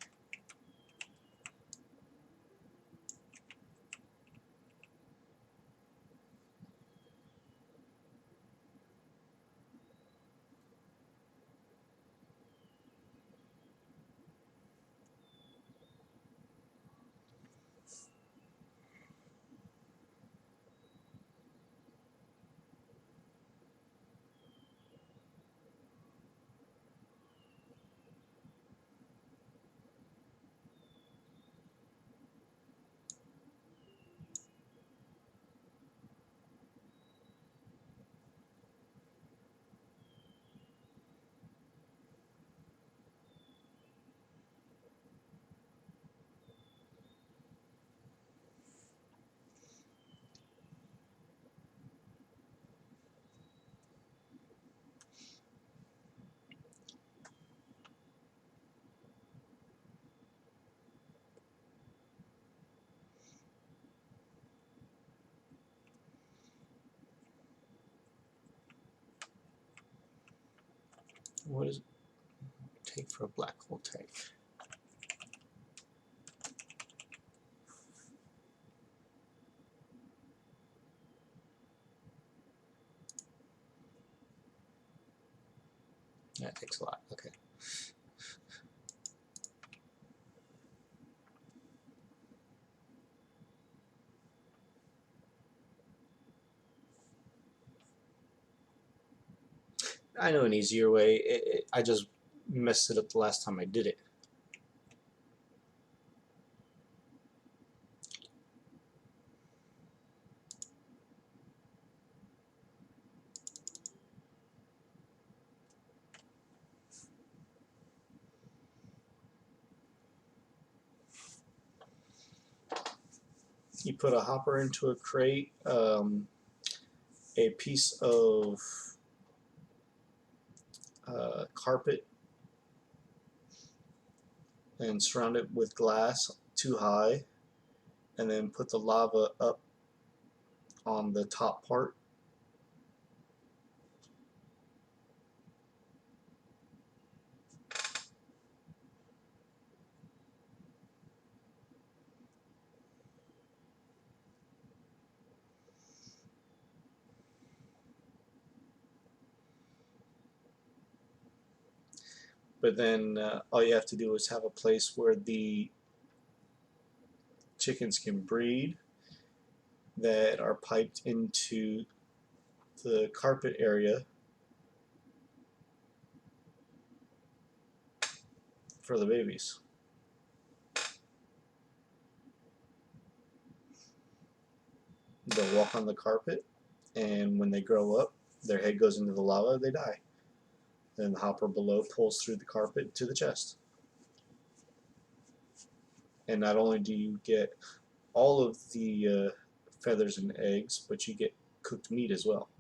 What does it take for a black hole tank? That takes a lot. Okay. I know an easier way. I just messed it up the last time I did it. You put a hopper into a crate, a piece of carpet, and surround it with glass too high, and then put the lava up on the top part. But then all you have to do is have a place where the chickens can breed that are piped into the carpet area for the babies. They'll walk on the carpet, and when they grow up, their head goes into the lava, they die. Then the hopper below pulls through the carpet to the chest. And not only do you get all of the feathers and eggs, but you get cooked meat as well.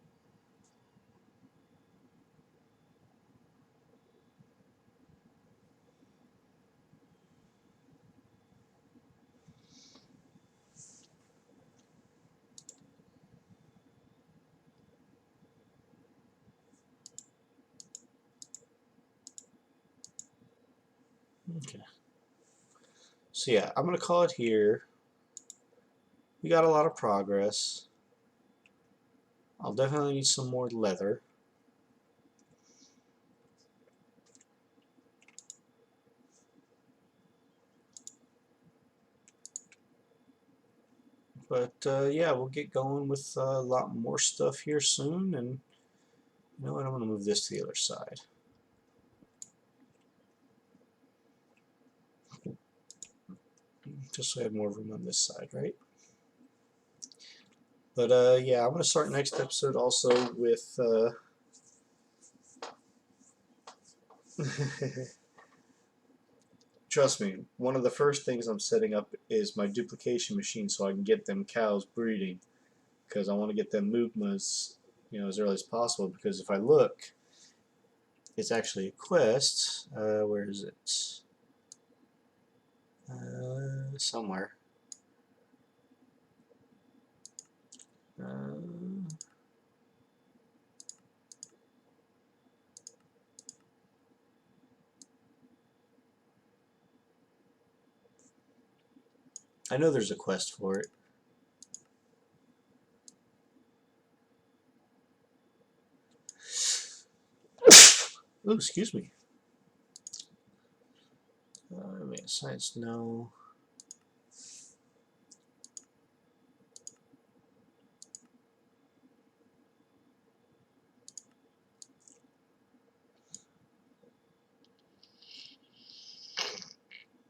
Okay. So yeah, I'm going to call it here. We got a lot of progress. I'll definitely need some more leather. But yeah, we'll get going with a lot more stuff here soon. And you know what? I'm going to move this to the other side. Just so I have more room on this side, right? But yeah, I'm going to start next episode also with trust me, one of the first things I'm setting up is my duplication machine so I can get them cows breeding, because I want to get them movements, you know, as early as possible. Because if I look, it's actually a quest. Where is it? Somewhere. I know there's a quest for it. Ooh, excuse me. Science, no.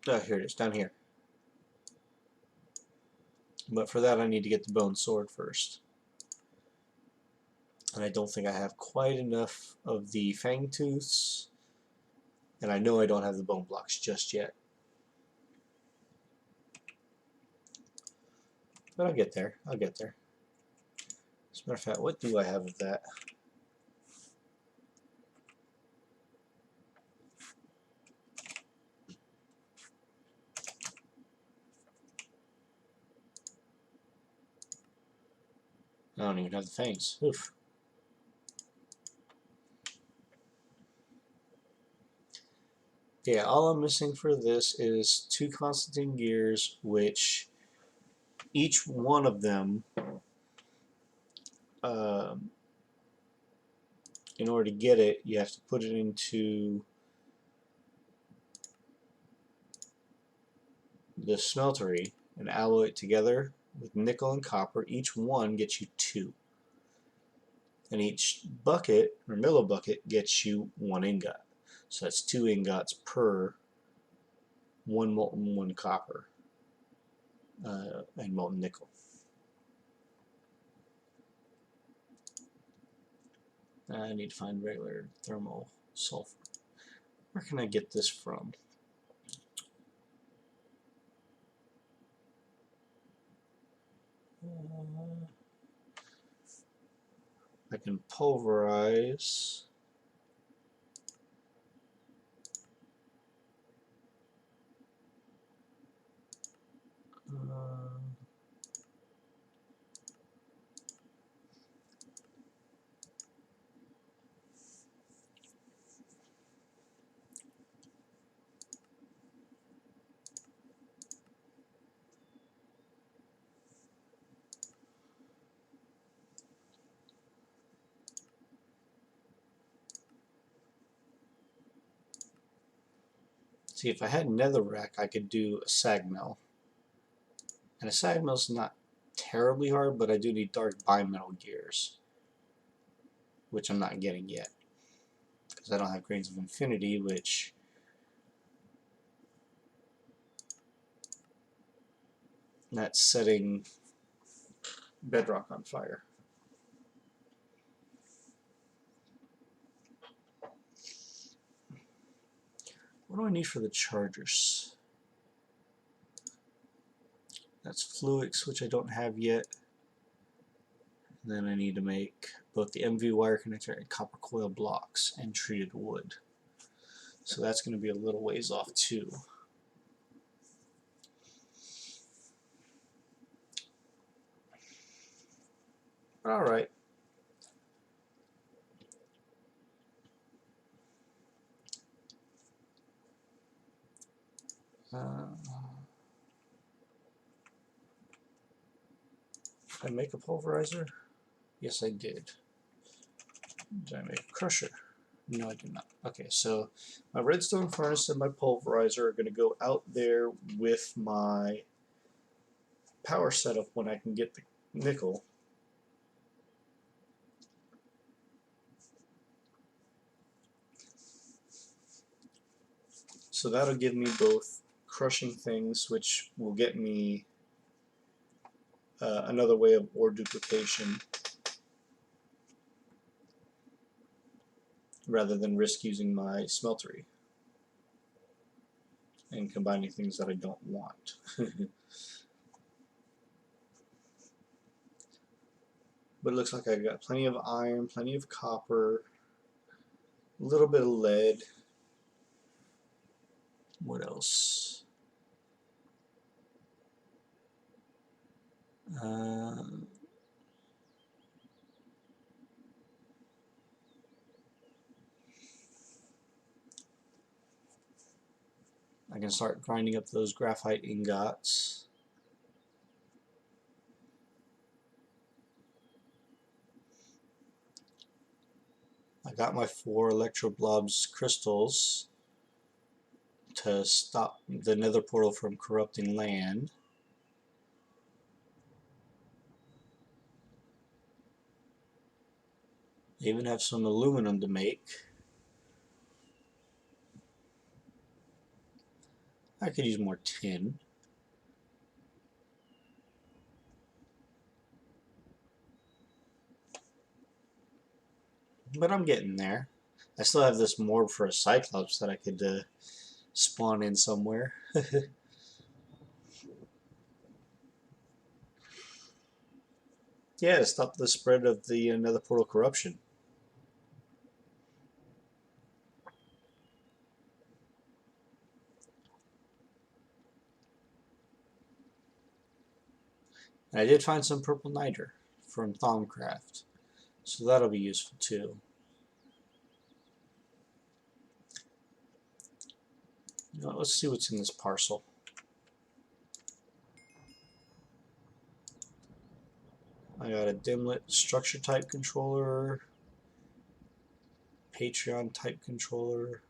Oh, here it is, down here. But for that I need to get the bone sword first. And I don't think I have quite enough of the fang tooths. And I know I don't have the bone blocks just yet. But I'll get there. I'll get there. As a matter of fact, what do I have of that? I don't even have the fangs. Oof. Yeah, all I'm missing for this is 2 Constantine gears, which each one of them, um, in order to get it, you have to put it into the smeltery and alloy it together with nickel and copper. Each one gets you 2. And each bucket, or millibucket, gets you 1 ingot. So that's 2 ingots per 1 molten, 1 copper, and molten nickel. I need to find regular thermal sulfur. Where can I get this from? I can pulverize. See, if I had netherrack, I could do a sag mill. And a sag mill's not terribly hard, but I do need dark bimetal gears, which I'm not getting yet, because I don't have grains of infinity, which that's setting bedrock on fire. What do I need for the chargers? That's Fluix, which I don't have yet. And then I need to make both the MV wire connector and copper coil blocks and treated wood. So that's going to be a little ways off too. Alright. Did I make a pulverizer? Yes, I did. Did I make a crusher? No, I did not. Okay, so my redstone furnace and my pulverizer are going to go out there with my power setup when I can get the nickel. So that'll give me both crushing things, which will get me another way of ore duplication, rather than risk using my smeltery and combining things that I don't want. But it looks like I've got plenty of iron, plenty of copper, a little bit of lead. What else? I can start grinding up those graphite ingots. I got my 4 electroblobs crystals to stop the nether portal from corrupting land. I even have some aluminum to make. I could use more tin. But I'm getting there. I still have this morb for a Cyclops that I could spawn in somewhere. Yeah, to stop the spread of the nether portal corruption. And I did find some purple niter from Thaumcraft, so that'll be useful too. Now, let's see what's in this parcel. I got a dimlet structure type controller, Patreon type controller,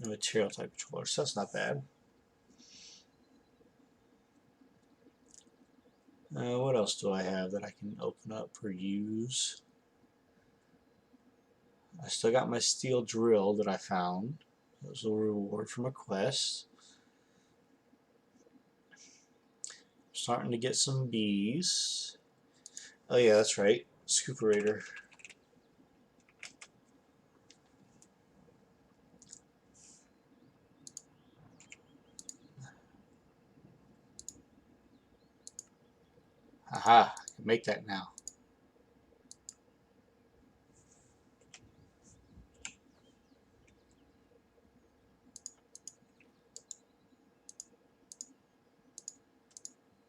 and material type controller, so that's not bad. What else do I have that I can open up or use? I still got my steel drill that I found. That was a reward from a quest. Starting to get some bees. Oh yeah, that's right. Scooperator. Aha, I can make that now.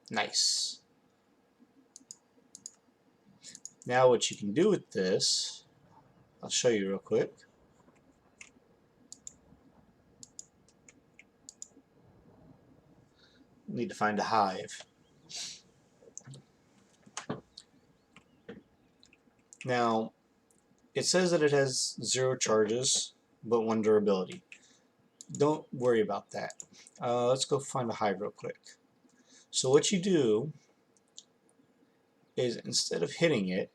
Nice. Now what you can do with this, I'll show you real quick. Need to find a hive. Now, it says that it has 0 charges, but 1 durability. Don't worry about that. Let's go find a hive real quick. So what you do is instead of hitting it,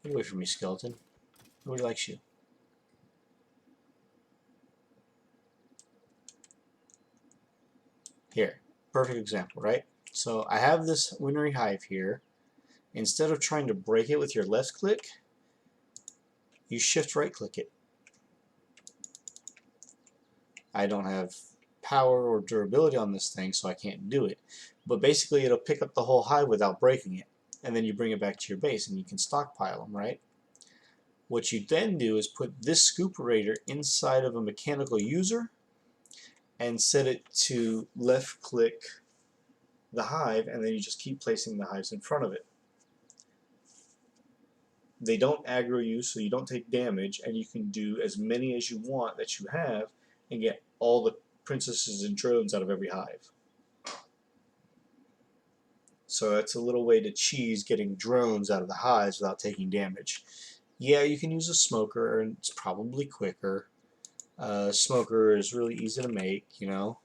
get away from me, skeleton. Nobody likes you. Here, perfect example, right? So I have this winery hive here. Instead of trying to break it with your left click, you shift right click it. I don't have power or durability on this thing, so I can't do it. But basically it'll pick up the whole hive without breaking it, and then you bring it back to your base and you can stockpile them, right? What you then do is put this scooperator inside of a mechanical user and set it to left click the hive, and then you just keep placing the hives in front of it. They don't aggro you, so you don't take damage, and you can do as many as you want that you have and get all the princesses and drones out of every hive. So that's a little way to cheese getting drones out of the hives without taking damage. Yeah, you can use a smoker, and it's probably quicker. Smoker is really easy to make, you know.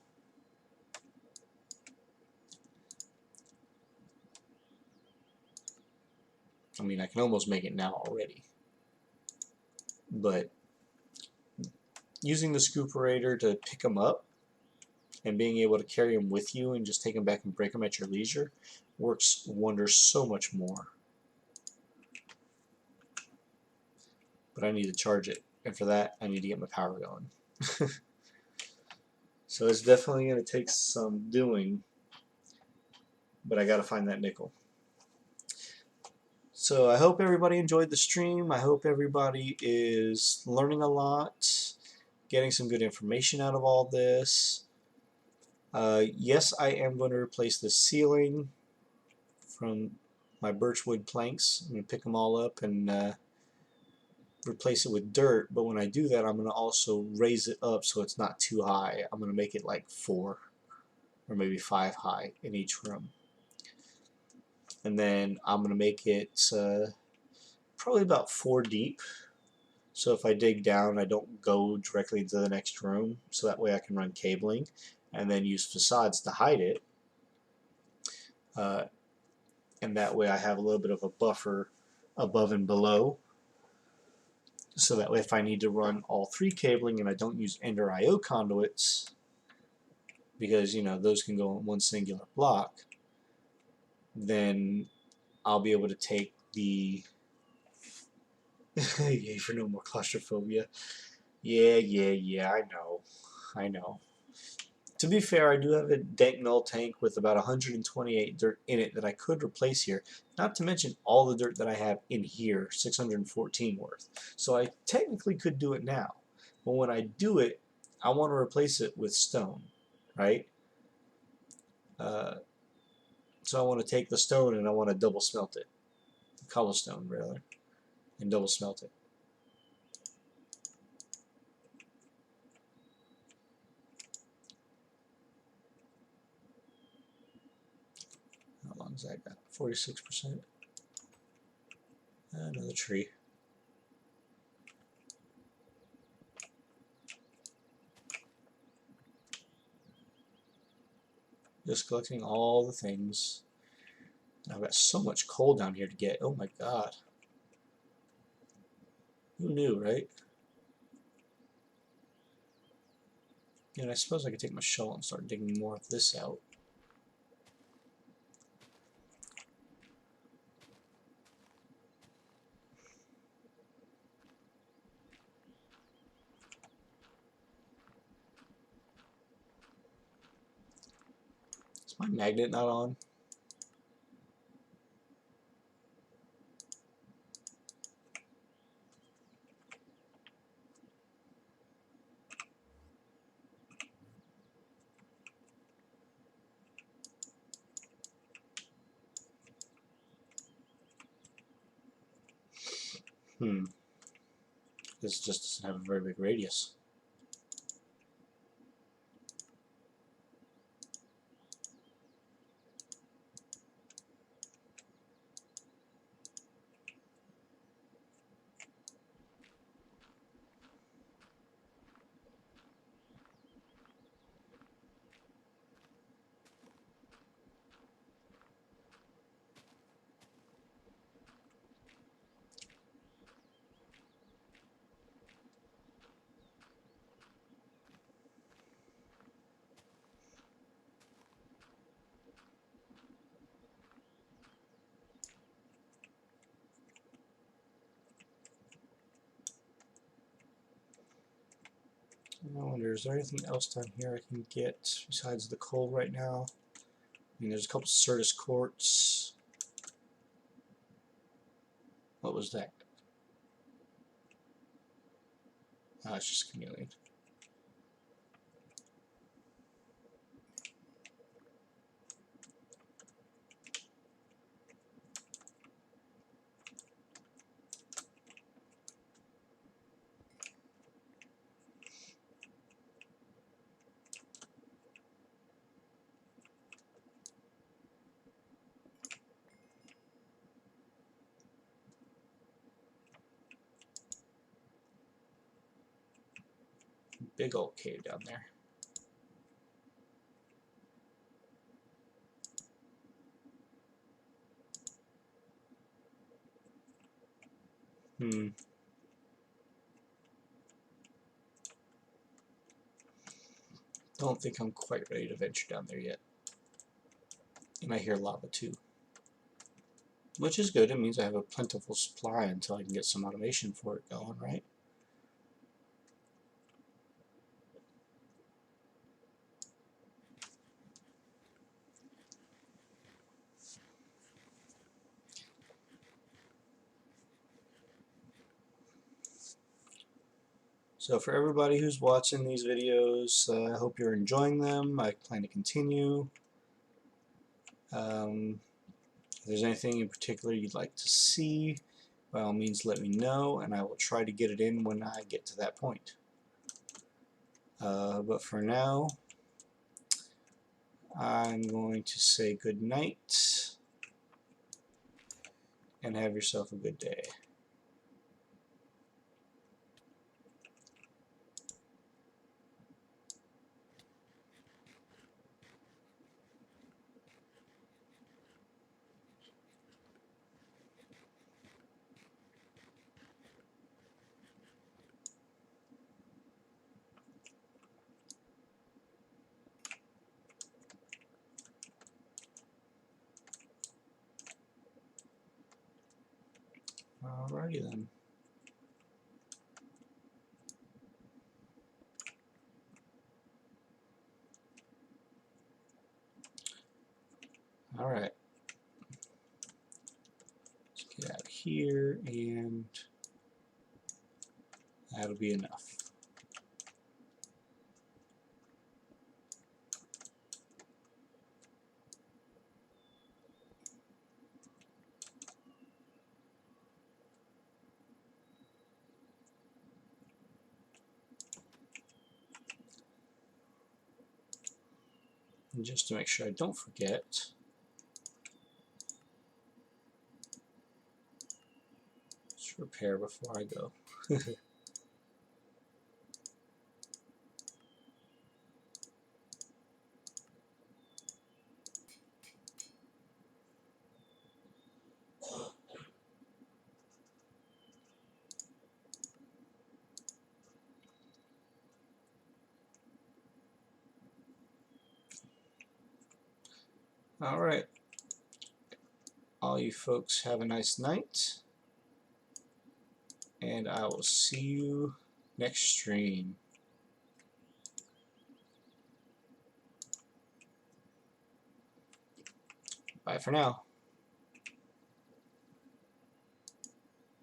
I mean, I can almost make it now already. But using the scooperator to pick them up and being able to carry them with you and just take them back and break them at your leisure works wonders so much more. But I need to charge it, and for that I need to get my power going. So it's definitely going to take some doing, but I got to find that nickel. So I hope everybody enjoyed the stream. I hope everybody is learning a lot, getting some good information out of all this. Yes, I am going to replace the ceiling from my birchwood planks. I'm going to pick them all up and replace it with dirt, but when I do that I'm going to also raise it up so it's not too high. I'm going to make it like 4 or maybe 5 high in each room. And then I'm going to make it probably about 4 deep, so if I dig down I don't go directly into the next room, so that way I can run cabling and then use facades to hide it, and that way I have a little bit of a buffer above and below, so that way if I need to run all 3 cabling and I don't use Ender IO conduits, because you know those can go on one singular block, then I'll be able to take the yay for no more claustrophobia. Yeah, I know. To be fair, I do have a dank null tank with about 128 dirt in it that I could replace here, not to mention all the dirt that I have in here, 614 worth. So I technically could do it now, but when I do it, I want to replace it with stone, right? So I want to take the stone and I want to double smelt it, cobblestone rather, and double smelt it. What's that got? 46%. Another tree. Just collecting all the things. I've got so much coal down here to get. Oh my god. Who knew, right? And I suppose I could take my shovel and start digging more of this out. Is my magnet not on? This just doesn't have a very big radius. I wonder, is there anything else down here I can get besides the coal right now? I mean, there's a couple Certus quartz. What was that? Oh, it's just chameleon. Big old cave down there. Don't think I'm quite ready to venture down there yet. You might hear lava too. Which is good, it means I have a plentiful supply until I can get some automation for it going, right? So for everybody who's watching these videos, I hope you're enjoying them. I plan to continue. If there's anything in particular you'd like to see, by all means let me know, and I will try to get it in when I get to that point. But for now, I'm going to say good night, and have yourself a good day. Alrighty then. Alright. Let's get out of here, and that'll be enough. And just to make sure I don't forget, Let's repair before I go. Alright. All you folks have a nice night. And I will see you next stream. Bye for now.